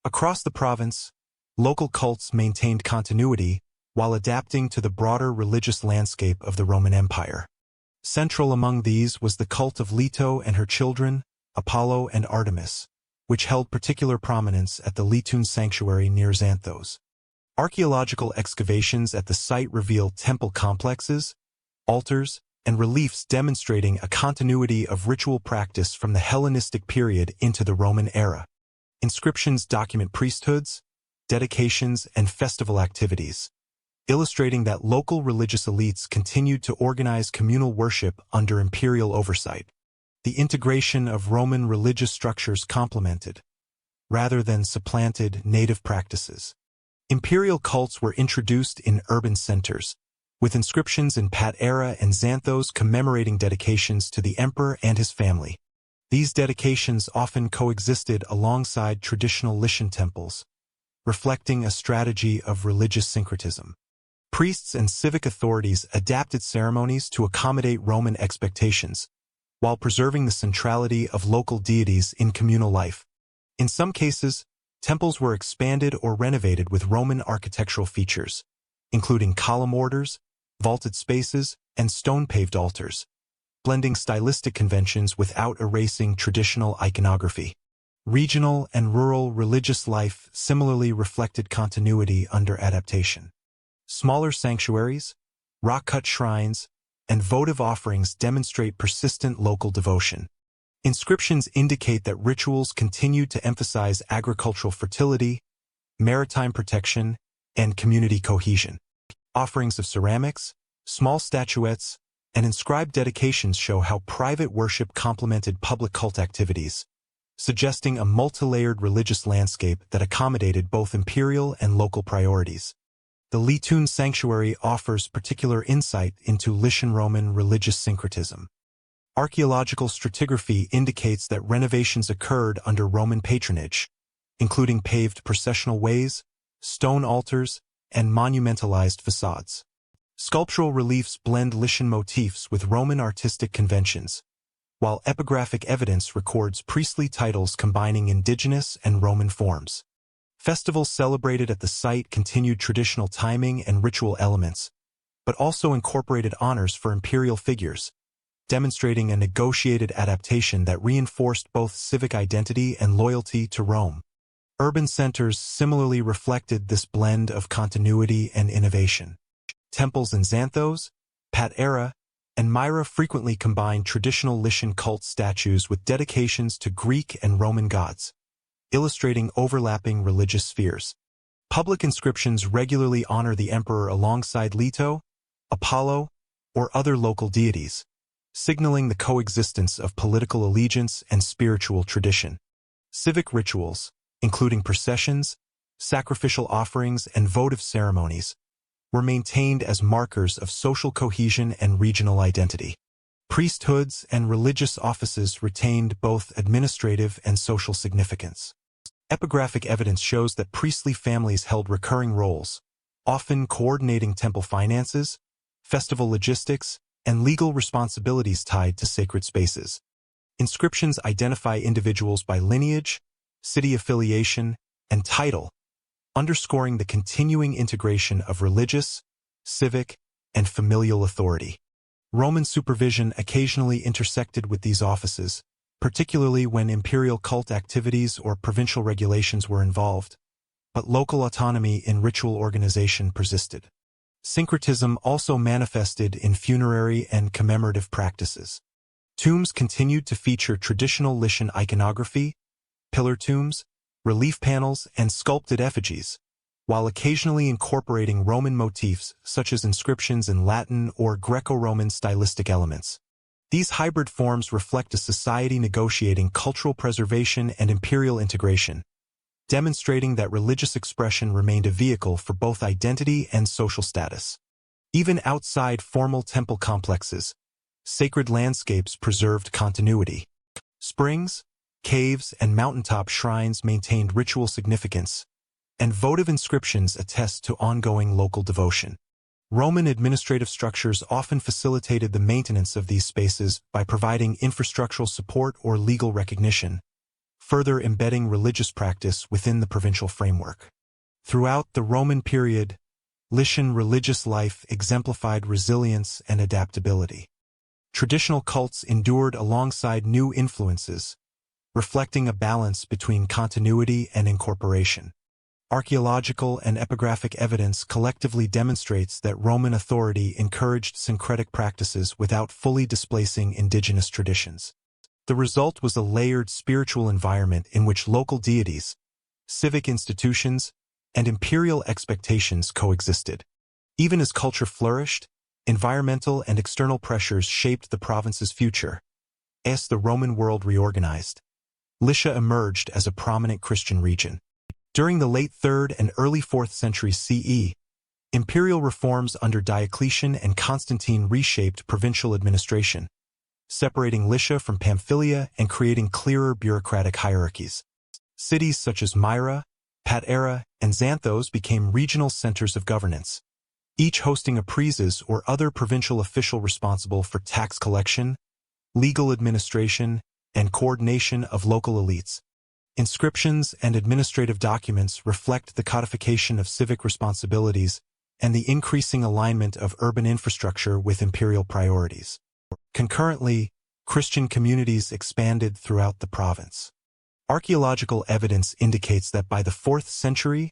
Across the province, local cults maintained continuity while adapting to the broader religious landscape of the Roman Empire. Central among these was the cult of Leto and her children, Apollo and Artemis, which held particular prominence at the Lycian sanctuary near Xanthos. Archaeological excavations at the site reveal temple complexes, altars, and reliefs demonstrating a continuity of ritual practice from the Hellenistic period into the Roman era. Inscriptions document priesthoods, dedications, and festival activities, illustrating that local religious elites continued to organize communal worship under imperial oversight. The integration of Roman religious structures complemented, rather than supplanted, native practices. Imperial cults were introduced in urban centers, with inscriptions in Patara and Xanthos commemorating dedications to the emperor and his family. These dedications often coexisted alongside traditional Lycian temples, reflecting a strategy of religious syncretism. Priests and civic authorities adapted ceremonies to accommodate Roman expectations, while preserving the centrality of local deities in communal life. In some cases, temples were expanded or renovated with Roman architectural features, including column orders, vaulted spaces, and stone-paved altars, blending stylistic conventions without erasing traditional iconography. Regional and rural religious life similarly reflected continuity under adaptation. Smaller sanctuaries, rock-cut shrines, and votive offerings demonstrate persistent local devotion. Inscriptions indicate that rituals continued to emphasize agricultural fertility, maritime protection, and community cohesion. Offerings of ceramics, small statuettes, and inscribed dedications show how private worship complemented public cult activities, suggesting a multi-layered religious landscape that accommodated both imperial and local priorities. The Lycian sanctuary offers particular insight into Lycian Roman religious syncretism. Archaeological stratigraphy indicates that renovations occurred under Roman patronage, including paved processional ways, stone altars, and monumentalized facades. Sculptural reliefs blend Lycian motifs with Roman artistic conventions, while epigraphic evidence records priestly titles combining indigenous and Roman forms. Festivals celebrated at the site continued traditional timing and ritual elements, but also incorporated honors for imperial figures, demonstrating a negotiated adaptation that reinforced both civic identity and loyalty to Rome. Urban centers similarly reflected this blend of continuity and innovation. Temples in Xanthos, Patara, and Myra frequently combined traditional Lycian cult statues with dedications to Greek and Roman gods, illustrating overlapping religious spheres. Public inscriptions regularly honor the emperor alongside Leto, Apollo, or other local deities, signaling the coexistence of political allegiance and spiritual tradition. Civic rituals, including processions, sacrificial offerings, and votive ceremonies, were maintained as markers of social cohesion and regional identity. Priesthoods and religious offices retained both administrative and social significance. Epigraphic evidence shows that priestly families held recurring roles, often coordinating temple finances, festival logistics, and legal responsibilities tied to sacred spaces. Inscriptions identify individuals by lineage, city affiliation, and title, underscoring the continuing integration of religious, civic, and familial authority. Roman supervision occasionally intersected with these offices, particularly when imperial cult activities or provincial regulations were involved, but local autonomy in ritual organization persisted. Syncretism also manifested in funerary and commemorative practices. Tombs continued to feature traditional Lycian iconography, pillar tombs, relief panels, and sculpted effigies, while occasionally incorporating Roman motifs such as inscriptions in Latin or Greco-Roman stylistic elements. These hybrid forms reflect a society negotiating cultural preservation and imperial integration, demonstrating that religious expression remained a vehicle for both identity and social status. Even outside formal temple complexes, sacred landscapes preserved continuity. Springs, caves, and mountaintop shrines maintained ritual significance, and votive inscriptions attest to ongoing local devotion. Roman administrative structures often facilitated the maintenance of these spaces by providing infrastructural support or legal recognition, further embedding religious practice within the provincial framework. Throughout the Roman period, Lycian religious life exemplified resilience and adaptability. Traditional cults endured alongside new influences, reflecting a balance between continuity and incorporation. Archaeological and epigraphic evidence collectively demonstrates that Roman authority encouraged syncretic practices without fully displacing indigenous traditions. The result was a layered spiritual environment in which local deities, civic institutions, and imperial expectations coexisted. Even as culture flourished, environmental and external pressures shaped the province's future. As the Roman world reorganized, Lycia emerged as a prominent Christian region. During the late 3rd and early 4th centuries CE, imperial reforms under Diocletian and Constantine reshaped provincial administration, separating Lycia from Pamphylia and creating clearer bureaucratic hierarchies. Cities such as Myra, Patara, and Xanthos became regional centers of governance, each hosting a praeses or other provincial official responsible for tax collection, legal administration, and coordination of local elites. Inscriptions and administrative documents reflect the codification of civic responsibilities and the increasing alignment of urban infrastructure with imperial priorities. Concurrently, Christian communities expanded throughout the province. Archaeological evidence indicates that by the 4th century,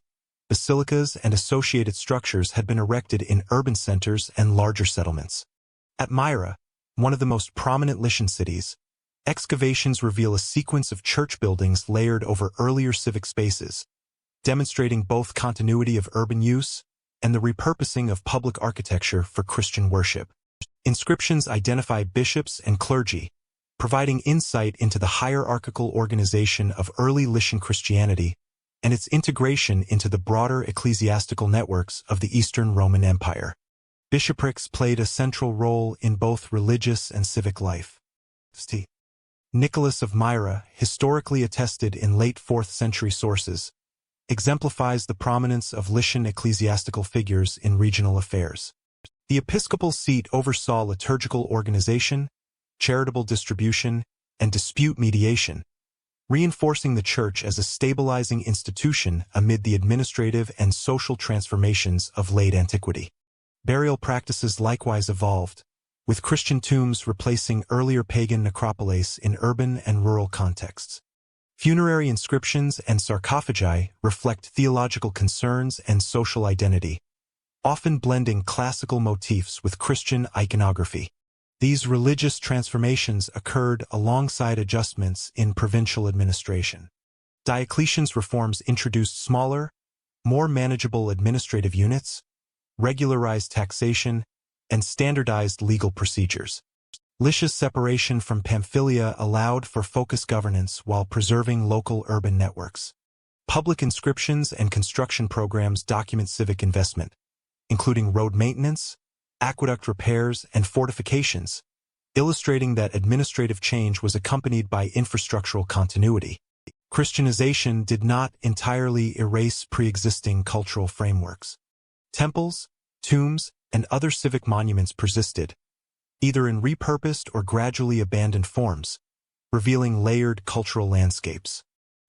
basilicas and associated structures had been erected in urban centers and larger settlements. At Myra, one of the most prominent Lycian cities, excavations reveal a sequence of church buildings layered over earlier civic spaces, demonstrating both continuity of urban use and the repurposing of public architecture for Christian worship. Inscriptions identify bishops and clergy, providing insight into the hierarchical organization of early Lycian Christianity and its integration into the broader ecclesiastical networks of the Eastern Roman Empire. Bishoprics played a central role in both religious and civic life. Nicholas of Myra, historically attested in late 4th century sources, exemplifies the prominence of Lycian ecclesiastical figures in regional affairs. The episcopal seat oversaw liturgical organization, charitable distribution, and dispute mediation, reinforcing the church as a stabilizing institution amid the administrative and social transformations of late antiquity. Burial practices likewise evolved, with Christian tombs replacing earlier pagan necropolis in urban and rural contexts. Funerary inscriptions and sarcophagi reflect theological concerns and social identity, often blending classical motifs with Christian iconography. These religious transformations occurred alongside adjustments in provincial administration. Diocletian's reforms introduced smaller, more manageable administrative units, regularized taxation, and standardized legal procedures. Lycia's separation from Pamphylia allowed for focused governance while preserving local urban networks. Public inscriptions and construction programs document civic investment, including road maintenance, aqueduct repairs, and fortifications, illustrating that administrative change was accompanied by infrastructural continuity. Christianization did not entirely erase pre-existing cultural frameworks. Temples, tombs, and other civic monuments persisted, either in repurposed or gradually abandoned forms, revealing layered cultural landscapes.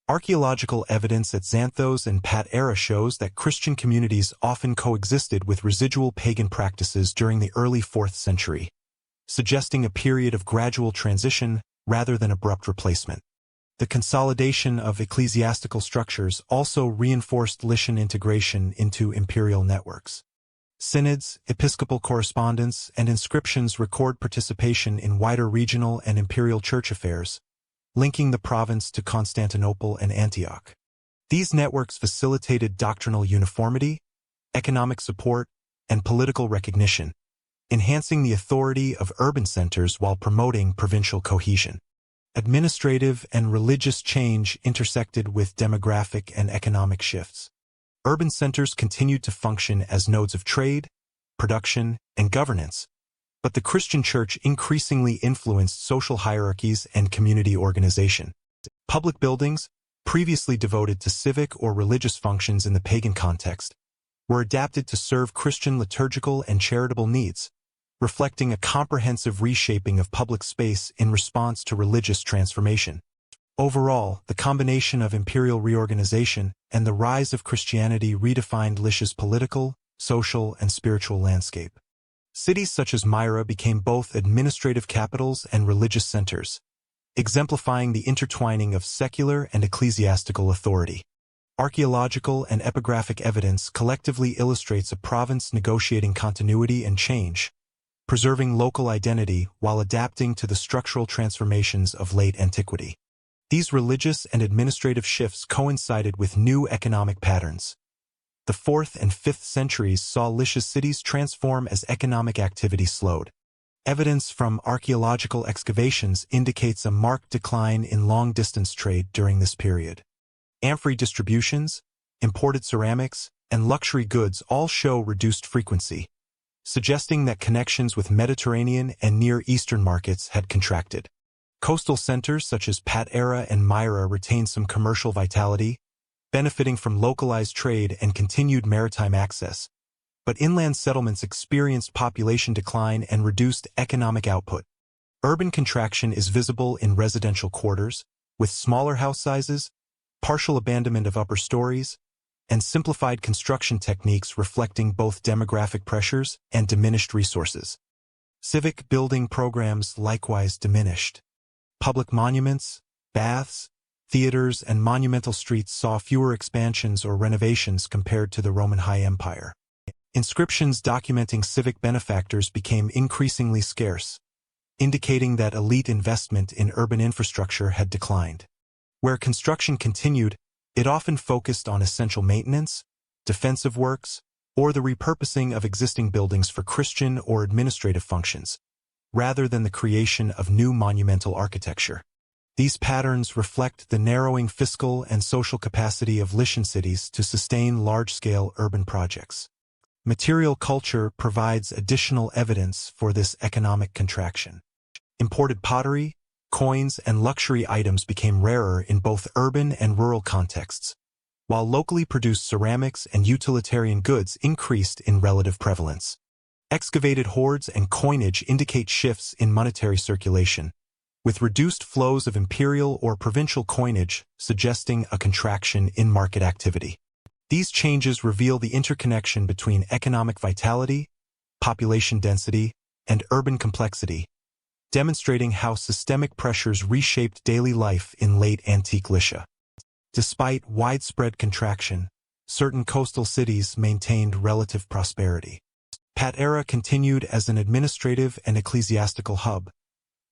Archaeological evidence at Xanthos and Patara shows that Christian communities often coexisted with residual pagan practices during the early 4th century, suggesting a period of gradual transition rather than abrupt replacement. The consolidation of ecclesiastical structures also reinforced Lycian integration into imperial networks. Synods, episcopal correspondence, and inscriptions record participation in wider regional and imperial church affairs, linking the province to Constantinople and Antioch. These networks facilitated doctrinal uniformity, economic support, and political recognition, enhancing the authority of urban centers while promoting provincial cohesion. Administrative and religious change intersected with demographic and economic shifts. Urban centers continued to function as nodes of trade, production, and governance, but the Christian Church increasingly influenced social hierarchies and community organization. Public buildings, previously devoted to civic or religious functions in the pagan context, were adapted to serve Christian liturgical and charitable needs, reflecting a comprehensive reshaping of public space in response to religious transformation. Overall, the combination of imperial reorganization and the rise of Christianity redefined Lycia's political, social, and spiritual landscape. Cities such as Myra became both administrative capitals and religious centers, exemplifying the intertwining of secular and ecclesiastical authority. Archaeological and epigraphic evidence collectively illustrates a province negotiating continuity and change, preserving local identity while adapting to the structural transformations of late antiquity. These religious and administrative shifts coincided with new economic patterns. The 4th and 5th centuries saw Lycia's cities transform as economic activity slowed. Evidence from archaeological excavations indicates a marked decline in long-distance trade during this period. Amphory distributions, imported ceramics, and luxury goods all show reduced frequency, suggesting that connections with Mediterranean and Near Eastern markets had contracted. Coastal centers such as Patara and Myra retained some commercial vitality, benefiting from localized trade and continued maritime access, but inland settlements experienced population decline and reduced economic output. Urban contraction is visible in residential quarters, with smaller house sizes, partial abandonment of upper stories, and simplified construction techniques reflecting both demographic pressures and diminished resources. Civic building programs likewise diminished. Public monuments, baths, theaters, and monumental streets saw fewer expansions or renovations compared to the Roman High Empire. Inscriptions documenting civic benefactors became increasingly scarce, indicating that elite investment in urban infrastructure had declined. Where construction continued, it often focused on essential maintenance, defensive works, or the repurposing of existing buildings for Christian or administrative functions, rather than the creation of new monumental architecture. These patterns reflect the narrowing fiscal and social capacity of Lycian cities to sustain large-scale urban projects. Material culture provides additional evidence for this economic contraction. Imported pottery, coins, and luxury items became rarer in both urban and rural contexts, while locally produced ceramics and utilitarian goods increased in relative prevalence. Excavated hoards and coinage indicate shifts in monetary circulation, with reduced flows of imperial or provincial coinage suggesting a contraction in market activity. These changes reveal the interconnection between economic vitality, population density, and urban complexity, demonstrating how systemic pressures reshaped daily life in late antique Lycia. Despite widespread contraction, certain coastal cities maintained relative prosperity. Patara continued as an administrative and ecclesiastical hub,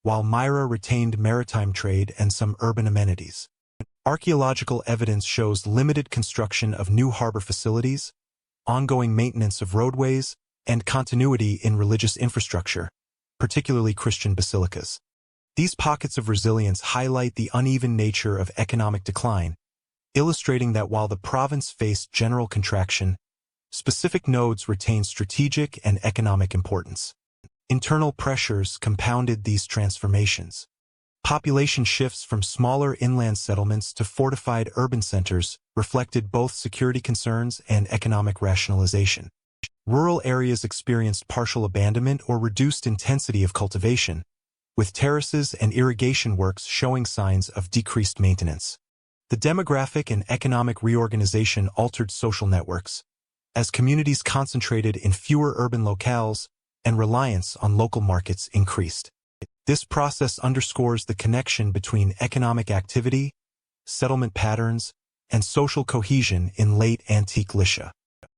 while Myra retained maritime trade and some urban amenities. Archaeological evidence shows limited construction of new harbor facilities, ongoing maintenance of roadways, and continuity in religious infrastructure, particularly Christian basilicas. These pockets of resilience highlight the uneven nature of economic decline, illustrating that while the province faced general contraction, specific nodes retained strategic and economic importance. Internal pressures compounded these transformations. Population shifts from smaller inland settlements to fortified urban centers reflected both security concerns and economic rationalization. Rural areas experienced partial abandonment or reduced intensity of cultivation, with terraces and irrigation works showing signs of decreased maintenance. The demographic and economic reorganization altered social networks, as communities concentrated in fewer urban locales and reliance on local markets increased. This process underscores the connection between economic activity, settlement patterns, and social cohesion in late antique Lycia.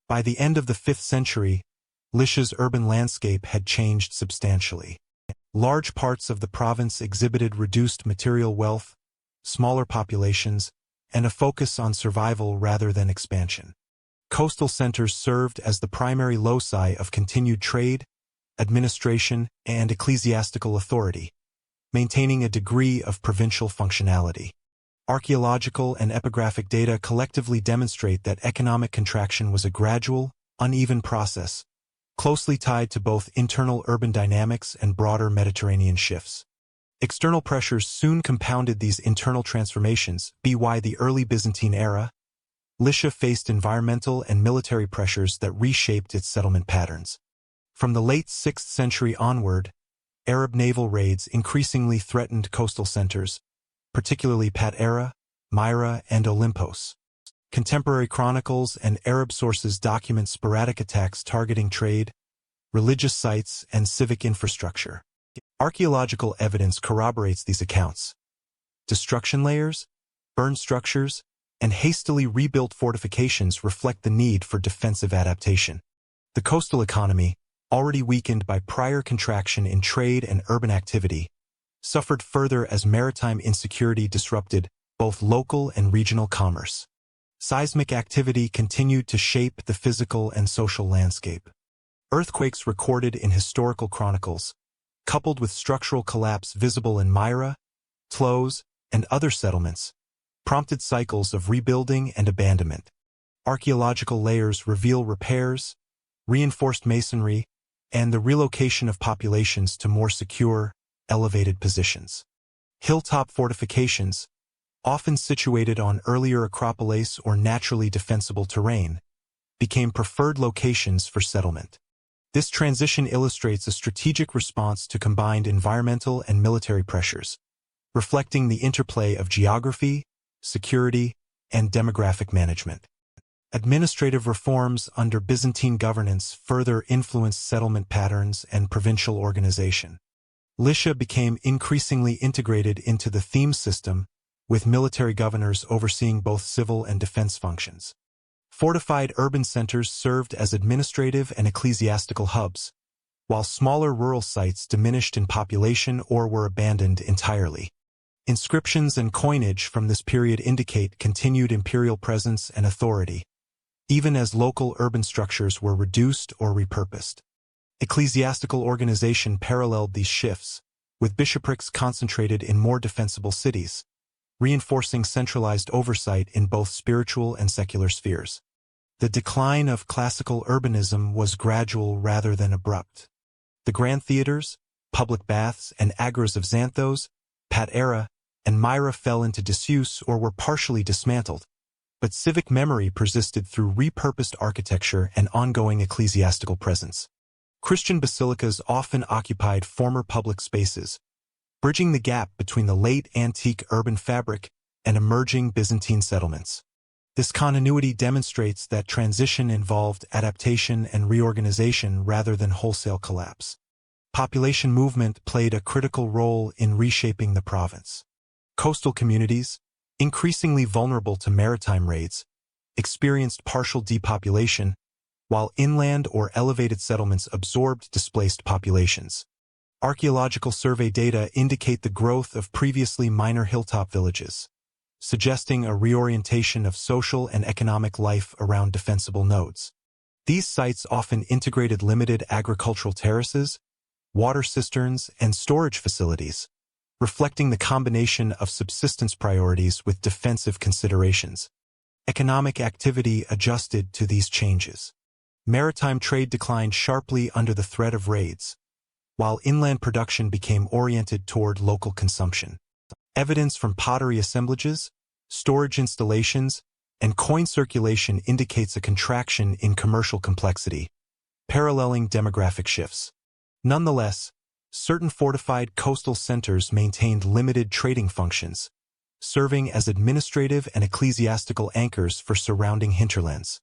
By the end of the 5th century, Lycia's urban landscape had changed substantially. Large parts of the province exhibited reduced material wealth, smaller populations, and a focus on survival rather than expansion. Coastal centers served as the primary loci of continued trade, administration, and ecclesiastical authority, maintaining a degree of provincial functionality. Archaeological and epigraphic data collectively demonstrate that economic contraction was a gradual, uneven process, closely tied to both internal urban dynamics and broader Mediterranean shifts. External pressures soon compounded these internal transformations. By the early Byzantine era, Lycia faced environmental and military pressures that reshaped its settlement patterns. From the late 6th century onward, Arab naval raids increasingly threatened coastal centers, particularly Patara, Myra, and Olympos. Contemporary chronicles and Arab sources document sporadic attacks targeting trade, religious sites, and civic infrastructure. Archaeological evidence corroborates these accounts. Destruction layers, burned structures, and hastily rebuilt fortifications reflect the need for defensive adaptation. The coastal economy, already weakened by prior contraction in trade and urban activity, suffered further as maritime insecurity disrupted both local and regional commerce. Seismic activity continued to shape the physical and social landscape. Earthquakes recorded in historical chronicles, coupled with structural collapse visible in Myra, Tlos, and other settlements, prompted cycles of rebuilding and abandonment. Archaeological layers reveal repairs, reinforced masonry, and the relocation of populations to more secure, elevated positions. Hilltop fortifications, often situated on earlier acropolis or naturally defensible terrain, became preferred locations for settlement. This transition illustrates a strategic response to combined environmental and military pressures, reflecting the interplay of geography, security, and demographic management. Administrative reforms under Byzantine governance further influenced settlement patterns and provincial organization. Lycia became increasingly integrated into the theme system, with military governors overseeing both civil and defense functions. Fortified urban centers served as administrative and ecclesiastical hubs, while smaller rural sites diminished in population or were abandoned entirely. Inscriptions and coinage from this period indicate continued imperial presence and authority, even as local urban structures were reduced or repurposed. Ecclesiastical organization paralleled these shifts, with bishoprics concentrated in more defensible cities, reinforcing centralized oversight in both spiritual and secular spheres. The decline of classical urbanism was gradual rather than abrupt. The grand theaters, public baths, and agoras of Xanthos, Patara, and Myra fell into disuse or were partially dismantled, but civic memory persisted through repurposed architecture and ongoing ecclesiastical presence. Christian basilicas often occupied former public spaces, bridging the gap between the late antique urban fabric and emerging Byzantine settlements. This continuity demonstrates that transition involved adaptation and reorganization rather than wholesale collapse. Population movement played a critical role in reshaping the province. Coastal communities, increasingly vulnerable to maritime raids, experienced partial depopulation, while inland or elevated settlements absorbed displaced populations. Archaeological survey data indicate the growth of previously minor hilltop villages, suggesting a reorientation of social and economic life around defensible nodes. These sites often integrated limited agricultural terraces, water cisterns, and storage facilities, reflecting the combination of subsistence priorities with defensive considerations. Economic activity adjusted to these changes. Maritime trade declined sharply under the threat of raids, while inland production became oriented toward local consumption. Evidence from pottery assemblages, storage installations, and coin circulation indicates a contraction in commercial complexity, paralleling demographic shifts. Nonetheless, certain fortified coastal centers maintained limited trading functions, serving as administrative and ecclesiastical anchors for surrounding hinterlands.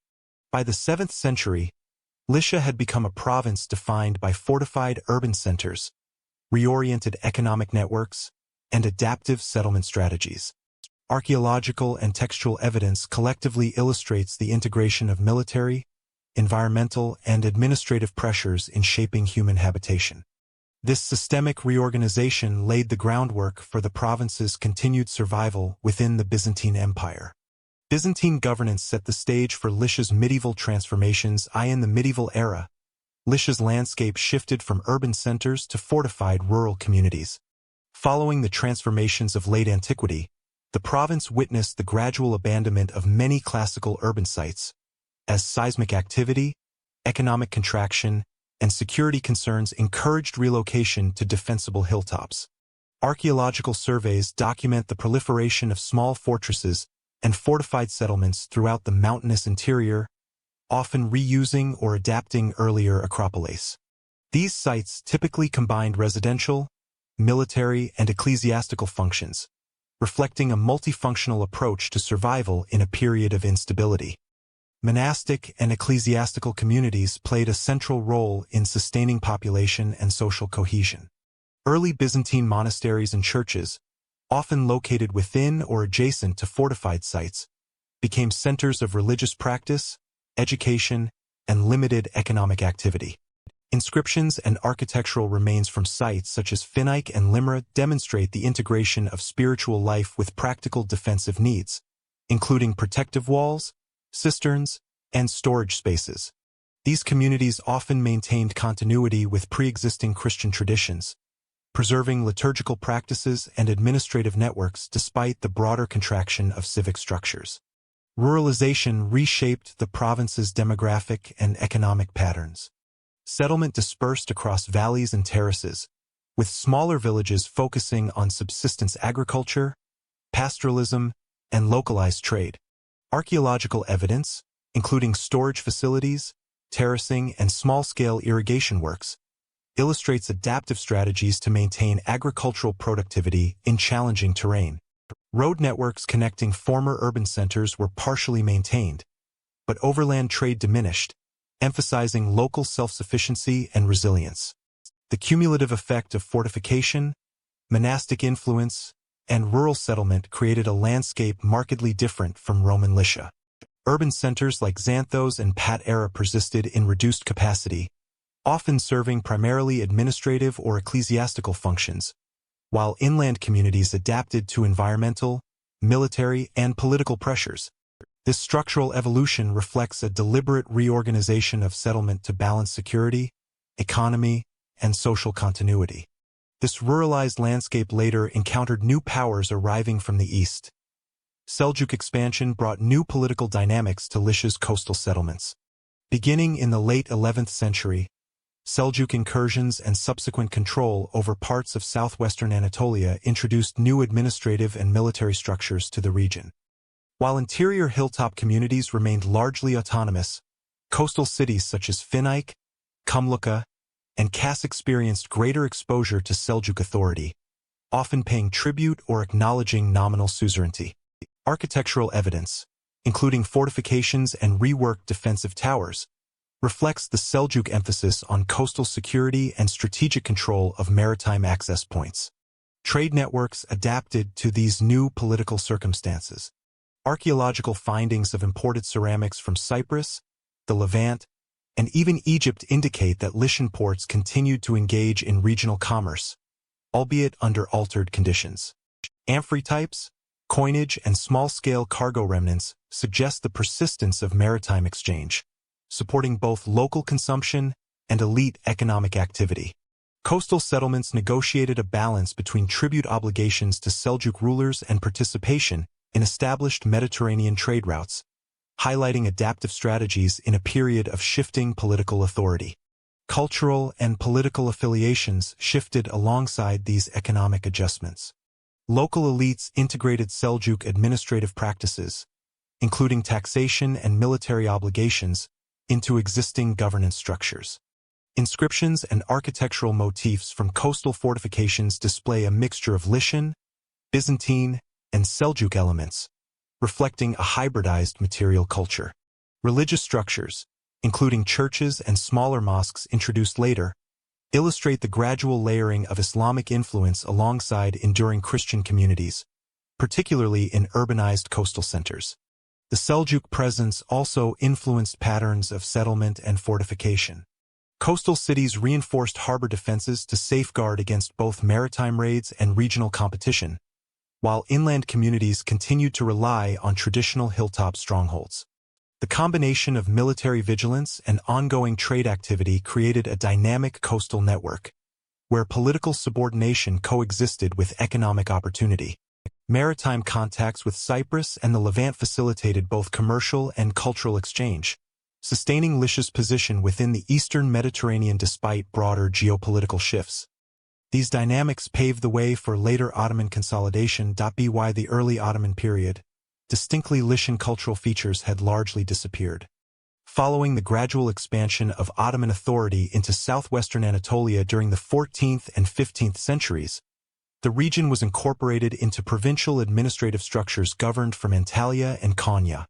By the 7th century, Lycia had become a province defined by fortified urban centers, reoriented economic networks, and adaptive settlement strategies. Archaeological and textual evidence collectively illustrates the integration of military, environmental, and administrative pressures in shaping human habitation. This systemic reorganization laid the groundwork for the province's continued survival within the Byzantine Empire. Byzantine governance set the stage for Lycia's medieval transformations. In the medieval era, Lycia's landscape shifted from urban centers to fortified rural communities. Following the transformations of late antiquity, the province witnessed the gradual abandonment of many classical urban sites, as seismic activity, economic contraction, and security concerns encouraged relocation to defensible hilltops. Archaeological surveys document the proliferation of small fortresses and fortified settlements throughout the mountainous interior, often reusing or adapting earlier acropolis. These sites typically combined residential, military, and ecclesiastical functions, reflecting a multifunctional approach to survival in a period of instability. Monastic and ecclesiastical communities played a central role in sustaining population and social cohesion. Early Byzantine monasteries and churches, often located within or adjacent to fortified sites, became centers of religious practice, education, and limited economic activity. Inscriptions and architectural remains from sites such as Phoenix and Myra demonstrate the integration of spiritual life with practical defensive needs, including protective walls, cisterns, and storage spaces. These communities often maintained continuity with pre-existing Christian traditions, preserving liturgical practices and administrative networks despite the broader contraction of civic structures. Ruralization reshaped the province's demographic and economic patterns. Settlement dispersed across valleys and terraces, with smaller villages focusing on subsistence agriculture, pastoralism, and localized trade. Archaeological evidence, including storage facilities, terracing, and small-scale irrigation works, illustrates adaptive strategies to maintain agricultural productivity in challenging terrain. Road networks connecting former urban centers were partially maintained, but overland trade diminished, emphasizing local self-sufficiency and resilience. The cumulative effect of fortification, monastic influence, and rural settlement created a landscape markedly different from Roman Lycia. Urban centers like Xanthos and Patara persisted in reduced capacity, often serving primarily administrative or ecclesiastical functions, while inland communities adapted to environmental, military, and political pressures. This structural evolution reflects a deliberate reorganization of settlement to balance security, economy, and social continuity. This ruralized landscape later encountered new powers arriving from the east. Seljuk expansion brought new political dynamics to Lycia's coastal settlements. Beginning in the late 11th century, Seljuk incursions and subsequent control over parts of southwestern Anatolia introduced new administrative and military structures to the region. While interior hilltop communities remained largely autonomous, coastal cities such as Phoenix, Kumluca, and Kas experienced greater exposure to Seljuk authority, often paying tribute or acknowledging nominal suzerainty. Architectural evidence, including fortifications and reworked defensive towers, reflects the Seljuk emphasis on coastal security and strategic control of maritime access points. Trade networks adapted to these new political circumstances. Archaeological findings of imported ceramics from Cyprus, the Levant, and even Egypt indicate that Lycian ports continued to engage in regional commerce, albeit under altered conditions. Amphitypes, coinage, and small-scale cargo remnants suggest the persistence of maritime exchange, supporting both local consumption and elite economic activity. Coastal settlements negotiated a balance between tribute obligations to Seljuk rulers and participation in established Mediterranean trade routes, highlighting adaptive strategies in a period of shifting political authority. Cultural and political affiliations shifted alongside these economic adjustments. Local elites integrated Seljuk administrative practices, including taxation and military obligations, into existing governance structures. Inscriptions and architectural motifs from coastal fortifications display a mixture of Lycian, Byzantine, and Seljuk elements, reflecting a hybridized material culture. Religious structures, including churches and smaller mosques introduced later, illustrate the gradual layering of Islamic influence alongside enduring Christian communities, particularly in urbanized coastal centers. The Seljuk presence also influenced patterns of settlement and fortification. Coastal cities reinforced harbor defenses to safeguard against both maritime raids and regional competition, while inland communities continued to rely on traditional hilltop strongholds. The combination of military vigilance and ongoing trade activity created a dynamic coastal network, where political subordination coexisted with economic opportunity. Maritime contacts with Cyprus and the Levant facilitated both commercial and cultural exchange, sustaining Lycia's position within the eastern Mediterranean despite broader geopolitical shifts. These dynamics paved the way for later Ottoman consolidation. By the early Ottoman period, distinctly Lycian cultural features had largely disappeared. Following the gradual expansion of Ottoman authority into southwestern Anatolia during the 14th and 15th centuries, the region was incorporated into provincial administrative structures governed from Antalya and Konya.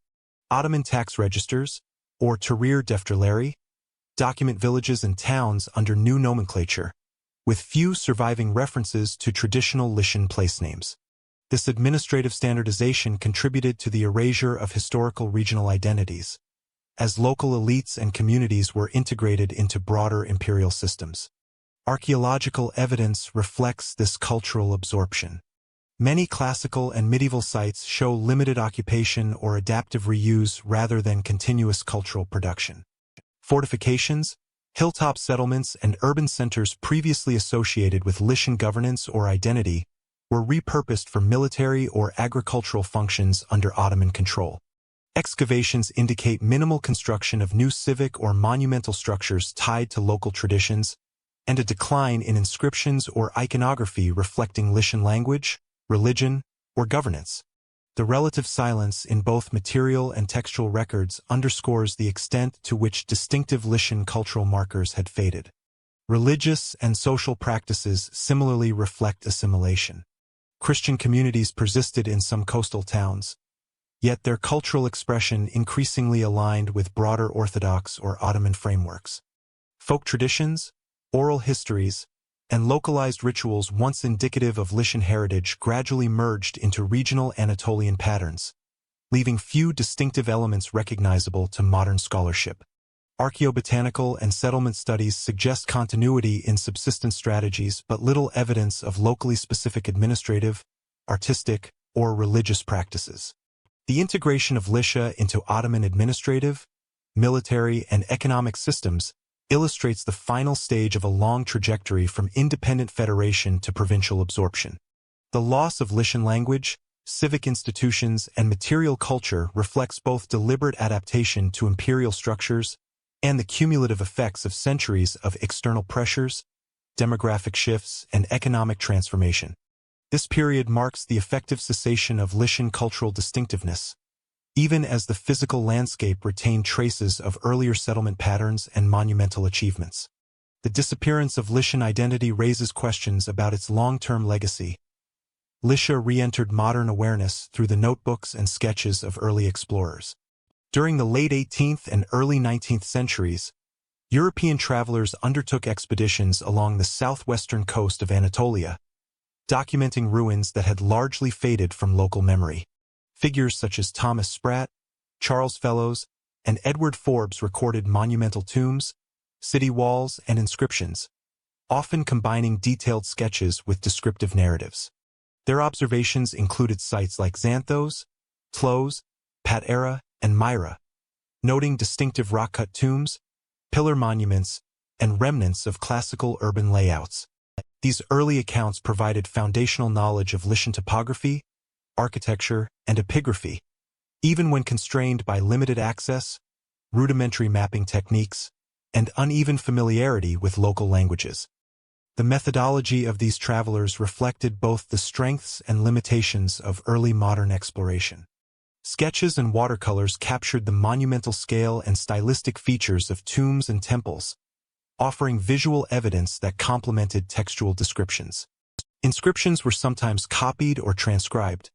Ottoman tax registers, or Tahrir Defterleri, document villages and towns under new nomenclature, with few surviving references to traditional Lycian place names. This administrative standardization contributed to the erasure of historical regional identities, as local elites and communities were integrated into broader imperial systems. Archaeological evidence reflects this cultural absorption. Many classical and medieval sites show limited occupation or adaptive reuse rather than continuous cultural production. Fortifications, hilltop settlements, and urban centers previously associated with Lycian governance or identity were repurposed for military or agricultural functions under Ottoman control. Excavations indicate minimal construction of new civic or monumental structures tied to local traditions, and a decline in inscriptions or iconography reflecting Lycian language, religion, or governance. The relative silence in both material and textual records underscores the extent to which distinctive Lycian cultural markers had faded. Religious and social practices similarly reflect assimilation. Christian communities persisted in some coastal towns, yet their cultural expression increasingly aligned with broader Orthodox or Ottoman frameworks. Folk traditions, oral histories, and localized rituals once indicative of Lycian heritage gradually merged into regional Anatolian patterns, leaving few distinctive elements recognizable to modern scholarship. Archaeobotanical and settlement studies suggest continuity in subsistence strategies but little evidence of locally specific administrative, artistic, or religious practices. The integration of Lycia into Ottoman administrative, military, and economic systems illustrates the final stage of a long trajectory from independent federation to provincial absorption. The loss of Lycian language, civic institutions, and material culture reflects both deliberate adaptation to imperial structures and the cumulative effects of centuries of external pressures, demographic shifts, and economic transformation. This period marks the effective cessation of Lycian cultural distinctiveness, even as the physical landscape retained traces of earlier settlement patterns and monumental achievements. The disappearance of Lycian identity raises questions about its long-term legacy. Lycia re-entered modern awareness through the notebooks and sketches of early explorers. During the late 18th and early 19th centuries, European travelers undertook expeditions along the southwestern coast of Anatolia, documenting ruins that had largely faded from local memory. Figures such as Thomas Sprat, Charles Fellows, and Edward Forbes recorded monumental tombs, city walls, and inscriptions, often combining detailed sketches with descriptive narratives. Their observations included sites like Xanthos, Tlos, Patara, and Myra, noting distinctive rock-cut tombs, pillar monuments, and remnants of classical urban layouts. These early accounts provided foundational knowledge of Lycian topography, architecture, and epigraphy, even when constrained by limited access, rudimentary mapping techniques, and uneven familiarity with local languages. The methodology of these travelers reflected both the strengths and limitations of early modern exploration. Sketches and watercolors captured the monumental scale and stylistic features of tombs and temples, offering visual evidence that complemented textual descriptions. Inscriptions were sometimes copied or transcribed,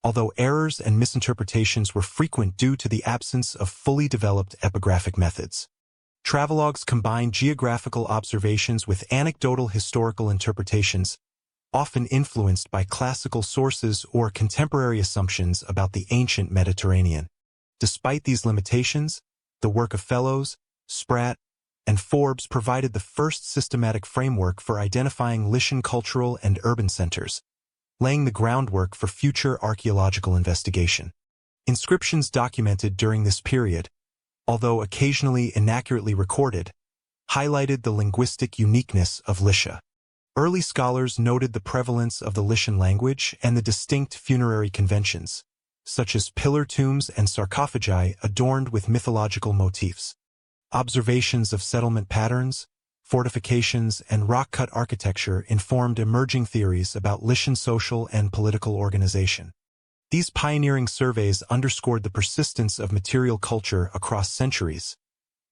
although errors and misinterpretations were frequent due to the absence of fully developed epigraphic methods. Travelogues combine geographical observations with anecdotal historical interpretations, often influenced by classical sources or contemporary assumptions about the ancient Mediterranean. Despite these limitations, the work of Fellows, Spratt, and Forbes provided the first systematic framework for identifying Lycian cultural and urban centers, laying the groundwork for future archaeological investigation. Inscriptions documented during this period, although occasionally inaccurately recorded, highlighted the linguistic uniqueness of Lycia. Early scholars noted the prevalence of the Lycian language and the distinct funerary conventions, such as pillar tombs and sarcophagi adorned with mythological motifs. Observations of settlement patterns, fortifications, and rock-cut architecture informed emerging theories about Lycian social and political organization. These pioneering surveys underscored the persistence of material culture across centuries,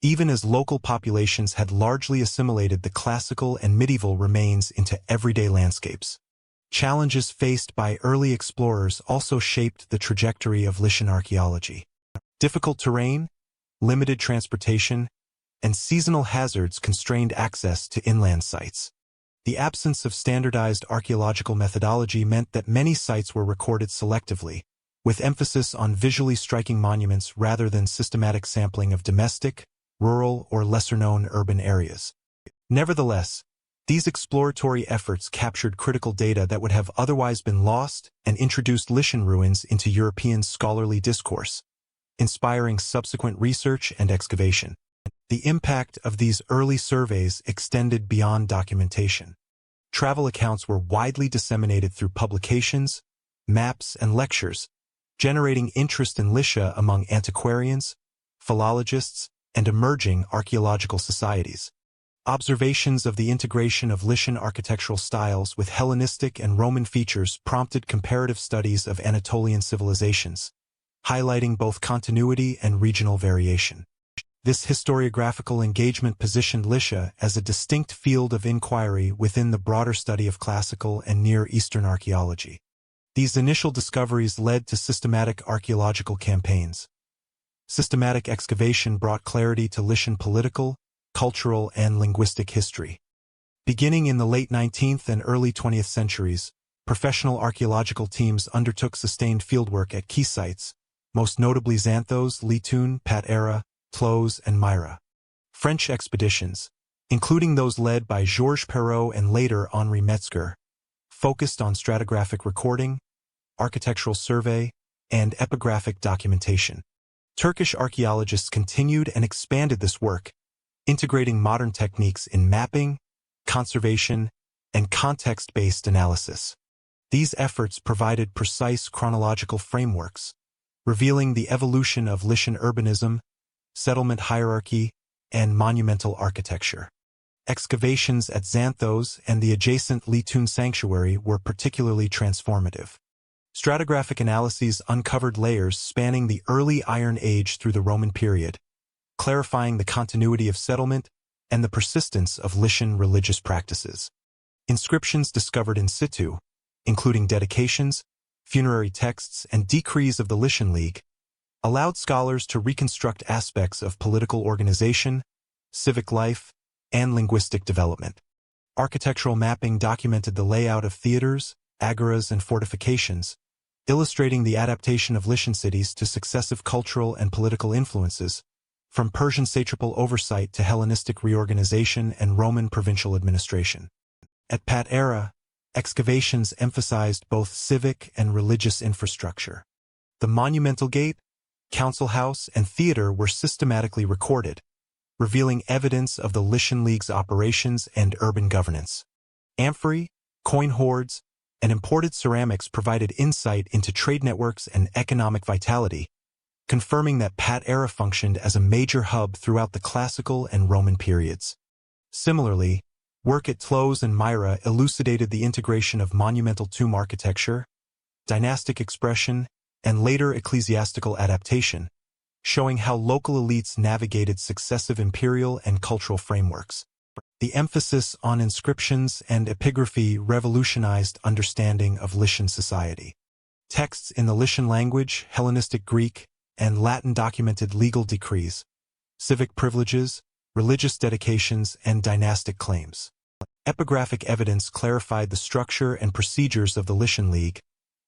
even as local populations had largely assimilated the classical and medieval remains into everyday landscapes. Challenges faced by early explorers also shaped the trajectory of Lycian archaeology. Difficult terrain, limited transportation, and seasonal hazards constrained access to inland sites. The absence of standardized archaeological methodology meant that many sites were recorded selectively, with emphasis on visually striking monuments rather than systematic sampling of domestic, rural, or lesser-known urban areas. Nevertheless, these exploratory efforts captured critical data that would have otherwise been lost and introduced Lycian ruins into European scholarly discourse, inspiring subsequent research and excavation. The impact of these early surveys extended beyond documentation. Travel accounts were widely disseminated through publications, maps, and lectures, generating interest in Lycia among antiquarians, philologists, and emerging archaeological societies. Observations of the integration of Lycian architectural styles with Hellenistic and Roman features prompted comparative studies of Anatolian civilizations, highlighting both continuity and regional variation. This historiographical engagement positioned Lycia as a distinct field of inquiry within the broader study of classical and Near Eastern archaeology. These initial discoveries led to systematic archaeological campaigns. Systematic excavation brought clarity to Lycian political, cultural, and linguistic history. Beginning in the late 19th and early 20th centuries, professional archaeological teams undertook sustained fieldwork at key sites, most notably Xanthos, Lycian, Patara, Tlos, and Myra. French expeditions, including those led by Georges Perrault and later Henri Metzger, focused on stratigraphic recording, architectural survey, and epigraphic documentation. Turkish archaeologists continued and expanded this work, integrating modern techniques in mapping, conservation, and context-based analysis. These efforts provided precise chronological frameworks, revealing the evolution of Lycian urbanism, settlement hierarchy, and monumental architecture. Excavations at Xanthos and the adjacent Lycian sanctuary were particularly transformative. Stratigraphic analyses uncovered layers spanning the early Iron Age through the Roman period, clarifying the continuity of settlement and the persistence of Lycian religious practices. Inscriptions discovered in situ, including dedications, funerary texts, and decrees of the Lycian League, allowed scholars to reconstruct aspects of political organization, civic life, and linguistic development. Architectural mapping documented the layout of theaters, agoras, and fortifications, illustrating the adaptation of Lycian cities to successive cultural and political influences, from Persian satrapal oversight to Hellenistic reorganization and Roman provincial administration. At Patara, excavations emphasized both civic and religious infrastructure. The monumental gate, council house, and theater were systematically recorded, revealing evidence of the Lycian League's operations and urban governance. Amphorae, coin hoards, and imported ceramics provided insight into trade networks and economic vitality, confirming that Patara functioned as a major hub throughout the classical and Roman periods. Similarly, work at Tlos and Myra elucidated the integration of monumental tomb architecture, dynastic expression, and later ecclesiastical adaptation, showing how local elites navigated successive imperial and cultural frameworks. The emphasis on inscriptions and epigraphy revolutionized understanding of Lycian society. Texts in the Lycian language, Hellenistic Greek, and Latin documented legal decrees, civic privileges, religious dedications, and dynastic claims. Epigraphic evidence clarified the structure and procedures of the Lycian League,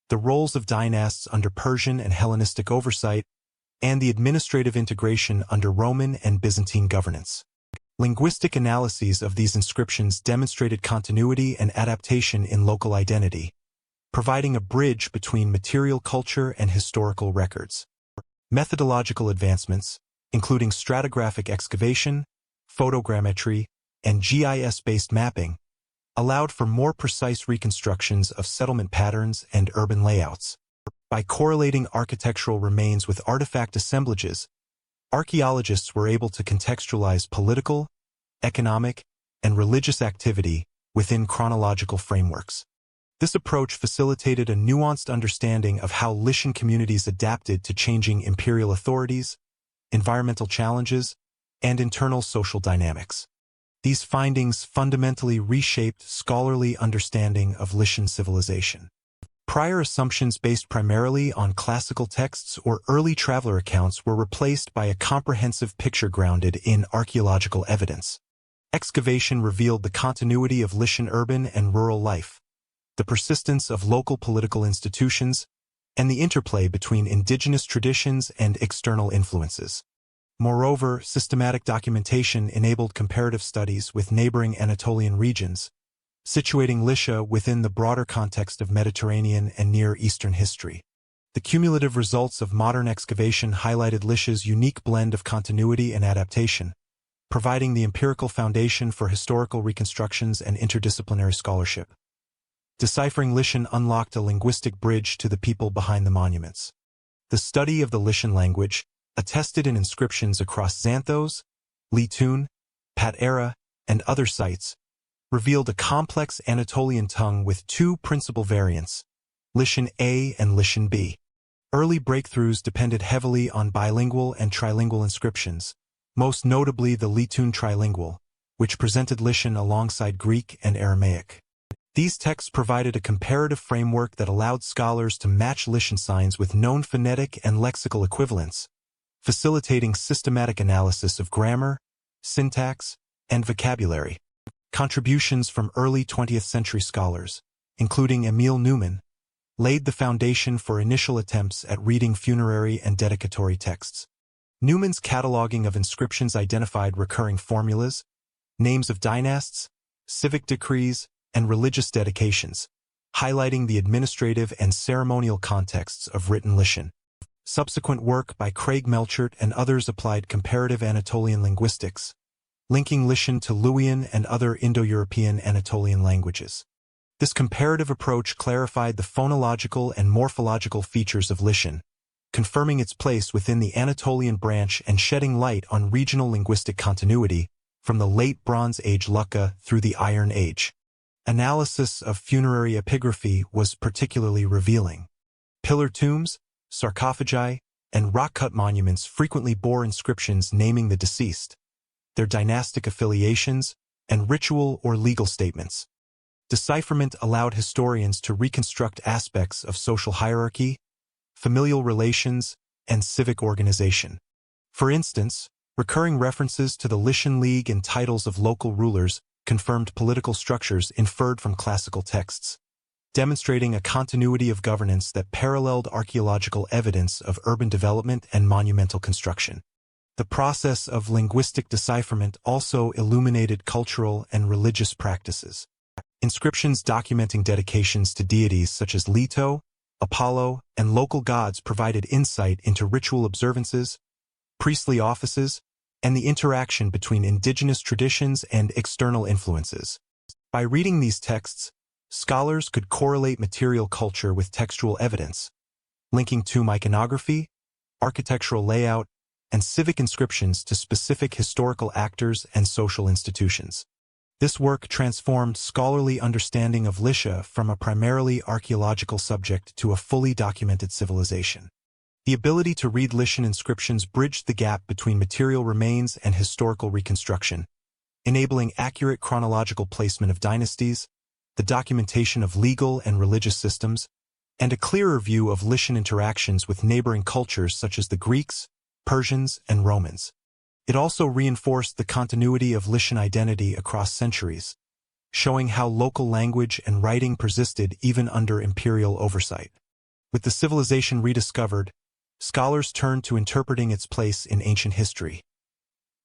the roles of dynasts under Persian and Hellenistic oversight, and the administrative integration under Roman and Byzantine governance. Linguistic analyses of these inscriptions demonstrated continuity and adaptation in local identity, providing a bridge between material culture and historical records. Methodological advancements, including stratigraphic excavation, photogrammetry, and GIS-based mapping, allowed for more precise reconstructions of settlement patterns and urban layouts. By correlating architectural remains with artifact assemblages, archaeologists were able to contextualize political, economic, and religious activity within chronological frameworks. This approach facilitated a nuanced understanding of how Lycian communities adapted to changing imperial authorities, environmental challenges, and internal social dynamics. These findings fundamentally reshaped scholarly understanding of Lycian civilization. Prior assumptions based primarily on classical texts or early traveler accounts were replaced by a comprehensive picture grounded in archaeological evidence. Excavation revealed the continuity of Lycian urban and rural life, the persistence of local political institutions, and the interplay between indigenous traditions and external influences. Moreover, systematic documentation enabled comparative studies with neighboring Anatolian regions, situating Lycia within the broader context of Mediterranean and Near Eastern history. The cumulative results of modern excavation highlighted Lycia's unique blend of continuity and adaptation, providing the empirical foundation for historical reconstructions and interdisciplinary scholarship. Deciphering Lycian unlocked a linguistic bridge to the people behind the monuments. The study of the Lycian language, attested in inscriptions across Xanthos, Lytun, Patara, and other sites, revealed a complex Anatolian tongue with two principal variants, Lycian A and Lycian B. Early breakthroughs depended heavily on bilingual and trilingual inscriptions, most notably the Lytun trilingual, which presented Lycian alongside Greek and Aramaic. These texts provided a comparative framework that allowed scholars to match Lycian signs with known phonetic and lexical equivalents, facilitating systematic analysis of grammar, syntax, and vocabulary. Contributions from early 20th century scholars, including Emil Neumann, laid the foundation for initial attempts at reading funerary and dedicatory texts. Neumann's cataloging of inscriptions identified recurring formulas, names of dynasts, civic decrees, and religious dedications, highlighting the administrative and ceremonial contexts of written Lycian. Subsequent work by Craig Melchert and others applied comparative Anatolian linguistics, linking Lycian to Luwian and other Indo-European Anatolian languages. This comparative approach clarified the phonological and morphological features of Lycian, confirming its place within the Anatolian branch and shedding light on regional linguistic continuity from the Late Bronze Age Lucca through the Iron Age. Analysis of funerary epigraphy was particularly revealing. Pillar tombs, sarcophagi, and rock-cut monuments frequently bore inscriptions naming the deceased, their dynastic affiliations, and ritual or legal statements. Decipherment allowed historians to reconstruct aspects of social hierarchy, familial relations, and civic organization. For instance, recurring references to the Lycian League and titles of local rulers confirmed political structures inferred from classical texts, demonstrating a continuity of governance that paralleled archaeological evidence of urban development and monumental construction. The process of linguistic decipherment also illuminated cultural and religious practices. Inscriptions documenting dedications to deities such as Leto, Apollo, and local gods provided insight into ritual observances, priestly offices, and the interaction between indigenous traditions and external influences. By reading these texts, scholars could correlate material culture with textual evidence, linking tomb iconography, architectural layout, and civic inscriptions to specific historical actors and social institutions. This work transformed scholarly understanding of Lycia from a primarily archaeological subject to a fully documented civilization. The ability to read Lycian inscriptions bridged the gap between material remains and historical reconstruction, enabling accurate chronological placement of dynasties, the documentation of legal and religious systems, and a clearer view of Lycian interactions with neighboring cultures such as the Greeks, Persians, and Romans. It also reinforced the continuity of Lycian identity across centuries, showing how local language and writing persisted even under imperial oversight. With the civilization rediscovered, scholars turned to interpreting its place in ancient history.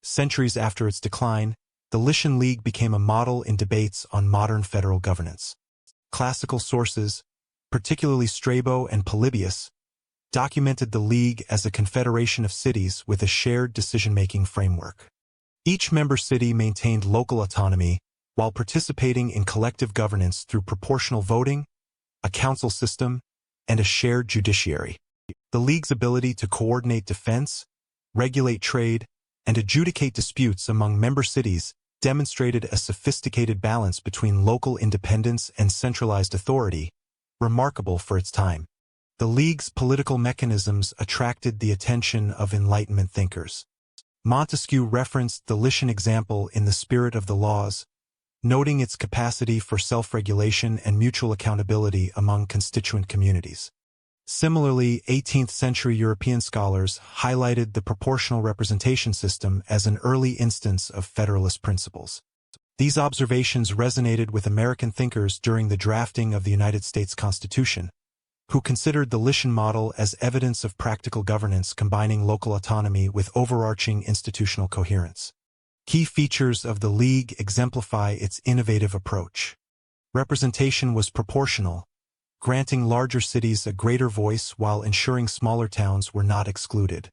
Centuries after its decline, the Lycian League became a model in debates on modern federal governance. Classical sources, particularly Strabo and Polybius, documented the League as a confederation of cities with a shared decision-making framework. Each member city maintained local autonomy while participating in collective governance through proportional voting, a council system, and a shared judiciary. The League's ability to coordinate defense, regulate trade, and adjudicate disputes among member cities demonstrated a sophisticated balance between local independence and centralized authority, remarkable for its time. The League's political mechanisms attracted the attention of Enlightenment thinkers. Montesquieu referenced the Lycian example in The Spirit of the Laws, noting its capacity for self-regulation and mutual accountability among constituent communities. Similarly, 18th-century European scholars highlighted the proportional representation system as an early instance of federalist principles. These observations resonated with American thinkers during the drafting of the United States Constitution, who considered the Lycian model as evidence of practical governance combining local autonomy with overarching institutional coherence. Key features of the League exemplify its innovative approach. Representation was proportional, granting larger cities a greater voice while ensuring smaller towns were not excluded.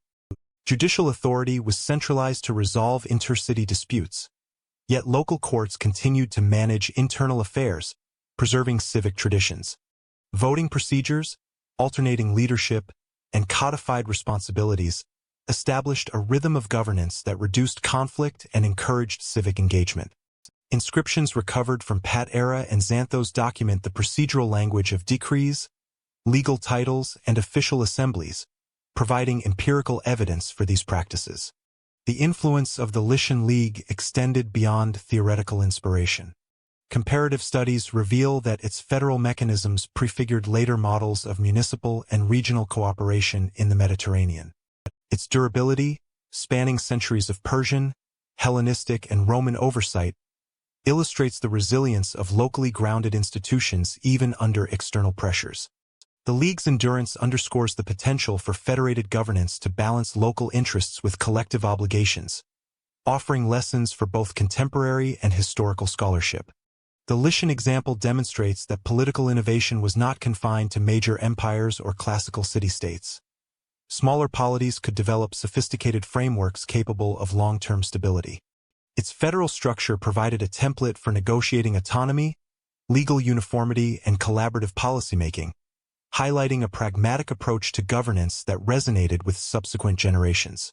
Judicial authority was centralized to resolve intercity disputes, yet local courts continued to manage internal affairs, preserving civic traditions. Voting procedures, alternating leadership, and codified responsibilities established a rhythm of governance that reduced conflict and encouraged civic engagement. Inscriptions recovered from Patara and Xanthos document the procedural language of decrees, legal titles, and official assemblies, providing empirical evidence for these practices. The influence of the Lycian League extended beyond theoretical inspiration. Comparative studies reveal that its federal mechanisms prefigured later models of municipal and regional cooperation in the Mediterranean. Its durability, spanning centuries of Persian, Hellenistic, and Roman oversight, illustrates the resilience of locally grounded institutions even under external pressures. The League's endurance underscores the potential for federated governance to balance local interests with collective obligations, offering lessons for both contemporary and historical scholarship. The Lycian example demonstrates that political innovation was not confined to major empires or classical city-states. Smaller polities could develop sophisticated frameworks capable of long-term stability. Its federal structure provided a template for negotiating autonomy, legal uniformity, and collaborative policymaking, highlighting a pragmatic approach to governance that resonated with subsequent generations.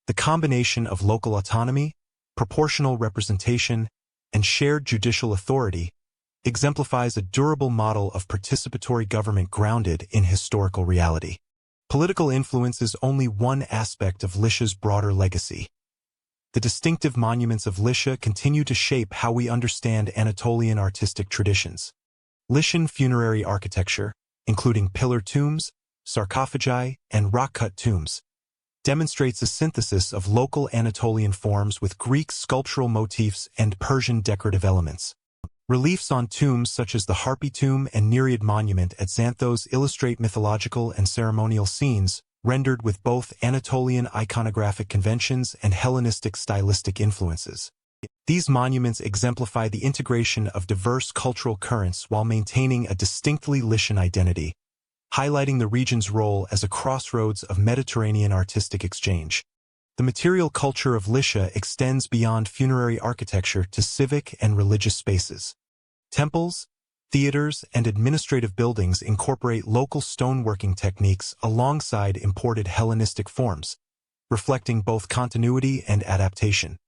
The combination of local autonomy, proportional representation, and shared judicial authority exemplifies a durable model of participatory government grounded in historical reality. Political influence is only one aspect of Lycia's broader legacy. The distinctive monuments of Lycia continue to shape how we understand Anatolian artistic traditions. Lycian funerary architecture, including pillar tombs, sarcophagi, and rock-cut tombs, demonstrates a synthesis of local Anatolian forms with Greek sculptural motifs and Persian decorative elements. Reliefs on tombs such as the Harpy tomb and Nereid monument at Xanthos illustrate mythological and ceremonial scenes, rendered with both Anatolian iconographic conventions and Hellenistic stylistic influences. These monuments exemplify the integration of diverse cultural currents while maintaining a distinctly Lycian identity, highlighting the region's role as a crossroads of Mediterranean artistic exchange. The material culture of Lycia extends beyond funerary architecture to civic and religious spaces. Temples, theaters, and administrative buildings incorporate local stoneworking techniques alongside imported Hellenistic forms, reflecting both continuity and adaptation.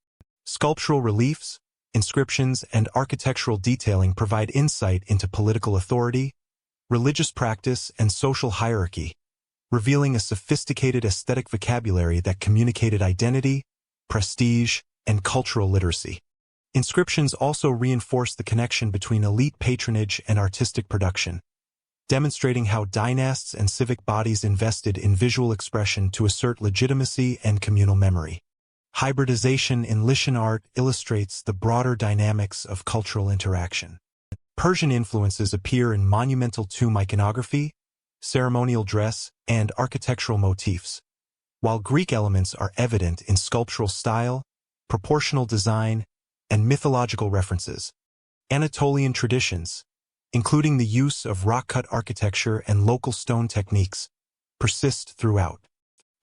Sculptural reliefs, inscriptions, and architectural detailing provide insight into political authority, religious practice, and social hierarchy, revealing a sophisticated aesthetic vocabulary that communicated identity, prestige, and cultural literacy. Inscriptions also reinforce the connection between elite patronage and artistic production, demonstrating how dynasts and civic bodies invested in visual expression to assert legitimacy and communal memory. Hybridization in Lycian art illustrates the broader dynamics of cultural interaction. Persian influences appear in monumental tomb iconography, ceremonial dress, and architectural motifs, while Greek elements are evident in sculptural style, proportional design, and mythological references. Anatolian traditions, including the use of rock-cut architecture and local stone techniques, persist throughout.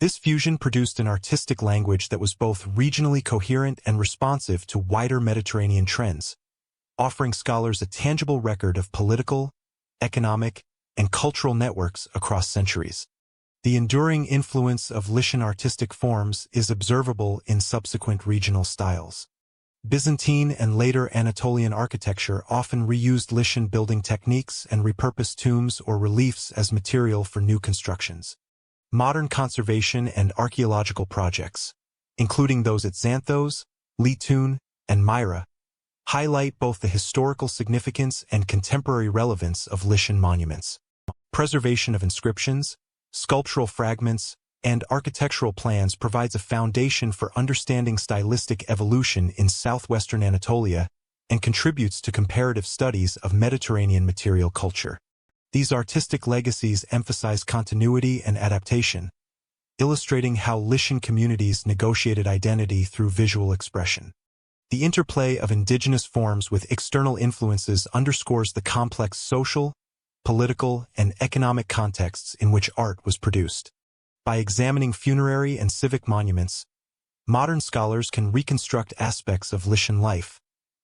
This fusion produced an artistic language that was both regionally coherent and responsive to wider Mediterranean trends, offering scholars a tangible record of political, economic, and cultural networks across centuries. The enduring influence of Lycian artistic forms is observable in subsequent regional styles. Byzantine and later Anatolian architecture often reused Lycian building techniques and repurposed tombs or reliefs as material for new constructions. Modern conservation and archaeological projects, including those at Xanthos, Lycian, and Myra, highlight both the historical significance and contemporary relevance of Lycian monuments. Preservation of inscriptions, sculptural fragments, and architectural plans provides a foundation for understanding stylistic evolution in southwestern Anatolia and contributes to comparative studies of Mediterranean material culture. These artistic legacies emphasize continuity and adaptation, illustrating how Lycian communities negotiated identity through visual expression. The interplay of indigenous forms with external influences underscores the complex social, political, and economic contexts in which art was produced. By examining funerary and civic monuments, modern scholars can reconstruct aspects of Lycian life,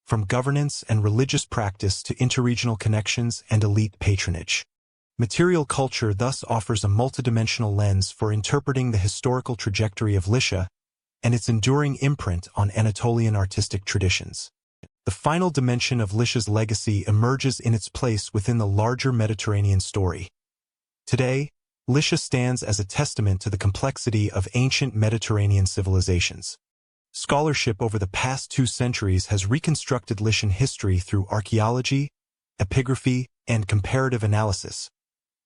from governance and religious practice to interregional connections and elite patronage. Material culture thus offers a multidimensional lens for interpreting the historical trajectory of Lycia and its enduring imprint on Anatolian artistic traditions. The final dimension of Lycia's legacy emerges in its place within the larger Mediterranean story. Today, Lycia stands as a testament to the complexity of ancient Mediterranean civilizations. Scholarship over the past 2 centuries has reconstructed Lycian history through archaeology, epigraphy, and comparative analysis,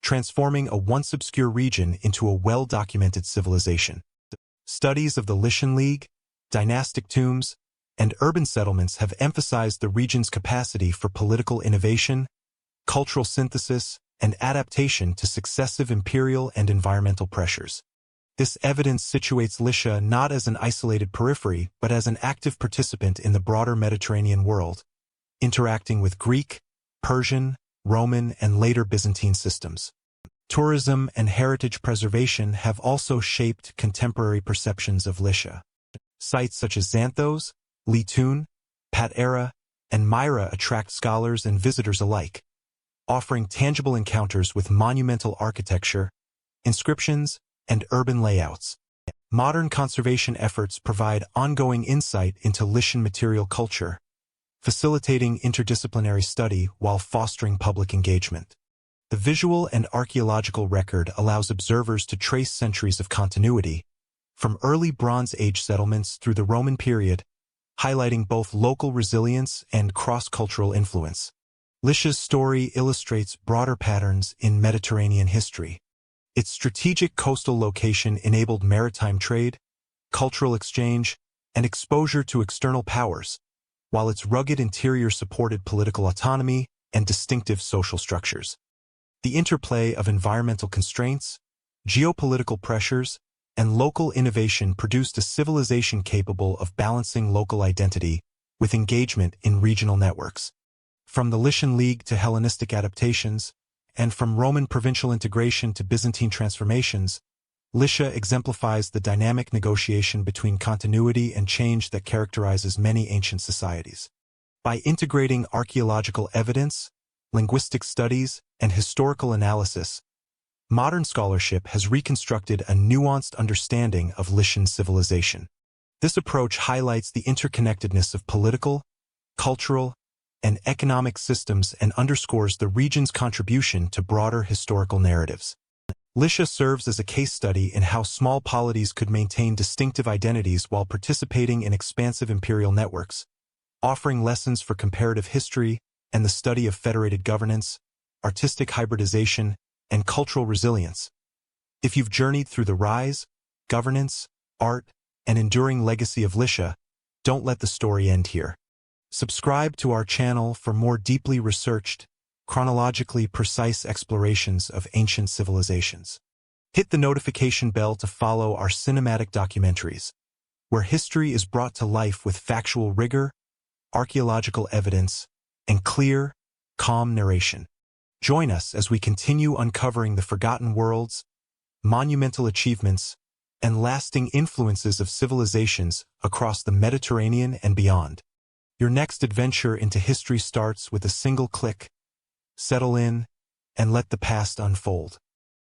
transforming a once obscure region into a well-documented civilization. Studies of the Lycian League, dynastic tombs, and urban settlements have emphasized the region's capacity for political innovation, cultural synthesis, and adaptation to successive imperial and environmental pressures. This evidence situates Lycia not as an isolated periphery, but as an active participant in the broader Mediterranean world, interacting with Greek, Persian, Roman, and later Byzantine systems. Tourism and heritage preservation have also shaped contemporary perceptions of Lycia. Sites such as Xanthos, Lycian, Patara, and Myra attract scholars and visitors alike, offering tangible encounters with monumental architecture, inscriptions, and urban layouts. Modern conservation efforts provide ongoing insight into Lycian material culture, facilitating interdisciplinary study while fostering public engagement. The visual and archaeological record allows observers to trace centuries of continuity, from early Bronze Age settlements through the Roman period, highlighting both local resilience and cross-cultural influence. Lycia's story illustrates broader patterns in Mediterranean history. Its strategic coastal location enabled maritime trade, cultural exchange, and exposure to external powers, while its rugged interior supported political autonomy and distinctive social structures. The interplay of environmental constraints, geopolitical pressures, and local innovation produced a civilization capable of balancing local identity with engagement in regional networks. From the Lycian League to Hellenistic adaptations, and from Roman provincial integration to Byzantine transformations, Lycia exemplifies the dynamic negotiation between continuity and change that characterizes many ancient societies. By integrating archaeological evidence, linguistic studies, and historical analysis, modern scholarship has reconstructed a nuanced understanding of Lycian civilization. This approach highlights the interconnectedness of political, cultural, and economic systems and underscores the region's contribution to broader historical narratives. Lycia serves as a case study in how small polities could maintain distinctive identities while participating in expansive imperial networks, offering lessons for comparative history and the study of federated governance, artistic hybridization, and cultural resilience. If you've journeyed through the rise, governance, art, and enduring legacy of Lycia, don't let the story end here. Subscribe to our channel for more deeply researched, chronologically precise explorations of ancient civilizations. Hit the notification bell to follow our cinematic documentaries, where history is brought to life with factual rigor, archaeological evidence, and clear, calm narration. Join us as we continue uncovering the forgotten worlds, monumental achievements, and lasting influences of civilizations across the Mediterranean and beyond. Your next adventure into history starts with a single click. Settle in and let the past unfold.